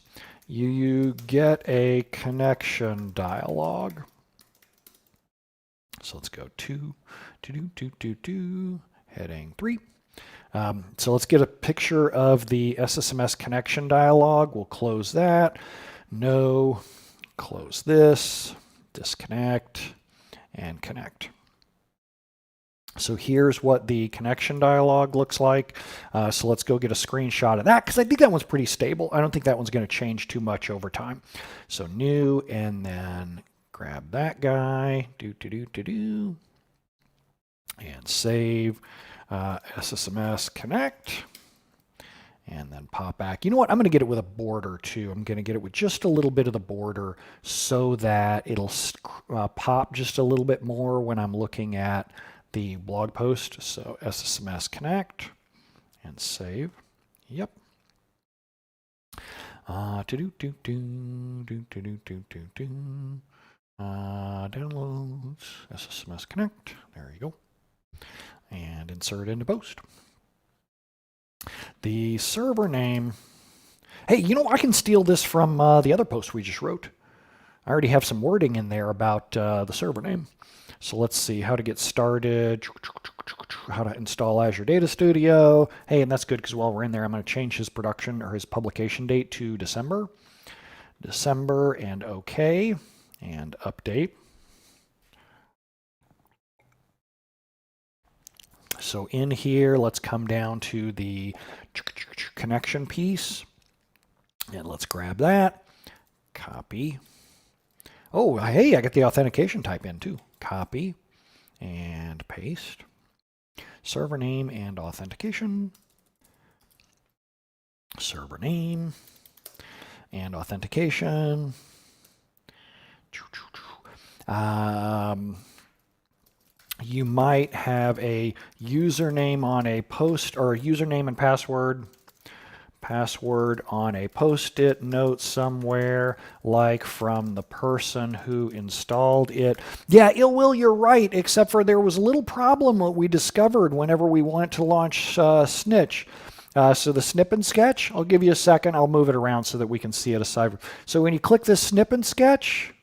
you get a connection dialog. So let's go heading 3. So let's get a picture of the SSMS connection dialog. We'll close that. No, close this, disconnect, and connect. So here's what the connection dialog looks like. So let's go get a screenshot of that because I think that one's pretty stable. I don't think that one's going to change too much over time. So new, and then grab that guy, and save SSMS connect, and then pop back. You know what? I'm going to get it with a border too. I'm going to get it with just a little bit of the border so that it'll pop just a little bit more when I'm looking at the blog post. So SSMS connect and save. Yep. Downloads SSMS connect. There you go. And insert into post. The server name. Hey, you know, I can steal this from the other post we just wrote. I already have some wording in there about the server name. So let's see how to get started, how to install Azure Data Studio. Hey, and that's good because while we're in there, I'm going to change his production or his publication date to December. December and OK and update. So in here, let's come down to the connection piece. And let's grab that. Copy. Oh, hey, I got the authentication type in too. Copy and paste. Server name and authentication. Server name and authentication. You might have a username on a post, or a username and password on a post-it note somewhere, like from the person who installed it. Yeah, Ill Will, you're right, except for there was a little problem that we discovered whenever we went to launch Snitch. So the snip and sketch, I'll give you a second. I'll move it around so that we can see it aside. So when you click this snip and sketch,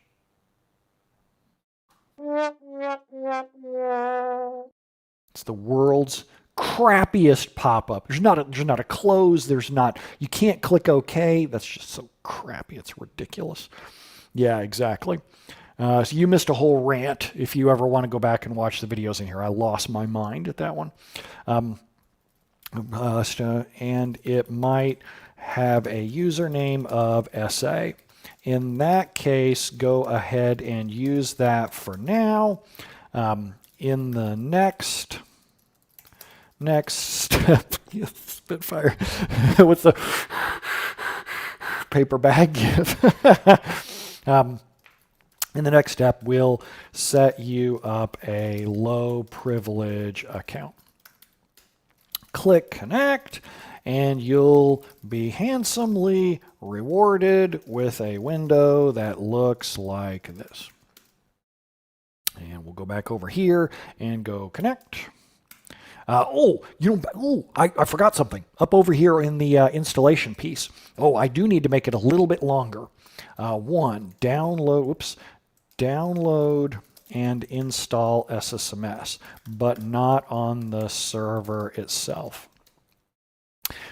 it's the world's crappiest pop-up. There's not a close. You can't click OK. That's just so crappy. It's ridiculous. Yeah, exactly. So you missed a whole rant. If you ever want to go back and watch the videos in here, I lost my mind at that one. And it might have a username of SA. In that case, go ahead and use that for now. In the next step, Spitfire. What's the paper bag give? In the next step, we'll set you up a low privilege account. Click connect, and you'll be handsomely rewarded with a window that looks like this. And we'll go back over here and go connect. I forgot something. Up over here in the installation piece. Oh, I do need to make it a little bit longer. Download and install SSMS, but not on the server itself.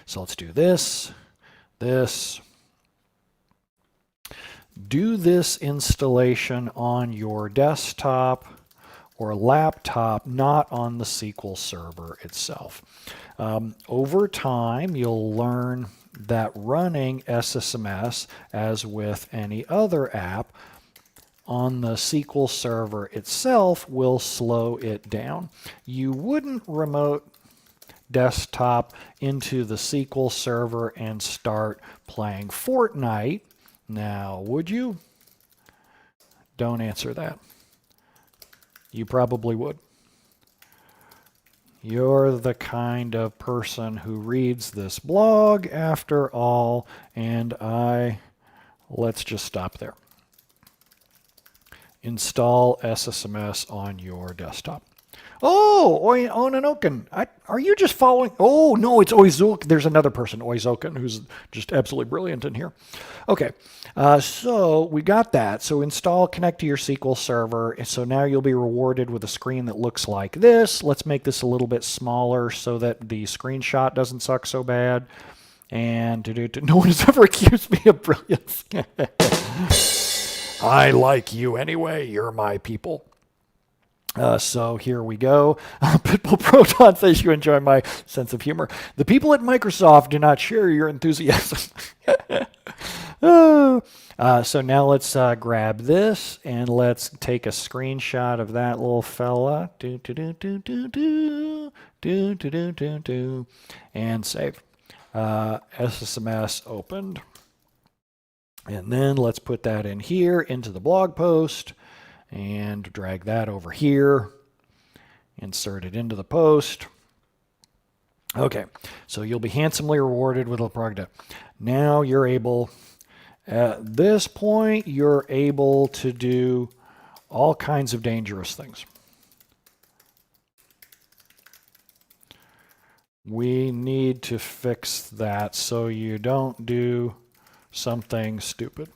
So let's do this. Do this installation on your desktop or laptop, not on the SQL Server itself. Over time, you'll learn that running SSMS, as with any other app, on the SQL Server itself will slow it down. You wouldn't remote desktop into the SQL Server and start playing Fortnite, now would you? Don't answer that. You probably would. You're the kind of person who reads this blog after all, and let's just stop there. Install SSMS on your desktop. Oh, Onanoken. Are you just following? Oh, no, it's Oizuk. There's another person, Oizoken, who's just absolutely brilliant in here. Okay, so we got that. So install, connect to your SQL Server. So now you'll be rewarded with a screen that looks like this. Let's make this a little bit smaller so that the screenshot doesn't suck so bad. And no one has ever accused me of brilliance. I like you anyway. You're my people. So here we go. Pitbull Proton says you enjoy my sense of humor. The people at Microsoft do not share your enthusiasm. So now let's grab this and let's take a screenshot of that little fella. And save. SSMS opened. And then let's put that in here into the blog post. And drag that over here, insert it into the post. Okay, so you'll be handsomely rewarded with a product. Now you're able, at this point, you're able to do all kinds of dangerous things. We need to fix that so you don't do something stupid.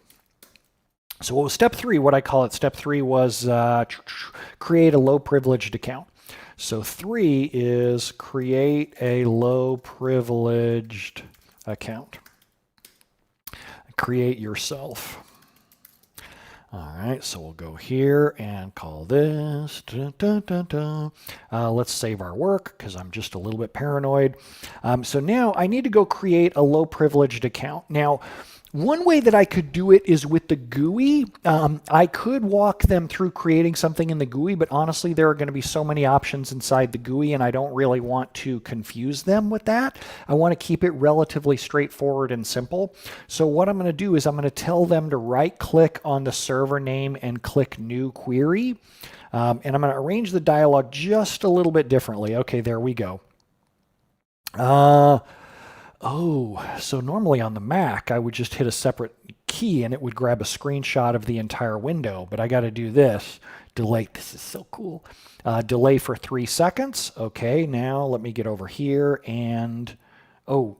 So what was step 3? What I call it, step 3 was create a low privileged account. So 3 is create a low privileged account. Create yourself. All right, so we'll go here and call this. Let's save our work because I'm just a little bit paranoid. So now I need to go create a low privileged account. Now, one way that I could do it is with the GUI. I could walk them through creating something in the GUI, but honestly, there are going to be so many options inside the GUI, and I don't really want to confuse them with that. I want to keep it relatively straightforward and simple. So what I'm going to do is I'm going to tell them to right-click on the server name and click New Query. And I'm going to arrange the dialog just a little bit differently. Okay, there we go. Oh, so normally on the Mac, I would just hit a separate key and it would grab a screenshot of the entire window, but I got to do this. Delay, this is so cool. Delay for 3 seconds. Okay, now let me get over here and, oh.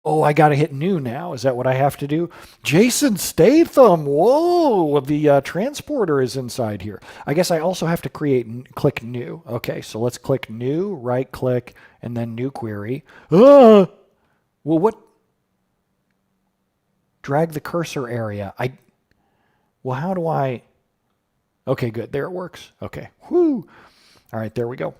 Oh, I got to hit new now. Is that what I have to do? Jason Statham. Whoa, the transporter is inside here. I guess I also have to click new. Okay, so let's click new, right click, and then new query. Well, what? Drag the cursor area. Well, how do I? Okay, good. There it works. Okay. Whoo. All right, there we go.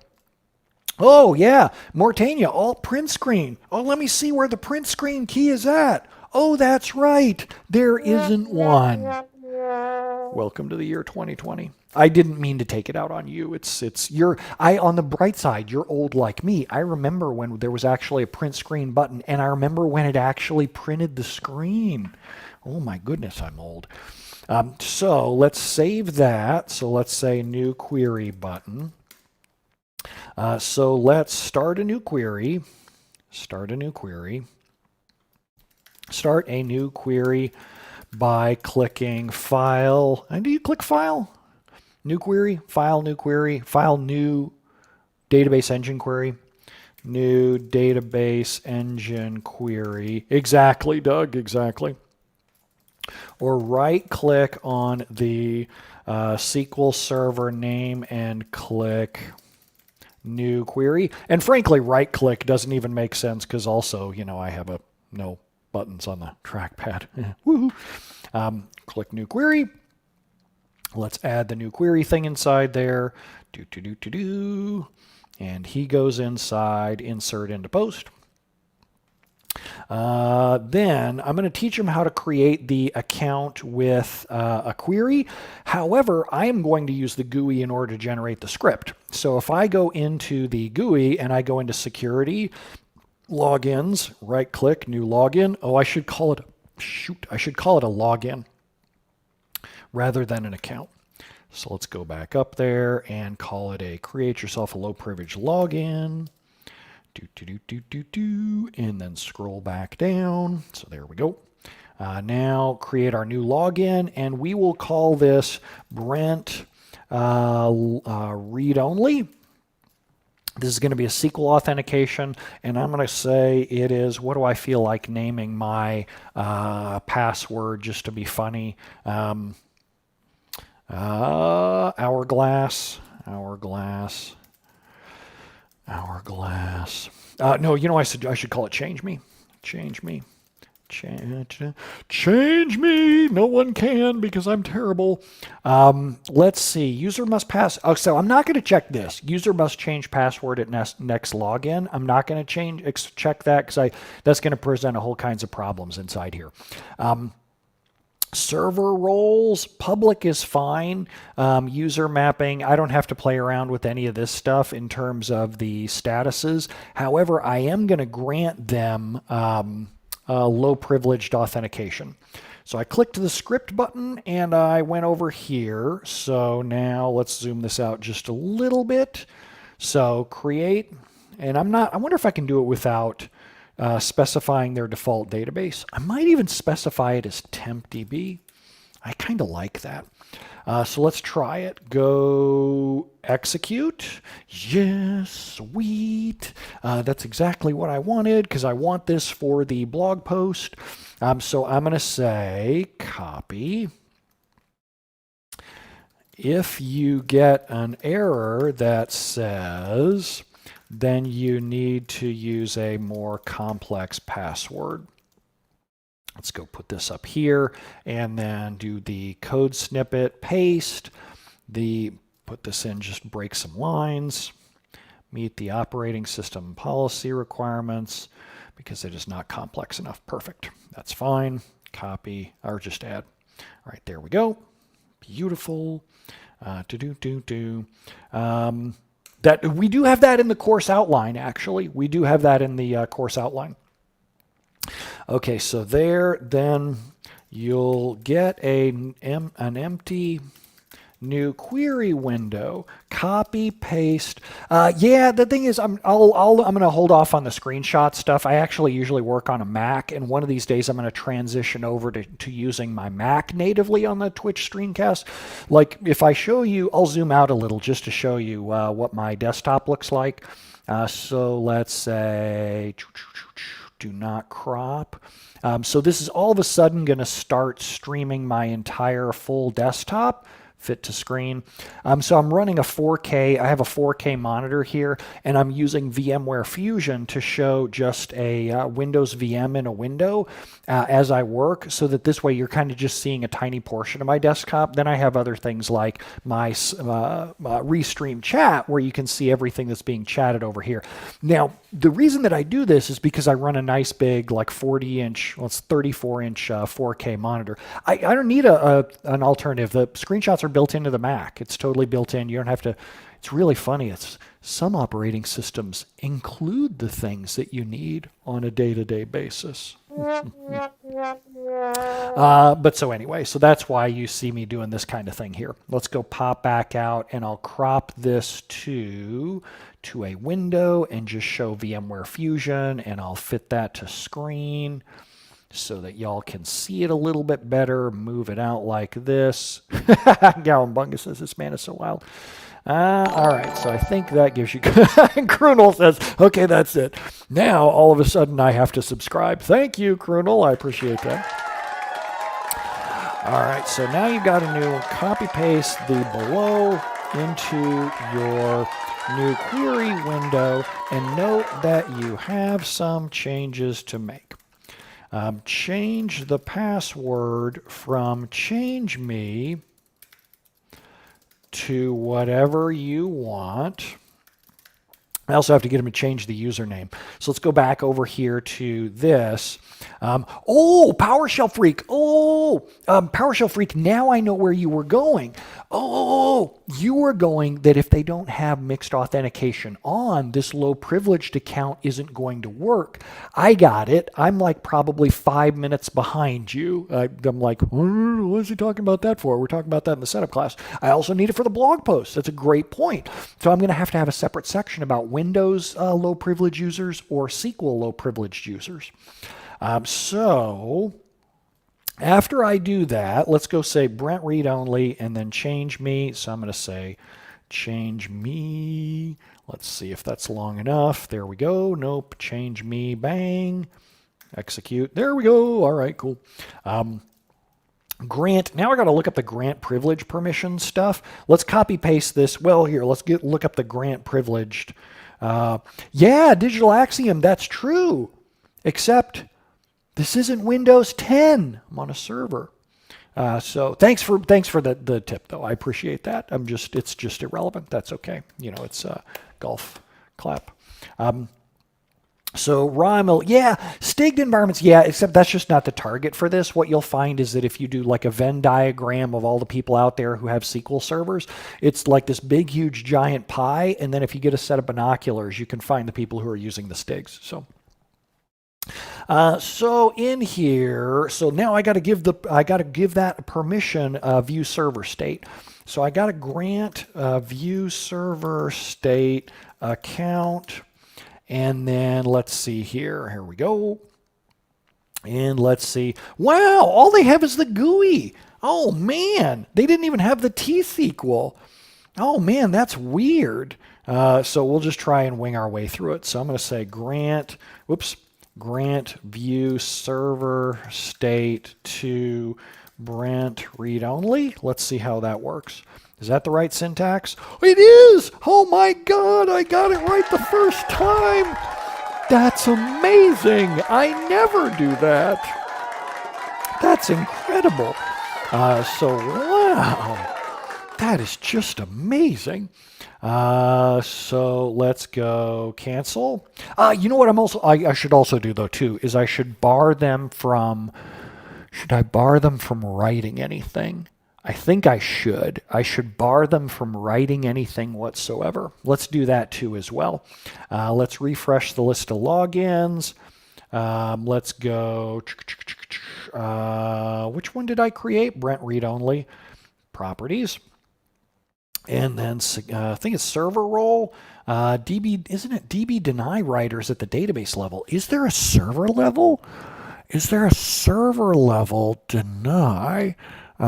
Oh, yeah, Mortania, alt print screen. Oh, let me see where the print screen key is at. Oh, that's right. There isn't one. Welcome to the year 2020. I didn't mean to take it out on you. On the bright side, you're old like me. I remember when there was actually a print screen button, and I remember when it actually printed the screen. Oh my goodness, I'm old. So let's save that. So let's say new query button. So let's start a new query. Start a new query by clicking File. And do you click File? New query, File, New query, File, New Database Engine query. New Database Engine query. Exactly, Doug, exactly. Or right-click on the SQL Server name and click New Query. And frankly, right-click doesn't even make sense because also, I have no buttons on the trackpad. Woohoo! Click New Query. Let's add the new query thing inside there. And he goes inside, insert into post. Then I'm going to teach him how to create the account with a query. However, I am going to use the GUI in order to generate the script. So if I go into the GUI and I go into security, logins, right click, new login. Oh, I should call it a login rather than an account. So let's go back up there and call it create yourself a low privilege login. And then scroll back down. So there we go. Now create our new login, and we will call this Brent read only. This is going to be a SQL authentication, and I'm going to say it is, what do I feel like naming my password just to be funny? Hourglass. No, you know, I should call it change me. Change me. Change me. No one can because I'm terrible. Let's see. User must pass. Oh, so I'm not going to check this. User must change password at next login. I'm not going to check that because that's going to present a whole kinds of problems inside here. Server roles, public is fine. User mapping, I don't have to play around with any of this stuff in terms of the statuses. However, I am going to grant them low privileged authentication. So I clicked the script button and I went over here. So now let's zoom this out just a little bit. So create, and I wonder if I can do it without specifying their default database. I might even specify it as tempdb. I kind of like that. So let's try it. Go execute. Yes, sweet. That's exactly what I wanted because I want this for the blog post. So I'm going to say copy. If you get an error that says, then you need to use a more complex password. Let's go put this up here and then do the code snippet, paste, put this in, just break some lines, meet the operating system policy requirements because it is not complex enough. Perfect. That's fine. Copy or just add. All right, there we go. Beautiful. That we do have that in the course outline, actually. We do have that in the course outline. Okay, so there, then you'll get an empty new query window. Copy, paste. Yeah, the thing is, I'm going to hold off on the screenshot stuff. I actually usually work on a Mac, and one of these days I'm going to transition over to using my Mac natively on the Twitch screencast. Like, if I show you, I'll zoom out a little just to show you what my desktop looks like. So let's say, do not crop. So this is all of a sudden going to start streaming my entire full desktop. Fit to screen. So I'm running a 4K. I have a 4K monitor here, and I'm using VMware Fusion to show just a Windows VM in a window as I work, so that this way you're kind of just seeing a tiny portion of my desktop. Then I have other things like my Restream chat, where you can see everything that's being chatted over here. Now, the reason that I do this is because I run a nice big, like 40-inch, well, it's 34-inch 4K monitor. I don't need an alternative. The screenshots are built into the Mac. It's totally built in. You don't have to. It's really funny. Some operating systems include the things that you need on a day-to-day basis. But so anyway, so that's why you see me doing this kind of thing here. Let's go pop back out, and I'll crop this to a window and just show VMware Fusion, and I'll fit that to screen so that y'all can see it a little bit better. Move it out like this. Gallon Bunga says, this man is so wild. All right, so I think that gives you... Krunel says, okay, that's it. Now, all of a sudden, I have to subscribe. Thank you, Krunel. I appreciate that. All right, so now you've got a new copy-paste the below into your new query window, and note that you have some changes to make. Change the password from change me to whatever you want. I also have to get him to change the username. So let's go back over here to this. PowerShell Freak. PowerShell Freak, now I know where you were going. You were going that if they don't have mixed authentication on, this low privileged account isn't going to work. I got it. I'm like probably 5 minutes behind you. I'm like, what is he talking about that for? We're talking about that in the setup class. I also need it for the blog post. That's a great point. So I'm going to have a separate section about Windows low privilege users or SQL low privileged users. So After I do that, let's go say Brent read only and then change me. So I'm going to say change me. Let's see if that's long enough. There we go. Nope. Change me. Bang. Execute. There we go. All right, cool. Grant. Now I got to look up the grant privilege permission stuff. Let's copy paste this. Well, here, let's look up the grant privileged. Yeah, Digital Axiom. That's true. Except this isn't Windows 10. I'm on a server. So thanks for the tip though. I appreciate that. It's just irrelevant. That's okay. It's golf clap. So RIML, yeah, stiged environments, yeah, except that's just not the target for this. What you'll find is that if you do like a Venn diagram of all the people out there who have SQL servers, it's like this big, huge, giant pie. And then if you get a set of binoculars, you can find the people who are using the stigs. So in here, so now I got to give that permission view server state. So I got to grant view server state account, and then let's see here. Here we go. And let's see. Wow, all they have is the GUI. Oh man, they didn't even have the T-SQL. Oh man, that's weird. So we'll just try and wing our way through it. So I'm going to say grant view server state to Brent read only. Let's see how that works. Is that the right syntax? It is! Oh my God, I got it right the first time. That's amazing. I never do that. That's incredible. So wow, that is just amazing. So let's go cancel. You know what I should also do though too, is I should bar them from, should I bar them from writing anything? I think I should. I should bar them from writing anything whatsoever. Let's do that too as well. Let's refresh the list of logins. Let's go, which one did I create? Brent read only, properties. And then I think it's server role. DB, isn't it DB deny writers at the database level? Is there a server level? Is there a server level deny? View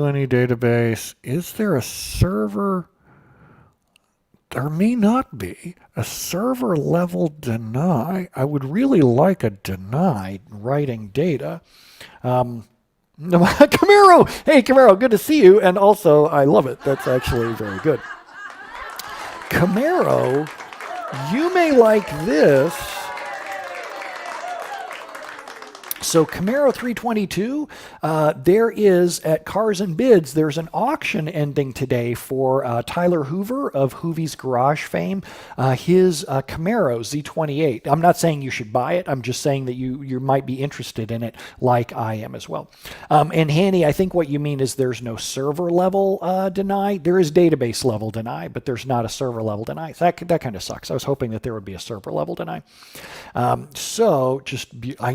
any database. Is there a server? There may not be a server level deny. I would really like a deny writing data. Camaro, hey Camaro, good to see you, and also I love it. That's actually very good. Camaro, you may like this. So Camaro 322, there is at Cars and Bids, there's an auction ending today for Tyler Hoover of Hoovy's Garage fame, his Camaro Z28. I'm not saying you should buy it. I'm just saying that you might be interested in it like I am as well. And Hanny, I think what you mean is there's no server level deny. There is database level deny, but there's not a server level deny. That kind of sucks. I was hoping that there would be a server level deny. I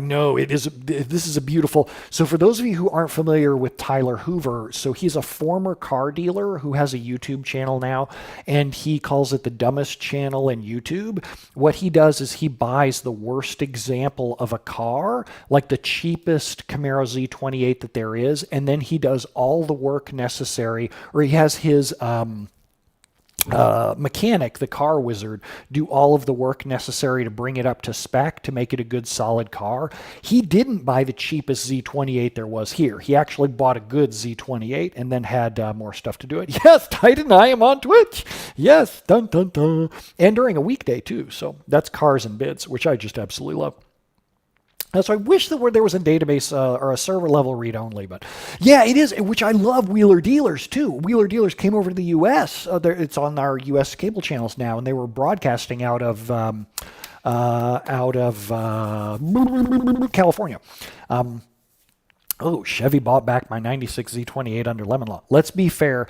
know it is. This is a beautiful. So for those of you who aren't familiar with Tyler Hoover, so he's a former car dealer who has a YouTube channel now, and he calls it the dumbest channel in YouTube. What he does is he buys the worst example of a car, like the cheapest Camaro Z28 that there is, and then he does all the work necessary, or he has his mechanic, the car wizard, do all of the work necessary to bring it up to spec to make it a good solid car. He didn't buy the cheapest Z28 there was here. He actually bought a good Z28 and then had more stuff to do it. Yes, Titan, I am on Twitch. Yes, dun dun dun. And during a weekday too. So that's Cars and Bids, which I just absolutely love. So I wish there was a database or a server level read only, but yeah, it is, which I love Wheeler Dealers too. Wheeler Dealers came over to the U.S. It's on our U.S. cable channels now, and they were broadcasting out of California. Chevy bought back my 96 Z28 under lemon law. Let's be fair.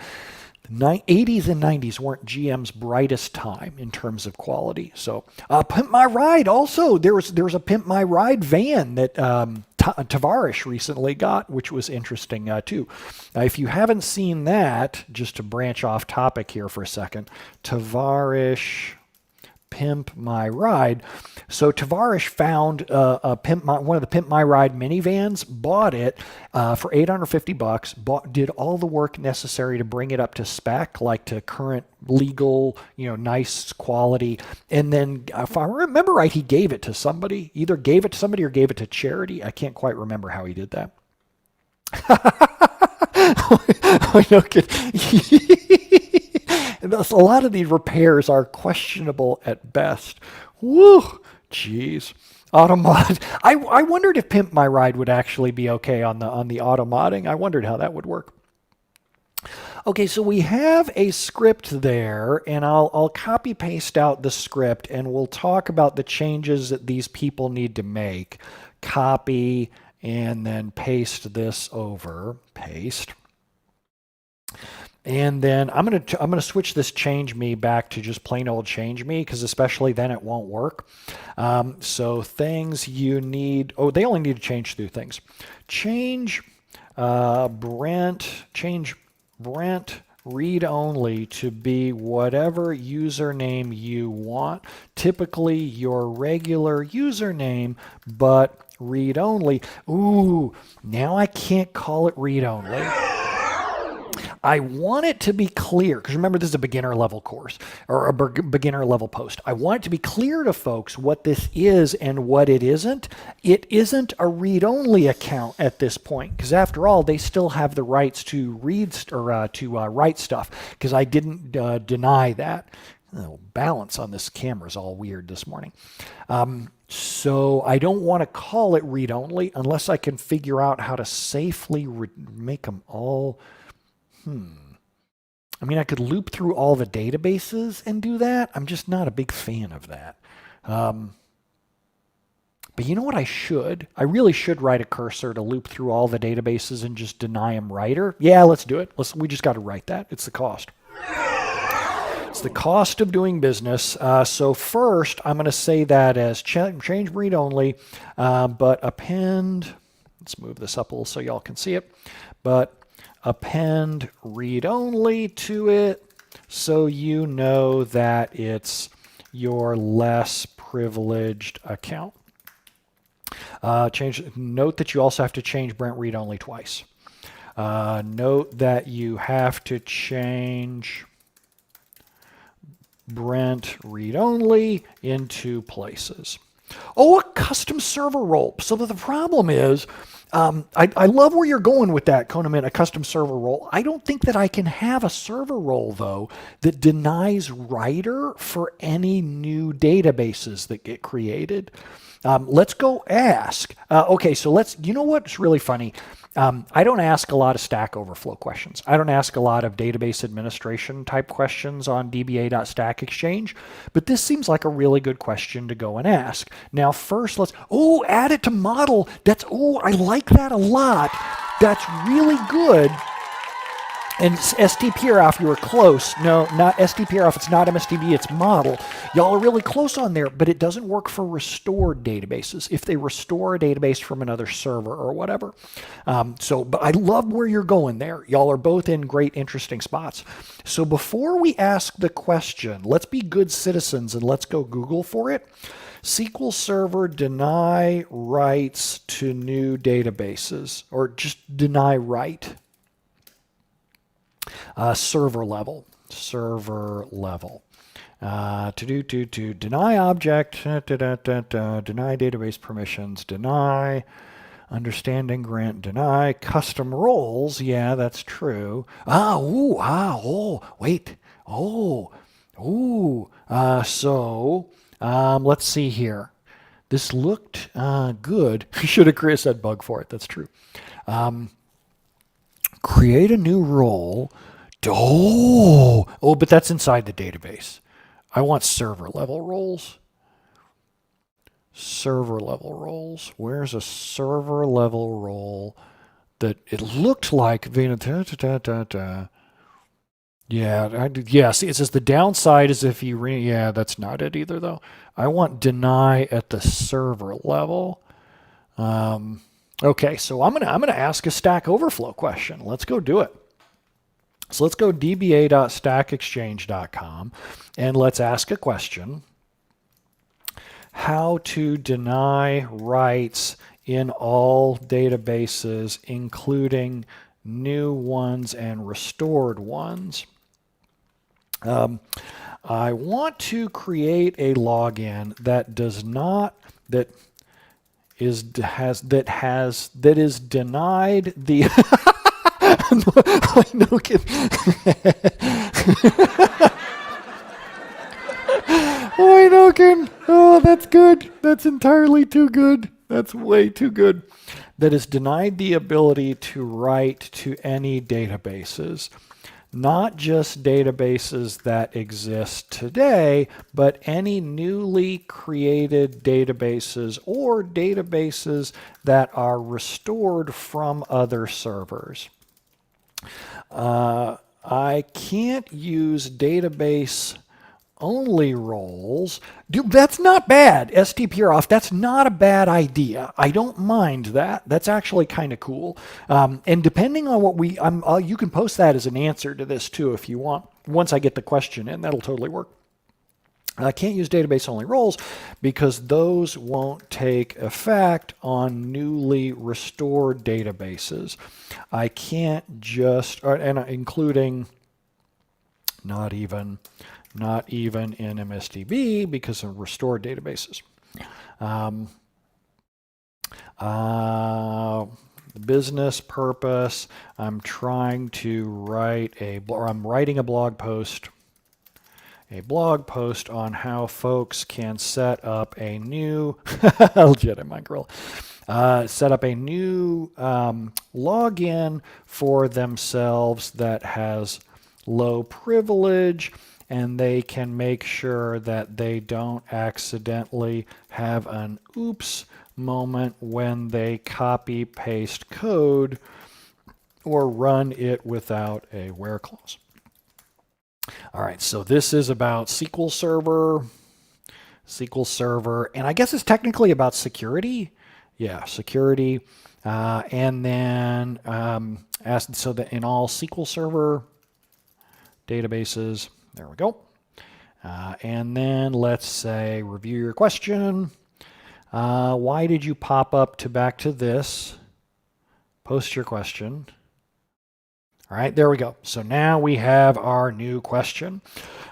The 80s and 90s weren't GM's brightest time in terms of quality. So Pimp My Ride also, there's a Pimp My Ride van that Tavarish recently got, which was interesting too. If you haven't seen that, just to branch off topic here for a second, Tavarish Pimp My Ride. So Tavarish found one of the Pimp My Ride minivans, bought it for $850, did all the work necessary to bring it up to spec, like to current legal, nice quality. And then if I remember right, he gave it to somebody, either gave it to somebody or gave it to charity. I can't quite remember how he did that. No kidding. A lot of these repairs are questionable at best. Woo, jeez. Automod. I wondered if Pimp My Ride would actually be okay on the auto modding. I wondered how that would work. Okay, so we have a script there, and I'll copy paste out the script, and we'll talk about the changes that these people need to make. Copy and then paste this over. Paste. And then I'm gonna switch this change me back to just plain old change me, because especially then it won't work. So things you need. Oh, they only need to change 2 things. Change Brent read only to be whatever username you want. Typically your regular username, but read only. Ooh, now I can't call it read only. I want it to be clear, because remember, this is a beginner level course or a beginner level post. I want it to be clear to folks what this is and what it isn't. It isn't a read-only account at this point, because after all, they still have the rights to read or to write stuff, because I didn't deny that. Oh, balance on this camera is all weird this morning. So I don't want to call it read-only unless I can figure out how to safely make them all. I mean, I could loop through all the databases and do that. I'm just not a big fan of that. But you know what I should? I really should write a cursor to loop through all the databases and just deny them writer. Yeah, let's do it. We just got to write that. It's the cost. It's the cost of doing business. So first, I'm going to say that as change read only, but append. Let's move this up a little so y'all can see it. But append read only to it, so you know that it's your less privileged account. Note that you also have to change Brent read only twice. Note that you have to change Brent read only in 2 places. Oh, a custom server role. So the problem is, I love where you're going with that, Konaman, a custom server role. I don't think that I can have a server role, though, that denies writer for any new databases that get created. Let's go ask. Okay, so you know what's really funny? I don't ask a lot of Stack Overflow questions. I don't ask a lot of database administration type questions on dba.stack exchange, but this seems like a really good question to go and ask. Now, first, add it to model. I like that a lot. That's really good. And STPRF, you were close. No, not STPRF. It's not MSDB. It's model. Y'all are really close on there, but it doesn't work for restored databases if they restore a database from another server or whatever. But I love where you're going there. Y'all are both in great, interesting spots. So before we ask the question, let's be good citizens and let's go Google for it. SQL Server deny rights to new databases, or just deny write. Server level. To deny object, deny database permissions, deny understanding grant, deny custom roles. Yeah, that's true. Let's see here. This looked good. Should have said bug for it. That's true. Create a new role. But that's inside the database. I want server level roles. Server level roles. Where's a server level role that it looked like? Yeah. See, it says the downside is if you yeah, that's not it either though. I want deny at the server level. Okay, so I'm gonna ask a Stack Overflow question. Let's go do it. So let's go dba.stackexchange.com and let's ask a question. how to deny rights in all databases, including new ones and restored ones. I want to create a login that does not that is denied the no kidding. Oh, I know, Ken. Oh, that's good. That's entirely too good. That's way too good. That is denied the ability to write to any databases. Not just databases that exist today, but any newly created databases or databases that are restored from other servers. I can't use database only roles. Dude, that's not bad. STP off. That's not a bad idea. I don't mind that. That's actually kind of cool. And depending on what you can post that as an answer to this too if you want. Once I get the question in, that'll totally work. I can't use database only roles because those won't take effect on newly restored databases. I can't just, and including not even in MSDB because of restored databases. Business purpose, I'm trying to I'm writing a blog post on how folks can set up a new Jedi Mind Gorilla. Set up a new login for themselves that has low privilege, and they can make sure that they don't accidentally have an oops moment when they copy paste code or run it without a where clause. All right, so this is about SQL Server, and I guess it's technically about security. Yeah, security. And then so that in all SQL Server databases, there we go. And then let's say review your question. Why did you pop up to back to this? Post your question. All right, there we go. So now we have our new question.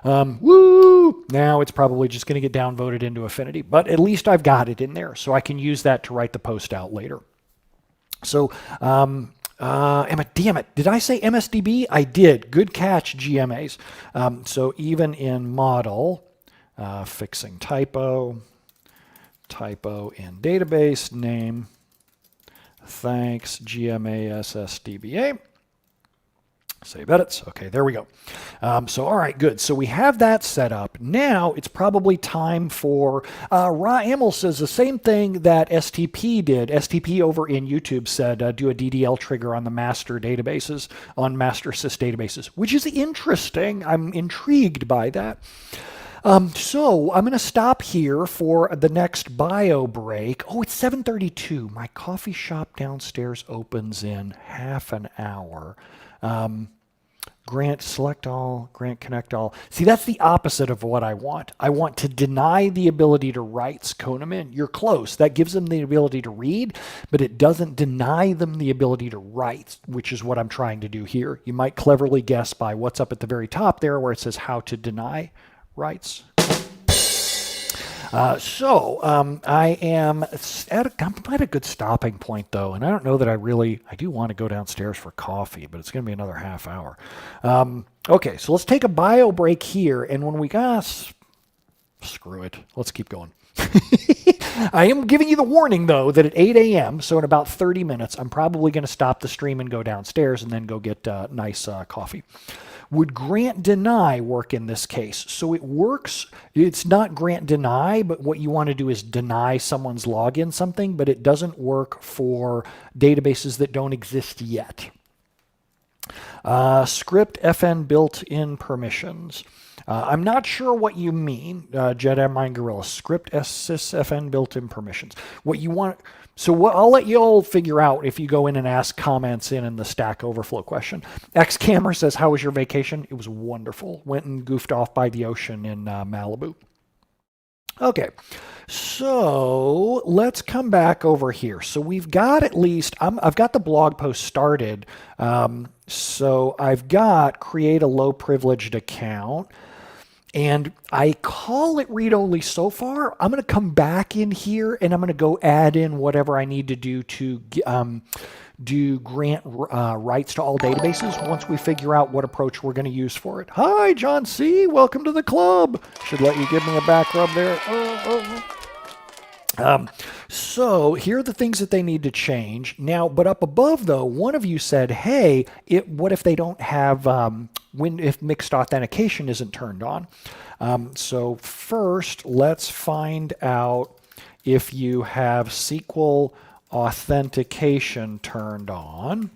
Woo! Now it's probably just going to get downvoted into Affinity, but at least I've got it in there, so I can use that to write the post out later. So, damn it, did I say MSDB? I did. Good catch, GMAs. So even in model, fixing typo in database name, thanks GMASSDBA. Save edits. Okay, there we go. So, all right, good. So we have that set up. Now it's probably time for, Ra Amel says the same thing that STP did. STP over in YouTube said, do a DDL trigger on the master databases, on master sys databases, which is interesting. I'm intrigued by that. So I'm going to stop here for the next bio break. Oh, it's 7:32. My coffee shop downstairs opens in half an hour. Grant select all, grant connect all. See, that's the opposite of what I want. I want to deny the ability to write Skoneman. You're close. That gives them the ability to read, but it doesn't deny them the ability to write, which is what I'm trying to do here. You might cleverly guess by what's up at the very top there where it says how to deny rights. I am at a good stopping point though, and I don't know that I do want to go downstairs for coffee, but it's going to be another half hour. Okay, so let's take a bio break here, and when we screw it, let's keep going. I am giving you the warning though that at 8 a.m., so in about 30 minutes, I'm probably going to stop the stream and go downstairs and then go get nice coffee. Would grant deny work in this case? So it works. It's not grant deny, but what you want to do is deny someone's login something, but it doesn't work for databases that don't exist yet. Script FN built-in permissions. I'm not sure what you mean, Jedi Mind Gorilla. Script sysfn built-in permissions. What you want... So I'll let you all figure out if you go in and ask comments in the Stack Overflow question. Xcammer says, how was your vacation? It was wonderful. Went and goofed off by the ocean in Malibu. Okay, so let's come back over here. So we've got at least, I've got the blog post started. So I've got create a low privileged account. And I call it read-only so far. I'm going to come back in here and I'm going to go add in whatever I need to do to do grant rights to all databases once we figure out what approach we're going to use for it. Hi, John C. Welcome to the club. Should let you give me a back rub there. So here are the things that they need to change. Now, but up above though, one of you said, hey, what if they don't have, if mixed authentication isn't turned on? So first, let's find out if you have SQL authentication turned on.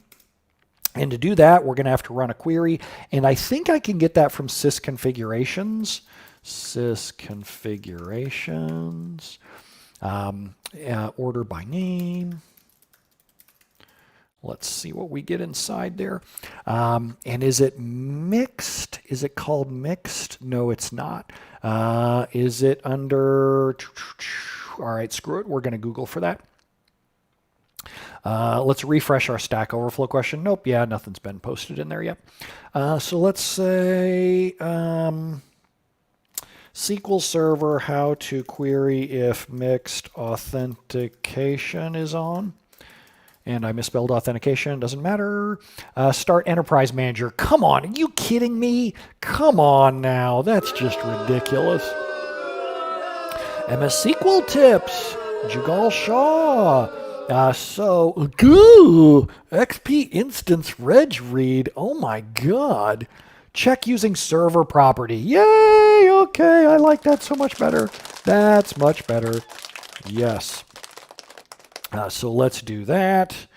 And to do that, we're going to have to run a query. And I think I can get that from sysconfigurations. Sysconfigurations. Order by name. Let's see what we get inside there. And is it mixed? Is it called mixed? No, it's not. Is it under? All right, screw it. We're going to Google for that. Let's refresh our Stack Overflow question. Nope, yeah, nothing's been posted in there yet. So let's say SQL Server, how to query if mixed authentication is on. And I misspelled authentication, doesn't matter. Start Enterprise Manager. Come on, are you kidding me? Come on now, that's just ridiculous. MS SQL tips, Jugal Shaw. XP instance reg read. Oh my God. Check using server property. Yay! Okay, I like that so much better. That's much better. Yes. So let's do that.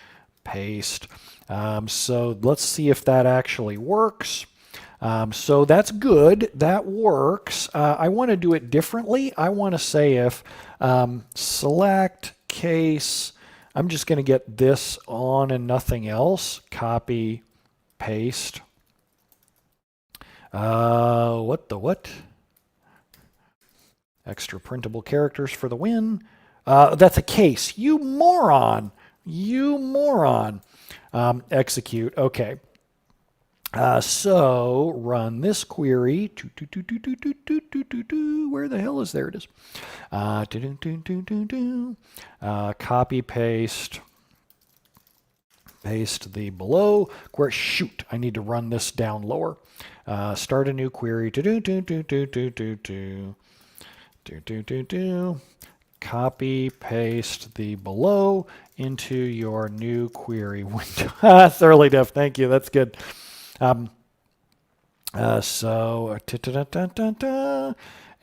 Paste. So let's see if that actually works. So that's good. That works. I want to do it differently. I want to say if select case, I'm just going to get this on and nothing else. Copy, paste. What? Extra printable characters for the win. That's a case. You moron. You moron. Execute. Okay. So run this query. Where the hell is there? It is. Copy paste. Paste the below. Shoot, I need to run this down lower. Start a new query. Copy paste the below into your new query window. Thoroughly deaf. Thank you. That's good. And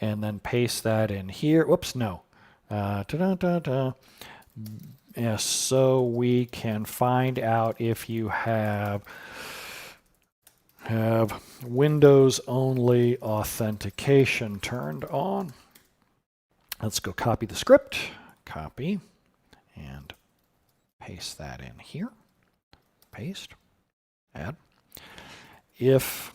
then paste that in here. Whoops, no. Yeah, so we can find out if you have Windows only authentication turned on. Let's go copy the script. Copy and paste that in here. Paste. Add. If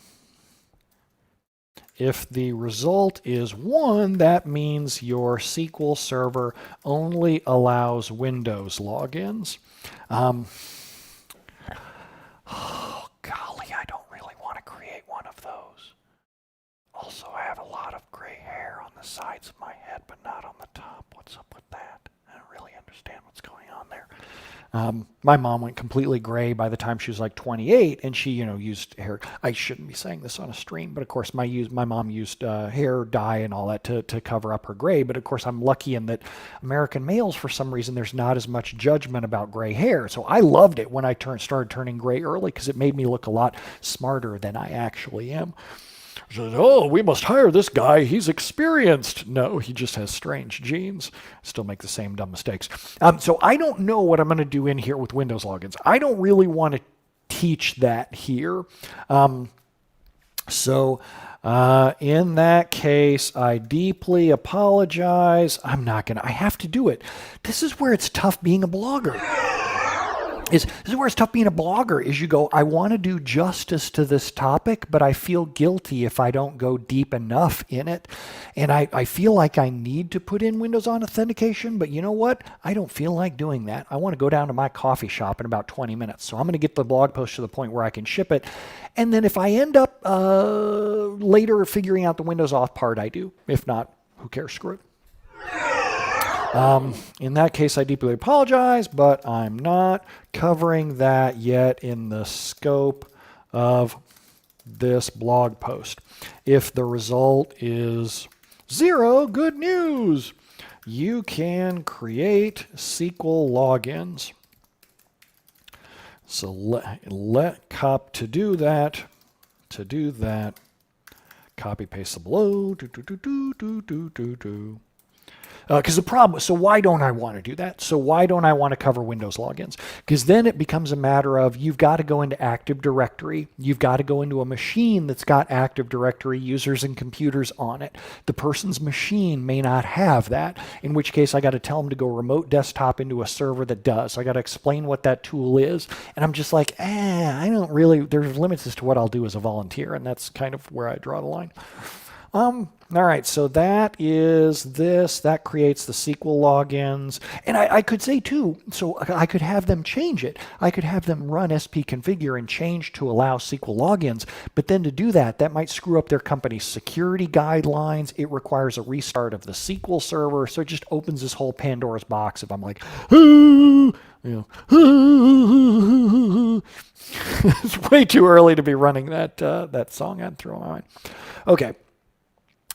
the result is 1, that means your SQL Server only allows Windows logins. Oh, golly, I don't really want to create one of those. Also, I have a lot of gray hair on the sides of my head, but not on the top. What's up with that? I don't really understand what's going on there. My mom went completely gray by the time she was like 28, and she, used hair. I shouldn't be saying this on a stream, but of course my mom used hair dye and all that to cover up her gray. But of course I'm lucky in that American males, for some reason, there's not as much judgment about gray hair. So I loved it when I started turning gray early because it made me look a lot smarter than I actually am. Says, oh, we must hire this guy. He's experienced. No, he just has strange genes. Still make the same dumb mistakes. So I don't know what I'm going to do in here with Windows logins. I don't really want to teach that here. So in that case, I deeply apologize. I have to do it. This is where it's tough being a blogger. This is where it's tough being a blogger, is you go, I want to do justice to this topic, but I feel guilty if I don't go deep enough in it. And I feel like I need to put in Windows on authentication, but you know what? I don't feel like doing that. I want to go down to my coffee shop in about 20 minutes. So I'm going to get the blog post to the point where I can ship it. And then if I end up later figuring out the Windows off part, I do. If not, who cares? Screw it. In that case, I deeply apologize, but I'm not covering that yet in the scope of this blog post. If the result is 0, good news. You can create SQL logins. So to do that, copy paste the below. Because the problem, so why don't I want to do that? So why don't I want to cover Windows logins? Because then it becomes a matter of you've got to go into Active Directory. You've got to go into a machine that's got Active Directory users and computers on it. The person's machine may not have that, in which case I got to tell them to go remote desktop into a server that does. So I got to explain what that tool is. And I'm just like, I don't really, there's limits as to what I'll do as a volunteer. And that's kind of where I draw the line. All right, so that is this. That creates the SQL logins. And I could say too, so I could have them change it. I could have them run spconfigure and change to allow SQL logins. But then to do that, that might screw up their company's security guidelines. It requires a restart of the SQL server. So it just opens this whole Pandora's box if I'm like, it's way too early to be running that song on through my mind. Okay.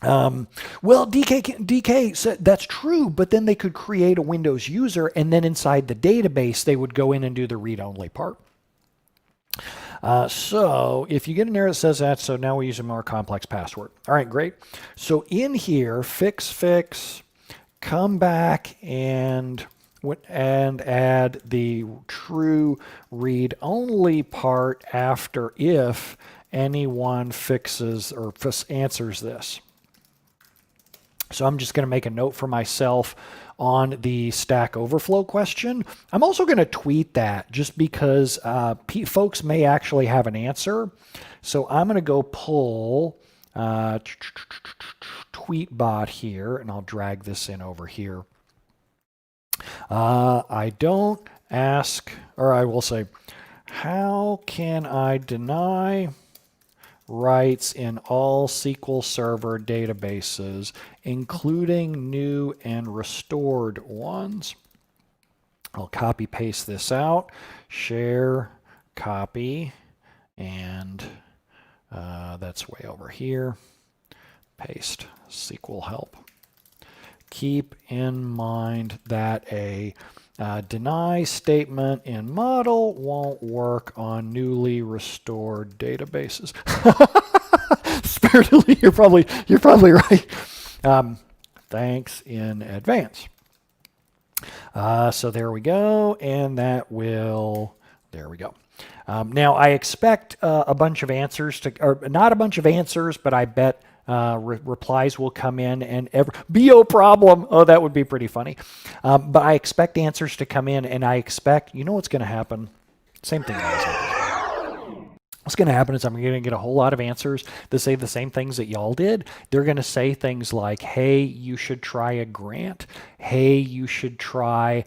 Well, DK said that's true, but then they could create a Windows user, and then inside the database, they would go in and do the read-only part. So if you get an error that says that, so now we use a more complex password. All right, great. So in here, fix, come back and add the true read-only part after if anyone fixes or answers this. So I'm just going to make a note for myself on the Stack Overflow question. I'm also going to tweet that just because folks may actually have an answer. So I'm going to go pull tweetbot here, and I'll drag this in over here. I don't ask, or I will say, how can I deny writes in all SQL Server databases, including new and restored ones? I'll copy paste this out, share, copy, and that's way over here. Paste SQL help. Keep in mind that a deny statement in model won't work on newly restored databases. Spiritedly, you're probably right. Thanks in advance. So there we go, and that will, there we go. Now I expect a bunch of answers to, or not a bunch of answers, but I bet replies will come in, and BO problem. Oh, that would be pretty funny. But I expect answers to come in, and I expect, you know what's going to happen? Same thing always happens. What's going to happen is I'm going to get a whole lot of answers that say the same things that y'all did. They're going to say things like, hey, you should try a grant. Hey, you should try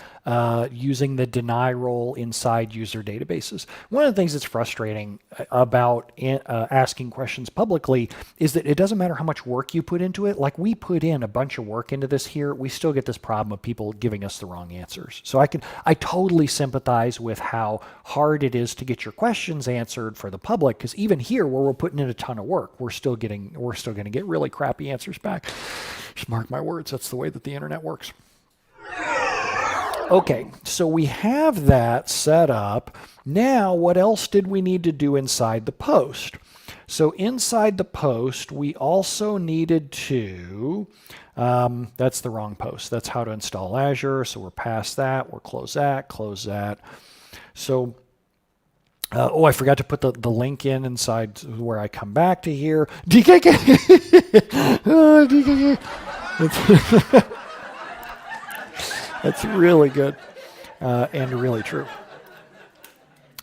using the deny role inside user databases. One of the things that's frustrating about asking questions publicly is that it doesn't matter how much work you put into it. Like, we put in a bunch of work into this here. We still get this problem of people giving us the wrong answers. So I totally sympathize with how hard it is to get your questions answered for the public, because even here where we're putting in a ton of work, we're still going to get really crappy answers back. Just mark my words, that's the way that the internet works. Okay, so we have that set up. Now, what else did we need to do inside the post? So inside the post, we also needed to, that's the wrong post. That's how to install Azure. So we're past that. We'll close that. So I forgot to put the link inside where I come back to here. DKK! Oh, DKK. That's really good and really true.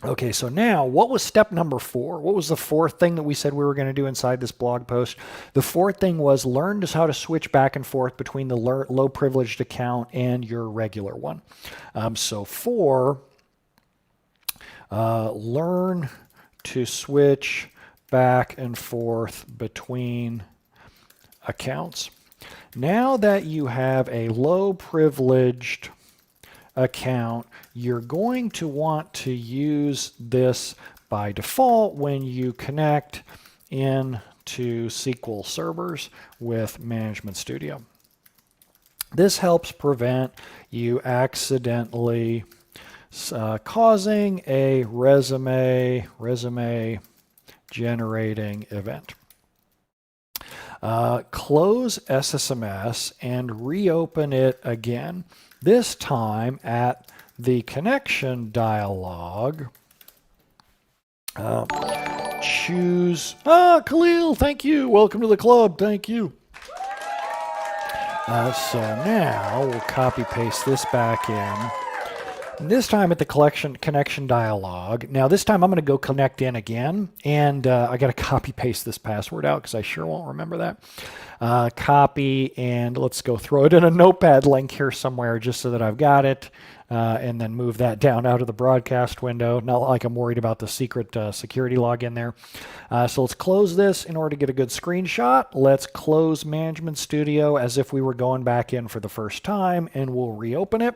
Okay, so now what was step number 4? What was the fourth thing that we said we were going to do inside this blog post? The fourth thing was learn just how to switch back and forth between the low privileged account and your regular one. So 4, learn to switch back and forth between accounts. Now that you have a low privileged account, you're going to want to use this by default when you connect into SQL servers with Management Studio. This helps prevent you accidentally causing a resume generating event. Close SSMS and reopen it again. This time at the connection dialog, choose, Khalil, thank you. Welcome to the club. Thank you. So now we'll copy paste this back in. And this time at the connection dialog. Now this time I'm going to go connect in again, and I got to copy paste this password out because I sure won't remember that. Copy, and let's go throw it in a notepad link here somewhere just so that I've got it, and then move that down out of the broadcast window. Not like I'm worried about the secret security login there. So let's close this in order to get a good screenshot. Let's close Management Studio as if we were going back in for the first time, and we'll reopen it.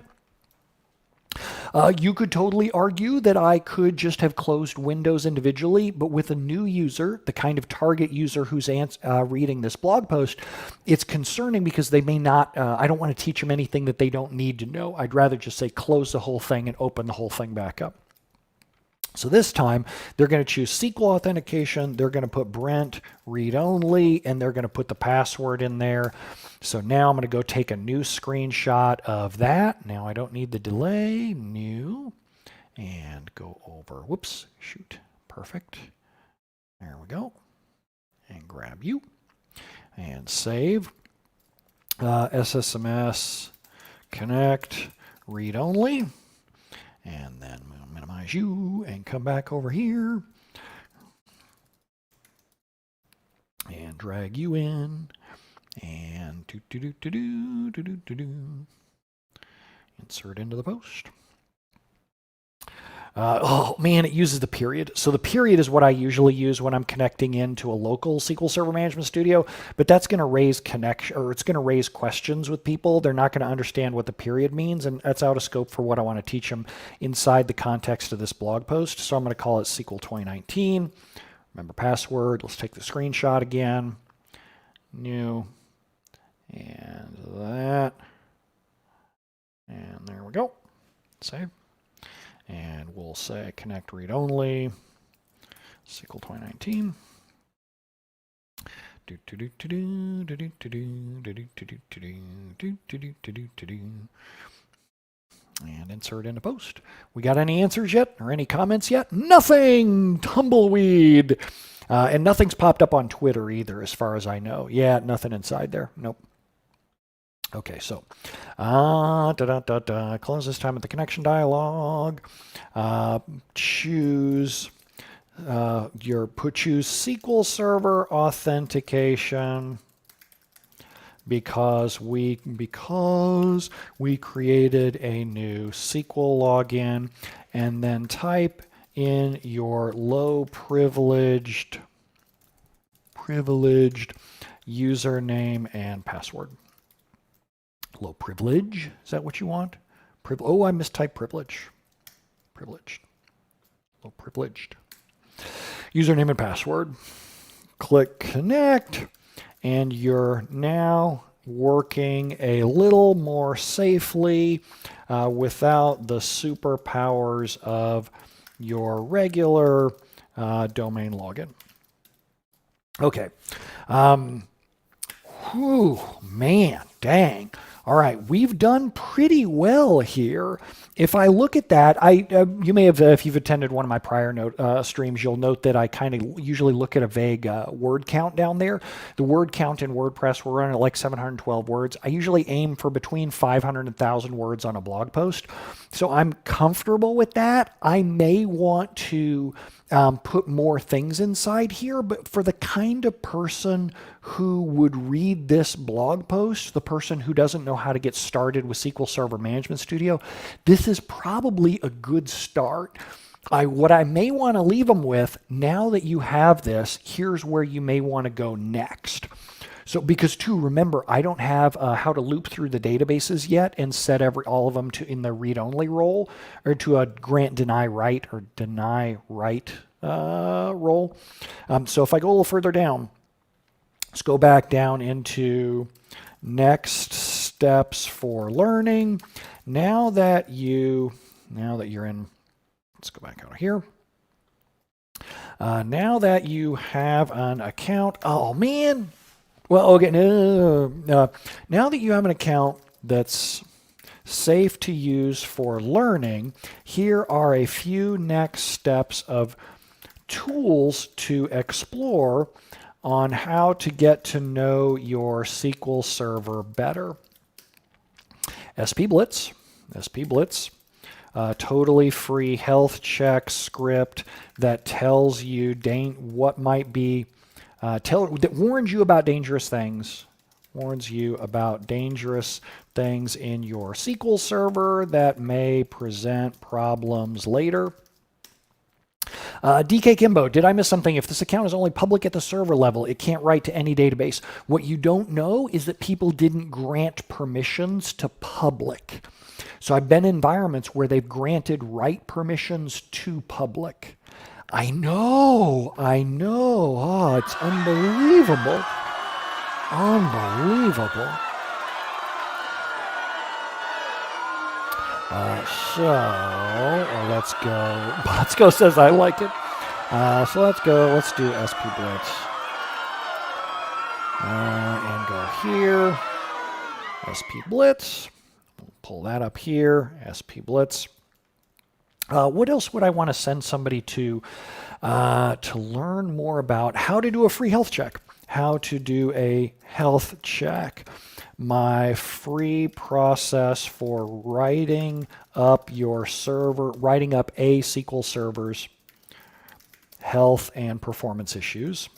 You could totally argue that I could just have closed Windows individually, but with a new user, the kind of target user who's reading this blog post, it's concerning because they may not, I don't want to teach them anything that they don't need to know. I'd rather just say close the whole thing and open the whole thing back up. So this time, they're going to choose SQL authentication, they're going to put Brent read-only, and they're going to put the password in there. So now I'm going to go take a new screenshot of that. Now I don't need the delay, new, and go over, whoops, shoot, perfect. There we go. And grab you, and save. SSMS, connect, read-only, and then minimize you and come back over here and drag you in and insert into the post. Oh man, it uses the period. So the period is what I usually use when I'm connecting into a local SQL Server Management Studio, but that's going to raise it's going to raise questions with people. They're not going to understand what the period means, and that's out of scope for what I want to teach them inside the context of this blog post. So I'm going to call it SQL 2019. Remember password. Let's take the screenshot again. New. And that. And there we go. Save. And we'll say connect read only, SQL 2019. And insert into post. We got any answers yet or any comments yet? Nothing! Tumbleweed! And nothing's popped up on Twitter either, as far as I know. Yeah, nothing inside there. Nope. Okay, so close this time at the connection dialog. Choose choose SQL Server authentication because we created a new SQL login, and then type in your low privileged username and password. Low privilege, is that what you want? Oh, I mistyped privilege. Privileged. Low privileged. Username and password. Click connect, and you're now working a little more safely without the superpowers of your regular domain login. Okay. Whew, man, dang. All right, we've done pretty well here. If I look at that, you may have, if you've attended one of my prior streams, you'll note that I kind of usually look at a vague word count down there. The word count in WordPress, we're running at like 712 words. I usually aim for between 500 and 1,000 words on a blog post. So I'm comfortable with that. I may want to put more things inside here, but for the kind of person who would read this blog post, the person who doesn't know how to get started with SQL Server Management Studio, this is probably a good start. What I may want to leave them with, now that you have this, here's where you may want to go next. So because too, remember, I don't have how to loop through the databases yet and set all of them to in the read-only role or to a grant, deny, write or deny, write role. So if I go a little further down, let's go back down into next steps for learning. Now that you're in, let's go back out here. Now that you have an account, oh man. Well, okay, now that you have an account that's safe to use for learning, here are a few next steps of tools to explore on how to get to know your SQL Server better. SP Blitz, totally free health check script that tells you what might be that warns you about dangerous things, in your SQL Server that may present problems later. DK Kimbo, did I miss something? If this account is only public at the server level, it can't write to any database. What you don't know is that people didn't grant permissions to public. So I've been in environments where they've granted write permissions to public. I know. Oh, it's unbelievable. Let's go. Botsko says I like it. So let's go. Let's do SP Blitz. And go here. SP Blitz. We'll pull that up here. SP Blitz. What else would I want to send somebody to learn more about how to do a free health check? How to do a health check. My free process for writing up a SQL Server's health and performance issues.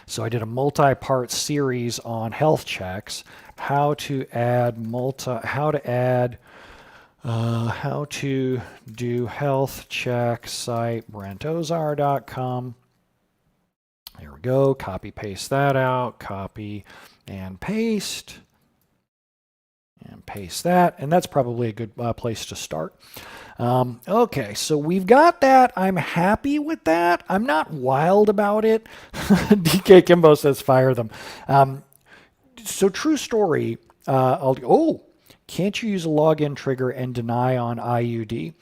So I did a multi-part series on health checks, how to do health check site, brentozar.com. There we go. Copy, paste that out. Copy and paste. And paste that. And that's probably a good place to start. Okay, so we've got that. I'm happy with that. I'm not wild about it. DK Kimbo says fire them. So true story. Can't you use a login trigger and deny on IUD?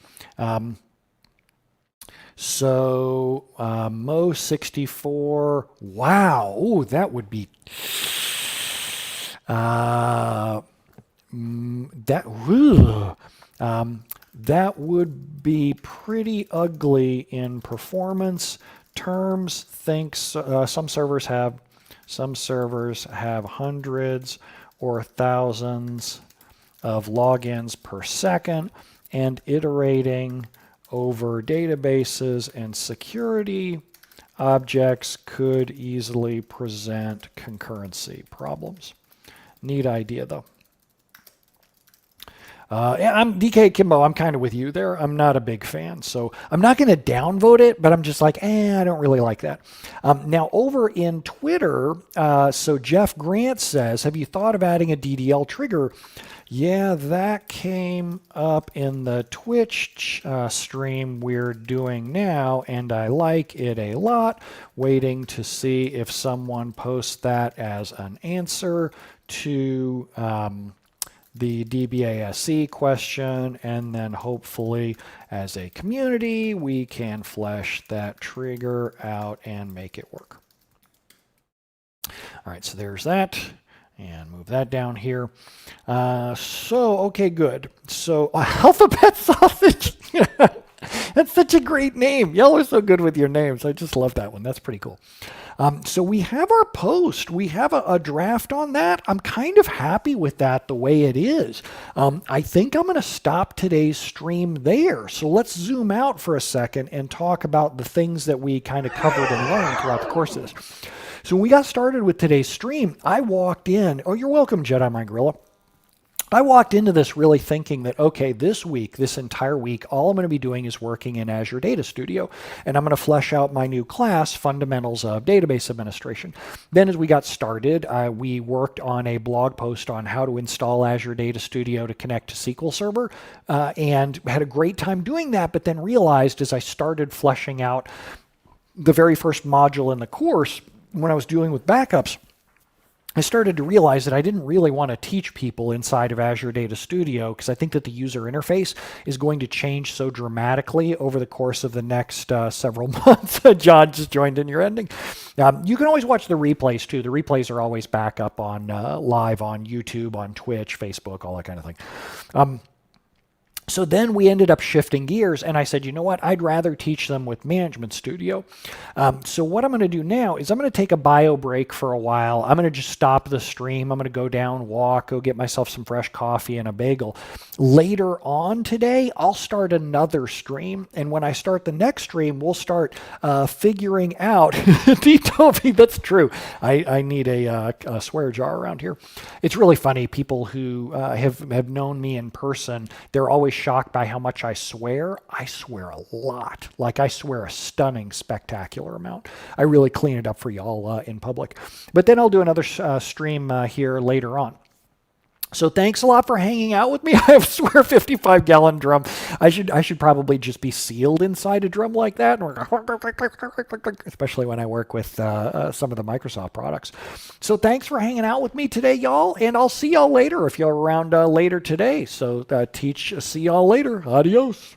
Mo64, wow, oh, that would be, that would be pretty ugly in performance terms. Some servers have hundreds or thousands of logins per second, and iterating over databases and security objects could easily present concurrency problems. Neat idea, though. I'm DK Kimbo. I'm kind of with you there. I'm not a big fan, so I'm not going to downvote it, but I'm just like, I don't really like that. Now, over in Twitter, so Jeff Grant says, have you thought of adding a DDL trigger? Yeah, that came up in the Twitch stream we're doing now, and I like it a lot. Waiting to see if someone posts that as an answer to the DBASC question, and then hopefully as a community we can flesh that trigger out and make it work. All right, so there's that. And move that down here. Okay, good. So alphabet sausage. That's such a great name. Y'all are so good with your names. I just love that one. That's pretty cool. So we have our post. We have a draft on that. I'm kind of happy with that the way it is. I think I'm going to stop today's stream there. So let's zoom out for a second and talk about the things that we kind of covered and learned throughout the course of this. So when we got started with today's stream, I walked in. Oh, you're welcome, Jedi Mind Gorilla. I walked into this really thinking that, okay, this week, this entire week, all I'm going to be doing is working in Azure Data Studio, and I'm going to flesh out my new class, Fundamentals of Database Administration. Then as we got started, we worked on a blog post on how to install Azure Data Studio to connect to SQL Server, and had a great time doing that, but then realized as I started fleshing out the very first module in the course, when I was dealing with backups, I started to realize that I didn't really want to teach people inside of Azure Data Studio because I think that the user interface is going to change so dramatically over the course of the next several months. John just joined in your ending. You can always watch the replays too. The replays are always back up on live on YouTube, on Twitch, Facebook, all that kind of thing. So then we ended up shifting gears, and I said, you know what, I'd rather teach them with Management Studio. So what I'm going to do now is I'm going to take a bio break for a while. I'm going to just stop the stream. I'm going to go down, walk, go get myself some fresh coffee and a bagel. Later on today, I'll start another stream, and when I start the next stream, we'll start figuring out, Toby, that's true. I need a swear jar around here. It's really funny. People who have known me in person, they're always shocked by how much I swear. I swear a lot. Like I swear a stunning, spectacular amount. I really clean it up for y'all in public. But then I'll do another stream here later on. So thanks a lot for hanging out with me. I swear 55-gallon drum. I should probably just be sealed inside a drum like that, especially when I work with some of the Microsoft products. So thanks for hanging out with me today, y'all, and I'll see y'all later if you're around later today. So see y'all later. Adios.